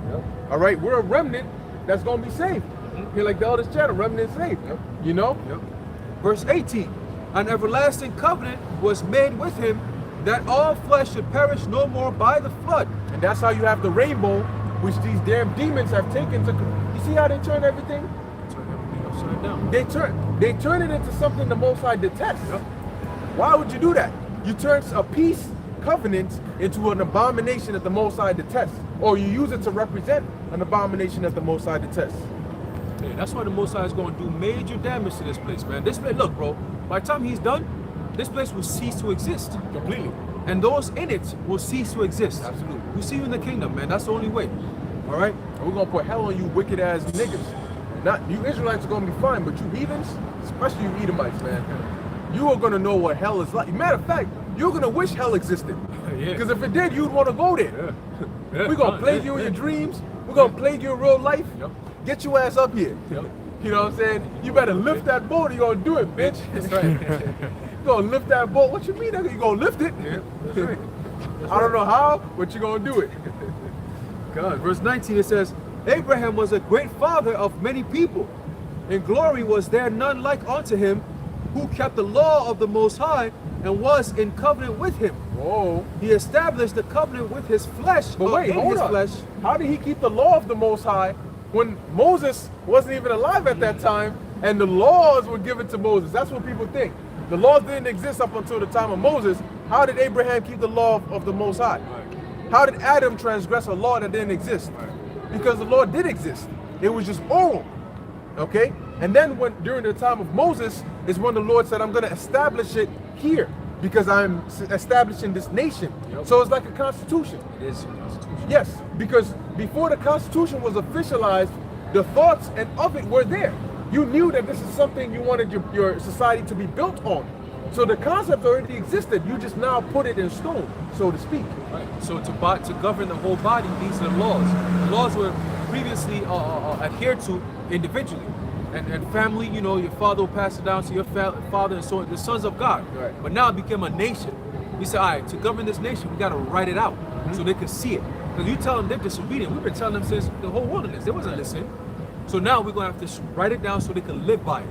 All right, we're a remnant that's going to be saved. Here, like the eldest channel, remnant saved. You know? Verse 18, an everlasting covenant was made with him, that all flesh should perish no more by the flood. And that's how you have the rainbow, which these damn demons have taken to. You see how they turn everything? Upside down. They turn it into something the Most High detests. Why would you do that? You turn a peace covenant into an abomination that the Most High detests, or you use it to represent an abomination that the Most High detests. Yeah, that's why the Most High is going to do major damage to this place, man. This place, look, bro. By the time he's done, this place will cease to exist Completely. and those in it will cease to exist. Absolutely. We see you in the kingdom, man. That's the only way. All right. And we're gonna put hell on you wicked ass niggas. Not you Israelites are gonna be fine, but you heathens, especially you Edomites, man, you are gonna know what hell is like. Matter of fact, you're gonna wish hell existed. Because if it did, you'd want to go there. We're gonna plague you in your dreams. We're gonna plague you in real life. Get your ass up here. You know what I'm saying? You better lift that boat or you're gonna do it, bitch. That's right. You're gonna lift that boat. What you mean? You're gonna lift it? That's right. I don't know how, but you're gonna do it. God. Verse 19, it says, Abraham was a great father of many people. In glory was there none like unto him, who kept the law of the Most High and was in covenant with him. Whoa. He established the covenant with his flesh. But wait, hold on. Flesh. How did he keep the law of the Most High when Moses wasn't even alive at that time and the laws were given to Moses? That's what people think. The laws didn't exist up until the time of Moses. How did Abraham keep the law of the Most High? How did Adam transgress a law that didn't exist? Because the law did exist. It was just oral. Okay? And then during the time of Moses is when the Lord said, I'm going to establish it here because I'm establishing this nation. So it's like a constitution. It is a constitution. Yes, because before the constitution was officialized, the thoughts and of it were there. You knew that this is something you wanted your society to be built on. So the concept already existed. You just now put it in stone, so to speak. Right. So to govern the whole body, these are the laws. The laws were previously adhered to individually. And family, you know, your father will pass it down to your father and so on, the sons of God. Right. But now it became a nation. He said, all right, to govern this nation, we got to write it out so they can see it. Because you tell them they're disobedient. We've been telling them since the whole wilderness. They wasn't listening. So now we're going to have to write it down so they can live by it.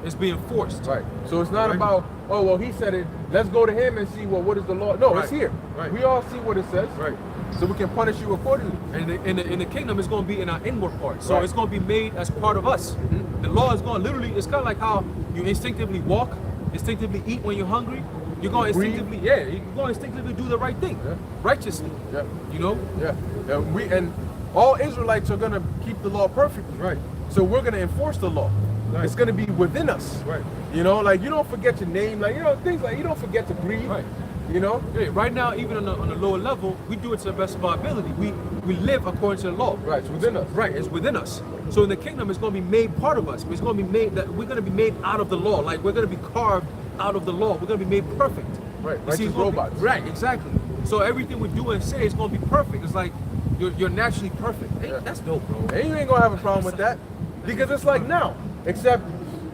It's being forced. Right. So it's not about, oh, well, he said it. Let's go to him and see, well, what is the law? No, it's here. Right. We all see what it says. Right. So we can punish you accordingly. And in the kingdom, it's going to be in our inward part. So it's going to be made as part of us. The law is going to literally, it's kind of like how you instinctively walk, instinctively eat when you're hungry. You're going to instinctively, you're going to instinctively do the right thing, righteously. Yeah. You know? Yeah. And all Israelites are going to keep the law perfectly. Right. So we're going to enforce the law. Right. It's going to be within us. Right. You know, like you don't forget your name, like, you know, things like you don't forget to breathe. Right. You know? Yeah, right now, even on a lower level, we do it to the best of our ability. We live according to the law. Right, it's within us. Right, it's within us. So in the kingdom, it's going to be made part of us. It's going to be made that we're going to be made out of the law. Like we're going to be carved out of the law. We're going to be made perfect. Right, righteous robots. Right, exactly. So everything we do and say is going to be perfect. It's like you're naturally perfect. Hey, that's dope, bro. And you ain't going to have a problem with that. Because it's like now, except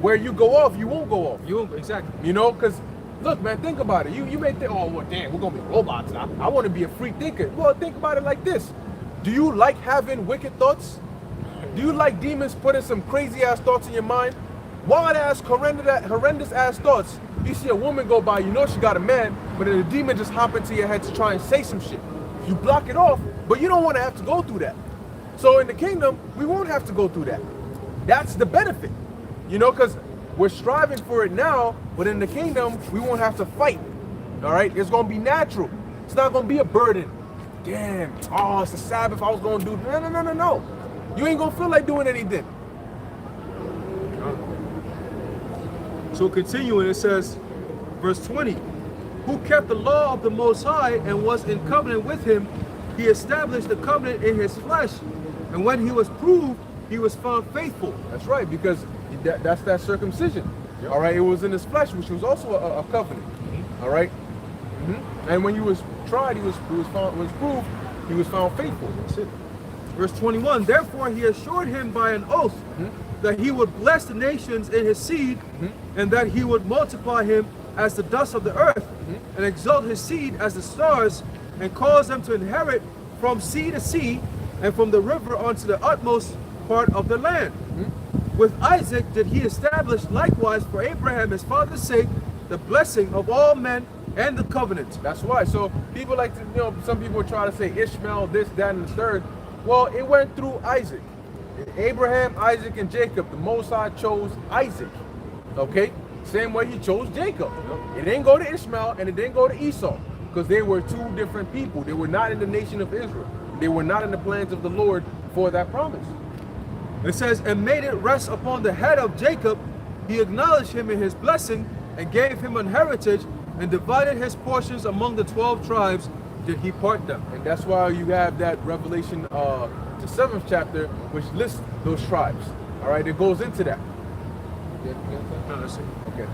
where you go off, you won't go off. You won't, exactly. You know, because look, man, think about it. You may think, oh, well, damn, we're going to be robots. I want to be a free thinker. Well, think about it like this. Do you like having wicked thoughts? Do you like demons putting some crazy ass thoughts in your mind? wild ass, horrendous ass thoughts. You see a woman go by, you know she got a man, but then the demon just hop into your head to try and say some shit. You block it off, but you don't want to have to go through that. So in the kingdom, we won't have to go through that. That's the benefit, you know, because we're striving for it now, but in the kingdom, we won't have to fight. All right, it's gonna be natural. It's not gonna be a burden. Damn, oh, it's the Sabbath. I was gonna do no. You ain't gonna feel like doing anything. So continuing, it says, verse 20, who kept the law of the Most High and was in covenant with him, he established the covenant in his flesh, and when he was proved, he was found faithful. That's right, because that's that circumcision. Yep. All right, it was in his flesh, which was also a covenant. All right, and when he was tried, he was proved, he was found faithful. That's it. Verse 21, therefore he assured him by an oath that he would bless the nations in his seed, and that he would multiply him as the dust of the earth, and exalt his seed as the stars, and cause them to inherit from sea to sea, and from the river unto the utmost part of the land. With Isaac did he establish likewise for Abraham his father's sake the blessing of all men and the covenant. That's why. So people like to, you know, some people try to say Ishmael, this, that, and the third. Well, it went through Isaac. Abraham, Isaac, and Jacob. The Most High chose Isaac. Okay? Same way he chose Jacob. It didn't go to Ishmael and it didn't go to Esau, because they were two different people. They were not in the nation of Israel. They were not in the plans of the Lord for that promise. It says, and made it rest upon the head of Jacob. He acknowledged him in his blessing and gave him an heritage, and divided his portions among the 12 tribes did he part them. And that's why you have that Revelation, the 7th chapter, which lists those tribes. All right, it goes into that. Okay.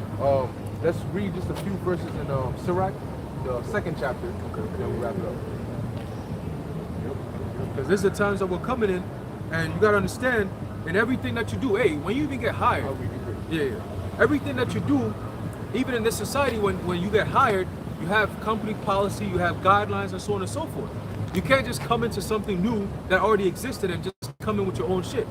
Let's read just a few verses in Sirach, the 2nd chapter. Okay. And then we'll wrap it up. Because this is the times that we're coming in, and you gotta understand, in everything that you do, hey, when you even get hired, everything that you do, even in this society, when you get hired, you have company policy, you have guidelines, and so on and so forth. You can't just come into something new that already existed and just come in with your own shit.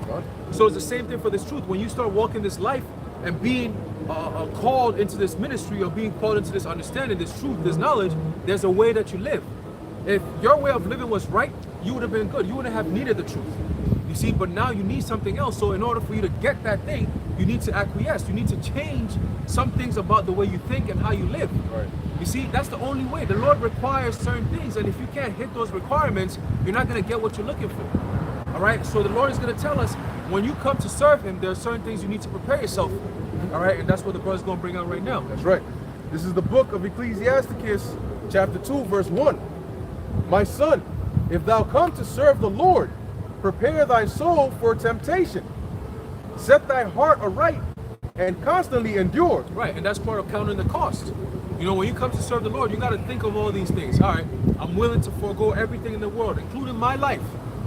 So it's the same thing for this truth. When you start walking this life and being called into this ministry, or being called into this understanding, this truth, this knowledge, there's a way that you live. If your way of living was right, you would have been good. You wouldn't have needed the truth. You see, but now you need something else. So in order for you to get that thing, you need to acquiesce. You need to change some things about the way you think and how you live. Right. You see, that's the only way. The Lord requires certain things, and if you can't hit those requirements, you're not going to get what you're looking for. All right? So the Lord is going to tell us, when you come to serve him, there are certain things you need to prepare yourself for. All right? And that's what the brother's going to bring out right now. That's right. This is the book of Ecclesiasticus, chapter 2, verse 1. My son, if thou come to serve the Lord, prepare thy soul for temptation. Set thy heart aright and constantly endure. Right, and that's part of counting the cost. You know, when you come to serve the Lord, you got to think of all these things. All right, I'm willing to forego everything in the world, including my life.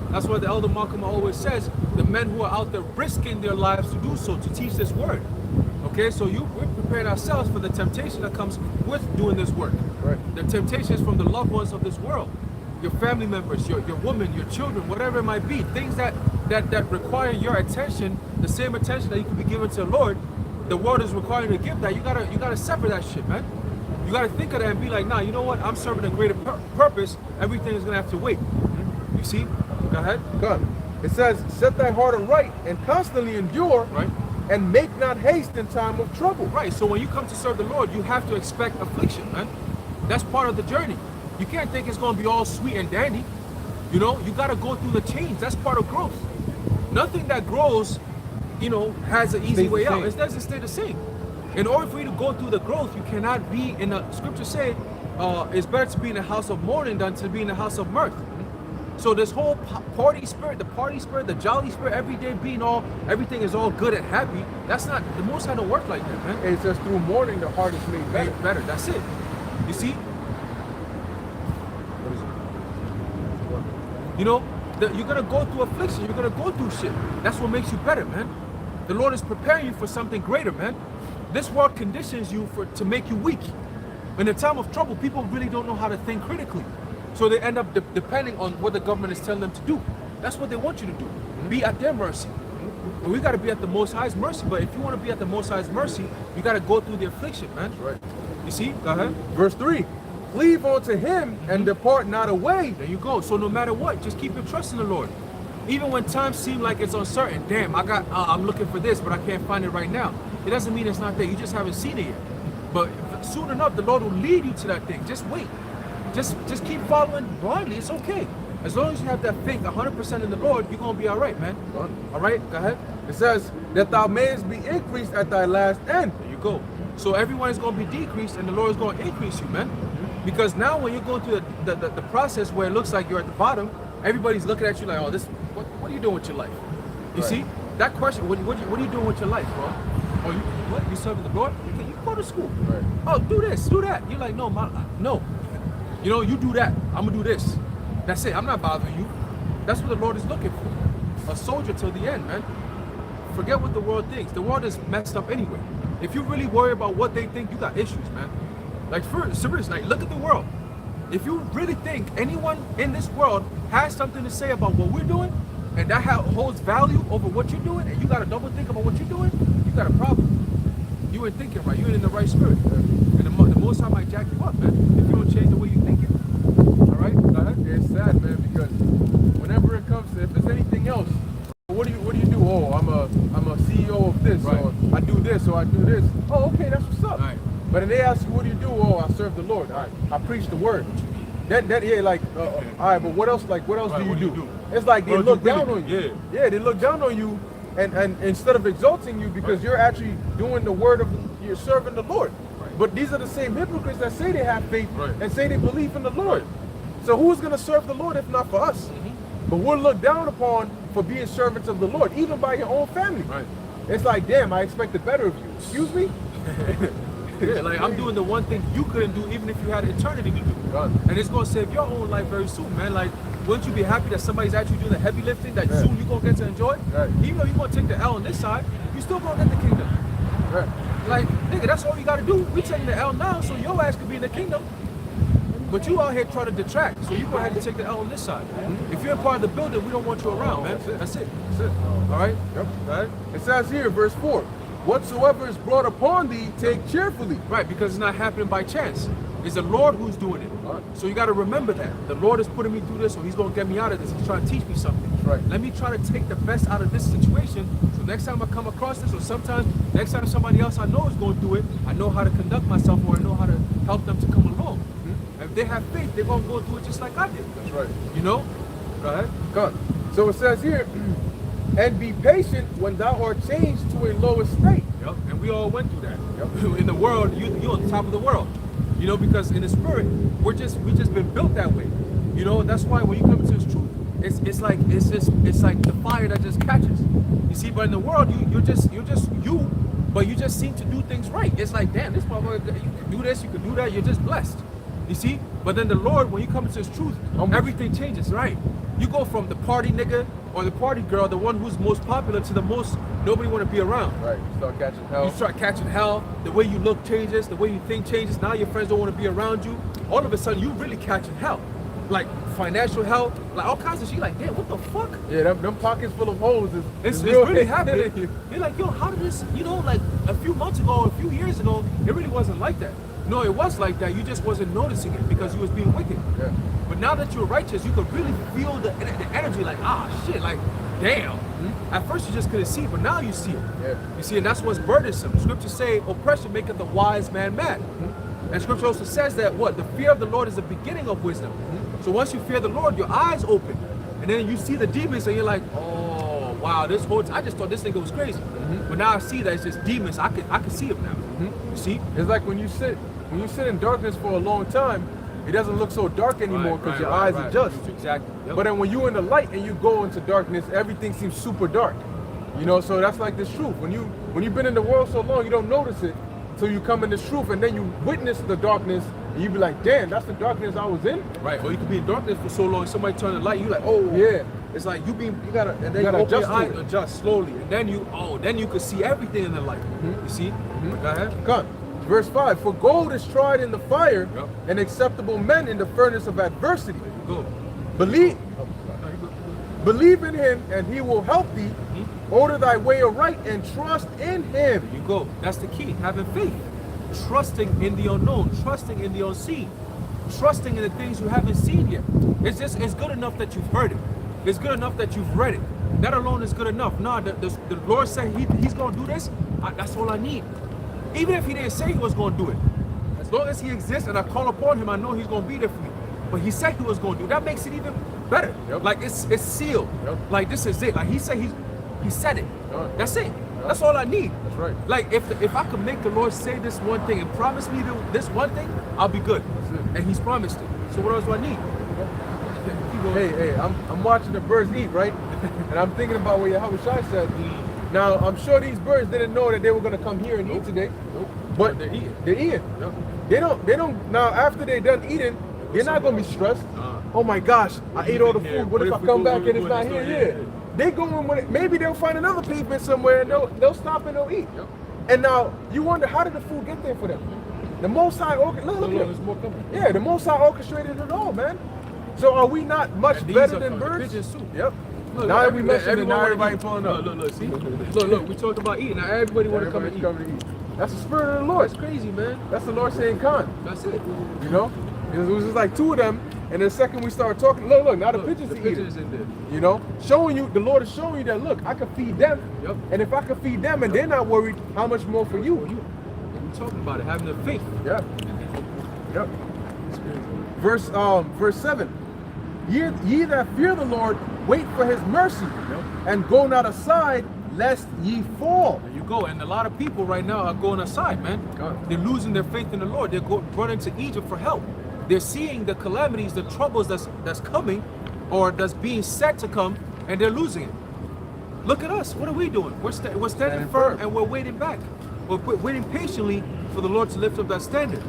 That's why the Elder Malcolm always says, the men who are out there risking their lives to do so, to teach this word. Okay, so we're preparing ourselves for the temptation that comes with doing this work. Right. The temptations from the loved ones of this world. Your family members, your woman, your children, whatever it might be, things that require your attention, the same attention that you can be given to the Lord, the world is requiring you to give that. You gotta separate that shit, man. You gotta think of that and be like, nah, you know what? I'm serving a greater purpose. Everything is gonna have to wait. You see? Go ahead. God. It says, set thy heart aright and constantly endure, right? And make not haste in time of trouble. Right. So when you come to serve the Lord, you have to expect affliction, man. That's part of the journey. You can't think it's going to be all sweet and dandy. You know, you got to go through the change. That's part of growth. Nothing that grows, you know, has an easy way out. It doesn't stay the same. In order for you to go through the growth, you cannot be in the scripture say, it's better to be in the house of mourning than to be in the house of mirth. So this whole party spirit, the jolly spirit, every day being everything is all good and happy, that's not, the Most High don't work like that, man. It says through mourning, the heart is made better. Better, that's it. You see? You know, you're going to go through affliction. You're going to go through shit. That's what makes you better, man. The Lord is preparing you for something greater, man. This world conditions you to make you weak. In a time of trouble, people really don't know how to think critically. So they end up depending on what the government is telling them to do. That's what they want you to do. Be at their mercy. But we got to be at the Most High's mercy. But if you want to be at the Most High's mercy, you got to go through the affliction, man. Right. You see? Go ahead. Verse 3. Cleave unto him and depart not away. There you go. So no matter what, just keep your trust in the Lord. Even when times seem like it's uncertain. Damn, I'm looking for this, but I can't find it right now. It doesn't mean it's not there. You just haven't seen it yet. But soon enough, the Lord will lead you to that thing. Just wait. Just keep following blindly. It's okay. As long as you have that faith 100% in the Lord, you're going to be all right, man. All right? Go ahead. It says that thou mayest be increased at thy last end. There you go. So everyone is going to be decreased and the Lord is going to increase you, man. Because now when you're going through the process where it looks like you're at the bottom, everybody's looking at you like, oh, what are you doing with your life? You see? That question, what are you doing with your life, bro? Oh, you serving the Lord? You go to school. Right. Oh, do this, do that. You're like, no, no. You know, you do that. I'm going to do this. That's it. I'm not bothering you. That's what the Lord is looking for. A soldier till the end, man. Forget what the world thinks. The world is messed up anyway. If you really worry about what they think, you got issues, man. Like, seriously, like, look at the world. If you really think anyone in this world has something to say about what we're doing, and that holds value over what you're doing, and you got to double think about what you're doing, you got a problem. You ain't thinking right. You ain't in the right spirit. And the Most High might jack you up, man, if you don't change the way you think it. All right? It's sad, man, because whenever it comes to, if there's anything else, what do you do? Oh, I'm a CEO of this, Right. or I do this, or I do this. Oh, okay, that's what's up. Right. But then they ask you, what do you do? Oh, I serve the Lord. I preach the word. Yeah, like, all right, but what else? Like, what else Right, do you what do do? you do? It's like they What look do you down really on do? you. Yeah, they look down on you, and instead of exalting you because you're actually doing the word of, you're serving the Lord. Right. But these are the same hypocrites that say they have faith Right. and say they believe in the Lord. So who's going to serve the Lord if not for us? But we're looked down upon for being servants of the Lord, even by your own family. Right. It's like, damn, I expected better of you. Excuse me? Yeah, like I'm doing the one thing you couldn't do even if you had eternity to do. Done. And it's gonna save your own life very soon, man. Like, wouldn't you be happy that somebody's actually doing the heavy lifting that Right. soon you're gonna get to enjoy? Right. Even though you're gonna take the L on this side, you still gonna get the kingdom. Right. Like, nigga, that's all you gotta do. We taking the L now, so your ass could be in the kingdom. But you out here trying to detract, so you go ahead and take the L on this side. If you're a part of the building, we don't want you around, man. That's it. All right? Yep. All right? It says here, verse 4, whatsoever is brought upon thee, take cheerfully. Right, because it's not happening by chance. It's the Lord who's doing it. So you got to remember that. The Lord is putting me through this, so he's going to get me out of this. He's trying to teach me something. Right. Let me try to take the best out of this situation, so next time I come across this, or sometimes next time somebody else I know is going through it, I know how to conduct myself, or I know how to help them to come along. If they have faith, they're going to go through it just like I did. That's right. You know? Go ahead. Come. So it says here, and be patient when thou art changed to a lower state. Yep. And we all went through that. Yep. In the world, you're on top of the world. You know, because in the spirit, we just been built that way. You know, that's why when you come into this truth, it's like the fire that just catches. You see, but in the world, you're just you, but you just seem to do things right. It's like, damn, this motherfucker, you can do this, you can do that, you're just blessed. You see? But then the Lord, when you come into his truth, everything changes, right? You go from the party nigga or the party girl, the one who's most popular, to the most nobody want to be around. Right. You start catching hell. You start catching hell, the way you look changes, the way you think changes, now your friends don't want to be around you. All of a sudden, you really catching hell. Like financial hell, like all kinds of shit. Like, damn, what the fuck? Yeah, them pockets full of holes It's real really happening. You're like, yo, how did this, you know, like a few months ago, a few years ago, it really wasn't like that. No, it was like that. You just wasn't noticing it because you was being wicked. Yeah. But now that you're righteous, you could really feel the energy, like, shit, like, damn. At first you just couldn't see it, but now you see it. Yeah. You see, and that's what's burdensome. Scripture say, oppression maketh the wise man mad. And scripture also says that what? The fear of the Lord is the beginning of wisdom. So once you fear the Lord, your eyes open. And then you see the demons and you're like, oh, wow, this whole I just thought this nigga was crazy. But now I see that it's just demons. I can see them now. You see? It's like when you sit in darkness for a long time, it doesn't look so dark anymore because your eyes adjust. Exactly. Yep. But then when you're in the light and you go into darkness, everything seems super dark. You know, so that's like this truth. When you've been in the world so long, you don't notice it till you come in this truth, and then you witness the darkness, and you be like, damn, that's the darkness I was in. Right. Or you could be in darkness for so long, somebody turn the light, you like, oh Yeah. It's like you gotta, and then You gotta you open adjust your eyes, to it. adjust slowly, and then you can see everything in the light. You see? Go ahead. Come. Verse 5, for gold is tried in the fire, Yep. and acceptable men in the furnace of adversity. Go. Believe in him, and he will help thee, Order thy way aright and trust in him. You go. That's the key. Having faith. Trusting in the unknown. Trusting in the unseen. Trusting in the things you haven't seen yet. It's good enough that you've heard it. It's good enough that you've read it. That alone is good enough. No, the Lord said he's going to do this. That's all I need. Even if he didn't say he was going to do it. As long as he exists and I call upon him, I know he's going to be there for me. But he said he was going to do it. That makes it even better. Yep. Like it's sealed. Yep. Like this is it. Like he said he said it. Right. That's it. That's all I need. That's right. Like if I could make the Lord say this one thing and promise me this one thing, I'll be good. And he's promised it. So what else do I need? Hey, I'm watching the birds eat, right? And I'm thinking about what Yahweh Shai said. Now, I'm sure these birds didn't know that they were going to come here and eat today. Nope. But They're eating. They're eating. Yep. They don't, now after they're done eating, they're not going to be stressed. Oh my gosh, I ate all the food. What if I come back and it's not here? Yeah. They go in with it. Maybe they'll find another pavement somewhere and they'll stop and they'll eat. Yep. And now, you wonder, how did the food get there for them? The Most High, look, There's more coming. yeah, the Most High orchestrated it all, man. So are we not much And these better are than the birds? pigeons too. Yep. Look, Now that we mentioned it, now everyone everybody wanna pulling eat. up. Look, see? Look, we talked about eating. Now everybody want to come and eat. Everybody's coming to eat. That's the spirit of the Lord. That's crazy, man. That's the Lord saying, "Con." That's it. You know, it was just like two of them, and the second we started talking, look, now the pigeons The are eating. pigeons in there. You know, showing you, the Lord is showing you that, look, I can feed them. Yep. And if I can feed them and they're not worried, how much more for you? We're talking about it, having the faith. Yeah. Yep. Verse 7. Ye that fear the Lord, wait for his mercy, and go not aside, lest ye fall. There you go. And a lot of people right now are going aside, man. God. They're losing their faith in the Lord. They're running to Egypt for help. They're seeing the calamities, the troubles that's coming, or that's being set to come, and they're losing it. Look at us. What are we doing? We're standing firm, and we're waiting back. We're waiting patiently for the Lord to lift up that standard.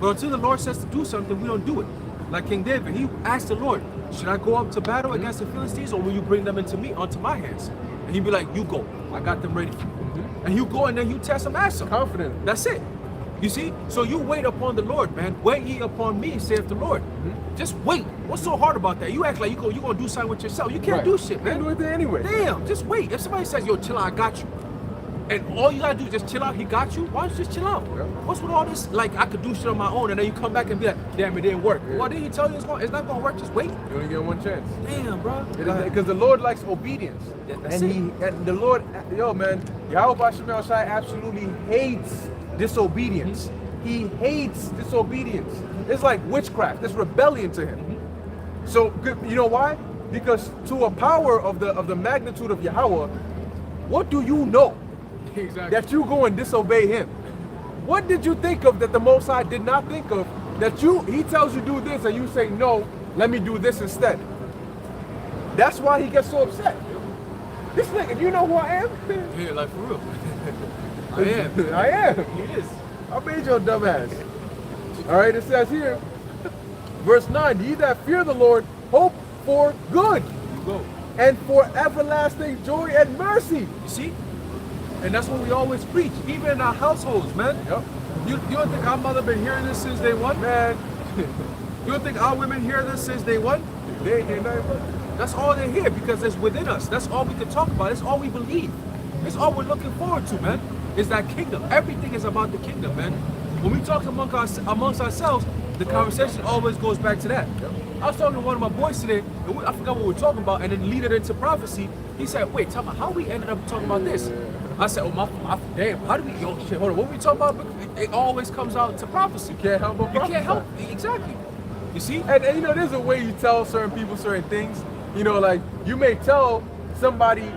But until the Lord says to do something, we don't do it. Like King David, he asked the Lord, should I go up to battle against the Philistines, or will you bring them onto my hands? And he'd be like, you go. I got them ready for you. And you go and then you test them, ask them. Confident. That's it. You see? So you wait upon the Lord, man. Wait ye upon me, saith the Lord. Just wait. What's so hard about that? You act like you're going to do something with yourself. You can't do shit, man. Can't do it there anyway. Damn, just wait. If somebody says, yo, chill out, I got you. And all you got to do is just chill out, he got you. Why don't you just chill out? Yeah. What's with all this? Like, I could do shit on my own, and then you come back and be like, damn, it didn't work. Yeah. Well, didn't he tell you it's not going to work? Just wait. You only get one chance. Damn, bro. Because the Lord likes obedience. That's and the Lord, yo man, Yahweh Shemel Shai absolutely hates disobedience. He hates disobedience. It's like witchcraft. It's rebellion to him. So you know why? Because to a power of the magnitude of Yahweh, what do you know Exactly. that you go and disobey him? What did you think of that the Most High did not think of? That he tells you do this and you say no, let me do this instead. That's why he gets so upset. This nigga, do you know who I am? Yeah, like for real. I am. I am. He is. I made your dumb ass. All right, it says here, verse 9, ye that fear the Lord, hope for good You go. and for everlasting joy and mercy. You see? And that's what we always preach, even in our households, man. Yep. You don't think our mother been hearing this since day one? Man, You don't think our women hear this since day one? they ain't hear nothing but That's all they hear because it's within us. That's all we can talk about. That's all we believe. It's all we're looking forward to, man. Is that kingdom. Everything is about the kingdom, man. When we talk amongst ourselves, the conversation always goes back to that. I was talking to one of my boys today, and I forgot what we were talking about, and then lead it into prophecy. He said, wait, tell me how we ended up talking about this. I said, oh, damn, how do we, yo, shit, hold on, what were we talking about? It always comes out to prophecy. you can't help but You can't help, prophesy. exactly. You see? And you know, there's a way you tell certain people certain things. You know, like you may tell somebody,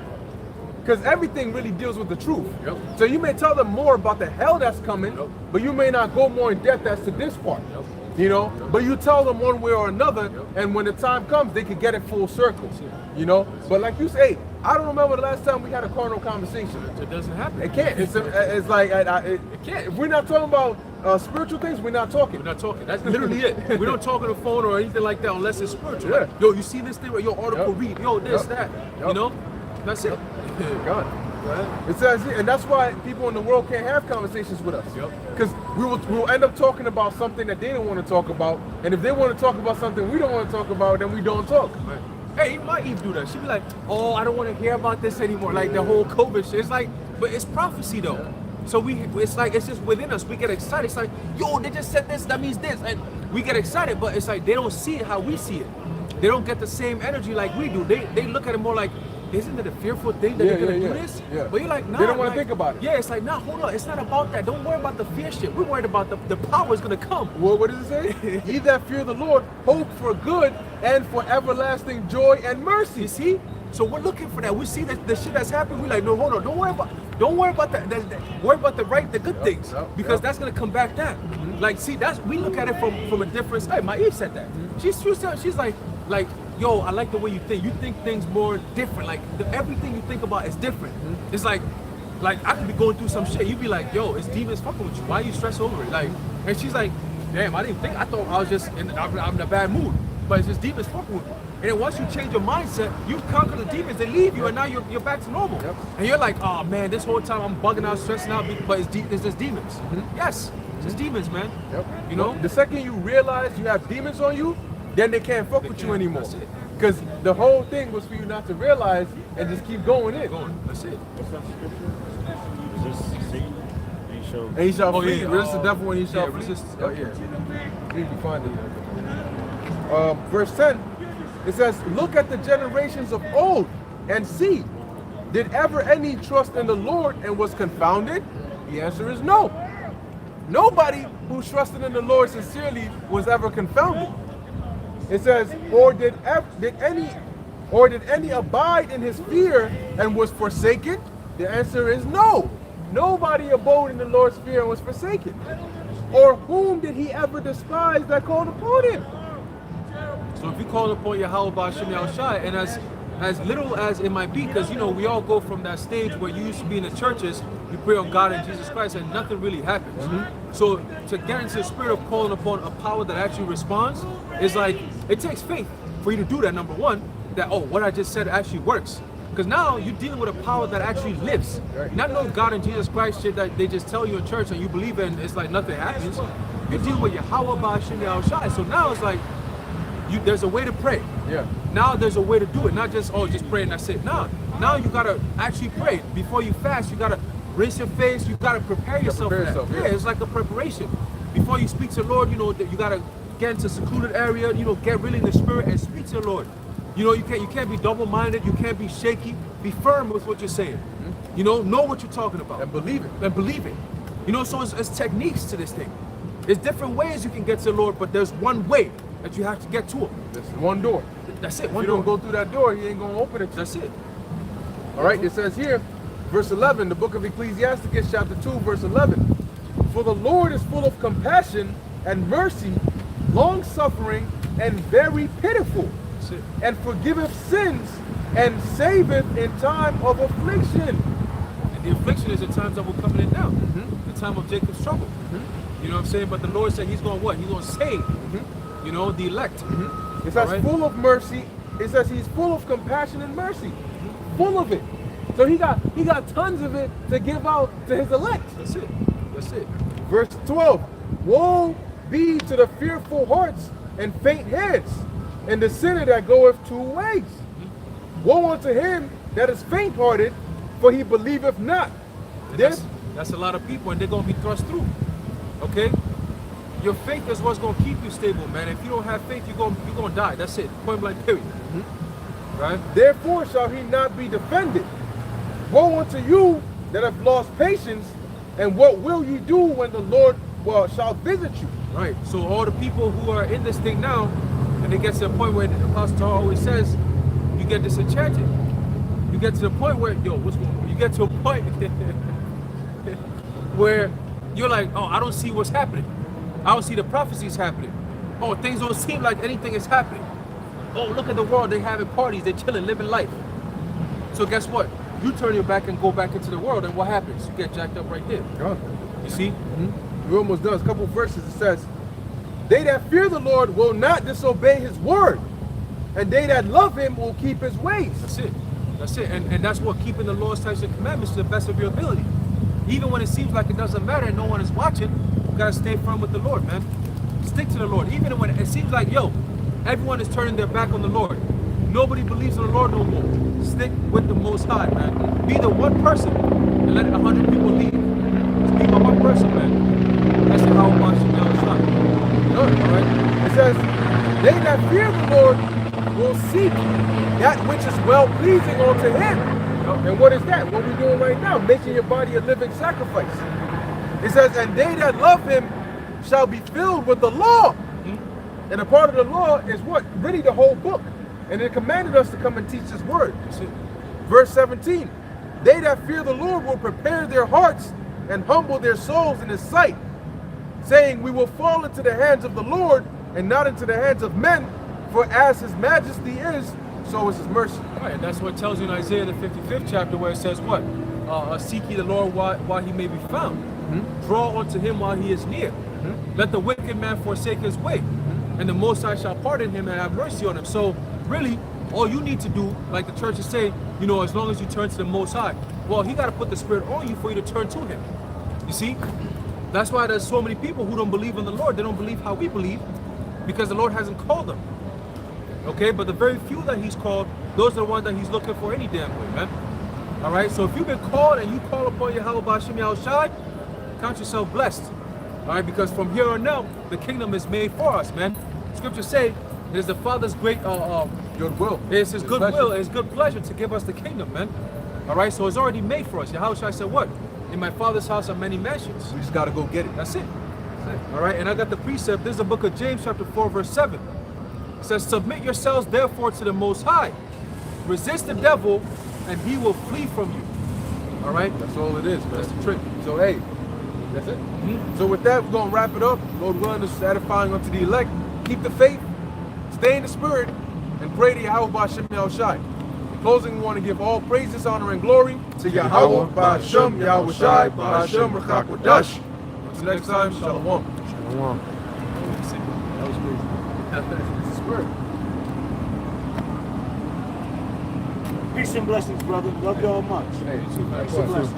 because everything really deals with the truth. Yep. So you may tell them more about the hell that's coming, Yep. but you may not go more in depth as to this part. Yep. You know, but you tell them one way or another, Yep. and when the time comes, they can get it full circle. You know, but like you say, I don't remember the last time we had a carnal conversation. It doesn't happen. It can't. It's like it can't. If we're not talking about spiritual things, we're not talking. We're not talking. That's literally it. We don't talk on the phone or anything like that unless it's spiritual. Yeah. Like, yo, you see this thing? Yo, article Yep. read. Yo, this, Yep. that. Yep. You know? That's it. God. Right? It says, and that's why people in the world can't have conversations with us. Yep. Because we'll end up talking about something that they don't want to talk about, and if they want to talk about something we don't want to talk about, then we don't talk. Right. Hey, my Eve do that. She be like, oh, I don't want to hear about this anymore. Like the whole COVID shit. It's like, but it's prophecy though. So it's like, it's just within us. We get excited. It's like, yo, they just said this, that means this. And we get excited, but it's like, they don't see it how we see it. They don't get the same energy like we do. They look at it more like, isn't it a fearful thing that they're gonna do this? Yeah. But you're like, nah. They don't want like, to think about it. Yeah, it's like, nah, hold on. It's not about that. Don't worry about the fear shit. We're worried about the power is gonna come. Well, what does it say? Ye that fear the Lord, hope for good and for everlasting joy and mercy. You see? So we're looking for that. We see that the shit that's happening. We're like, no, hold on. Don't worry about that. Worry about the good things, because that's gonna come back down. Like, see, we look at it from a different side. My Eve said that. She's like, yo, I like the way you think. You think things more different. Like everything you think about is different. It's like I could be going through some shit. You'd be like, yo, it's demons fucking with you. Why are you stressed over it? Like, and she's like, damn, I didn't think. I thought I was just I'm in a bad mood, but it's just demons fucking with me. And then once you change your mindset, you conquer the demons. They leave you, and now you're back to normal. And you're like, oh man, this whole time I'm bugging out, stressing out, but it's just demons. Yes, it's just demons, man. You know, the second you realize you have demons on you, then they can't fuck with you anymore. Because the whole thing was for you not to realize and just keep going in. That's it. What's that scripture? Resist Satan, and he shall. And he shall flee. yeah. Resist the devil when he shall flee. resist. Oh, yeah. You can find it. Verse 10, it says, look at the generations of old and see, did ever any trust in the Lord and was confounded? The answer is no. Nobody who trusted in the Lord sincerely was ever confounded. It says, or did any abide in his fear and was forsaken? The answer is no. Nobody abode in the Lord's fear and was forsaken. Or whom did he ever despise that called upon him? So if you call upon Yahweh Ba'Shem Yahushai, and as little as it might be, because you know we all go from that stage where you used to be in the churches, you pray on God and Jesus Christ, and nothing really happens. So to get into the spirit of calling upon a power that actually responds, is like, it takes faith for you to do that. Number one, that what I just said actually works. Because now you're dealing with a power that actually lives. Not no God and Jesus Christ shit that they just tell you in church and you believe in, it's like nothing happens. You deal with Yahweh Ba'Shem Yahushai. So now it's like, there's a way to pray. Now there's a way to do it. Not just, just pray and that's it. Now you gotta actually pray. Before you fast, you gotta rinse your face, you gotta prepare yourself for that. Yeah, it's like a preparation. Before you speak to the Lord, you know, you gotta get into a secluded area, you know, get really in the spirit and speak to the Lord. You know, you can't be double-minded, you can't be shaky, be firm with what you're saying. You know what you're talking about. And believe it. And believe it. You know, so it's techniques to this thing. There's different ways you can get to the Lord, but there's one way that you have to get to him. There's one door. That's it. If you don't go through that door, he ain't gonna open it. That's it. All right, it says here, verse 11, the book of Ecclesiasticus, chapter 2, verse 11. For the Lord is full of compassion and mercy, long-suffering, and very pitiful, and forgiveth sins, and saveth in time of affliction. And the affliction is the times that we're coming in now. The time of Jacob's trouble. You know what I'm saying? But the Lord said he's going to what? He's going to save, you know, the elect. It says full of mercy. It says he's full of compassion and mercy. Full of it. So he got tons of it to give out to his elect. That's it. That's it. Verse 12. Woe be to the fearful hearts and faint heads, and the sinner that goeth two ways. Woe unto him that is faint-hearted, for he believeth not. That's a lot of people, and they're going to be thrust through. Okay? Your faith is what's going to keep you stable, man. If you don't have faith, you're going to die. That's it. Point blank, period. Right? Therefore shall he not be defended. Woe unto you that have lost patience, and what will ye do when the Lord shall visit you? Right. So all the people who are in this thing now, and it gets to a point where the Apostle always says, you get disenchanted. You get to the point where, what's going on? You get to a point where you're like, I don't see what's happening. I don't see the prophecies happening. Things don't seem like anything is happening. Look at the world. They're having parties. They're chilling, living life. So guess what? You turn your back and go back into the world, and what happens? You get jacked up right there. You see? We're almost done. A couple of verses. It says, they that fear the Lord will not disobey his word, and they that love him will keep his ways. That's it. That's it. And that's what keeping the Lord's statutes and commandments to the best of your ability. Even when it seems like it doesn't matter and no one is watching, you gotta stay firm with the Lord, man. Stick to the Lord. Even when it seems like, everyone is turning their back on the Lord. nobody believes in the Lord no more. Stick with the Most High, man. Be the one person and let 100 people leave. Just be the one person, man. That's how I'm watching y'all shot. Alright? It says, they that fear the Lord will seek that which is well-pleasing unto him. And what is that? What we're doing right now, making your body a living sacrifice. It says, and they that love him shall be filled with the law. And a part of the law is what? Really the whole book. And it commanded us to come and teach his word. Verse 17, they that fear the Lord will prepare their hearts and humble their souls in his sight, saying, we will fall into the hands of the Lord and not into the hands of men, for as his majesty is, so is his mercy. Right, and that's what it tells you in Isaiah the 55th chapter, where it says what? Seek ye the Lord while he may be found. Draw unto him while he is near. Let the wicked man forsake his way. And the Most High shall pardon him and have mercy on him. So really, all you need to do, like the church is saying, you know, as long as you turn to the Most High, well, he got to put the Spirit on you for you to turn to him. You see? That's why there's so many people who don't believe in the Lord. They don't believe how we believe, because the Lord hasn't called them. Okay? But the very few that he's called, those are the ones that he's looking for any damn way, man. All right? So if you've been called and you call upon Yahweh B'Shem Yahushai, count yourself blessed. All right? Because from here on out, the kingdom is made for us, man. Scriptures say it is the Father's great goodwill. It's his goodwill, his good pleasure to give us the kingdom, man. All right? So it's already made for us. Yahushai said what? In my Father's house are many mansions. We just got to go get it. That's it. All right? And I got the precept. This is the book of James chapter 4, verse 7. It says, submit yourselves therefore to the Most High. Resist the devil, and he will flee from you. All right? That's all it is, man. That's the trick. So, hey, that's it. So with that, we're going to wrap it up. Lord willing, this is edifying unto the elect. Keep the faith, stay in the spirit, and pray to Yahweh B'Shem Yahushai. In closing, we want to give all praises, honor, and glory to Yahweh B'Shem Yahushai B'Shem Rechak Wadash. Until next time, Shalom. Shalom. That was crazy. It's the spirit. Peace and blessings, brother. Love y'all much. Hey, you too, man. Peace and blessings.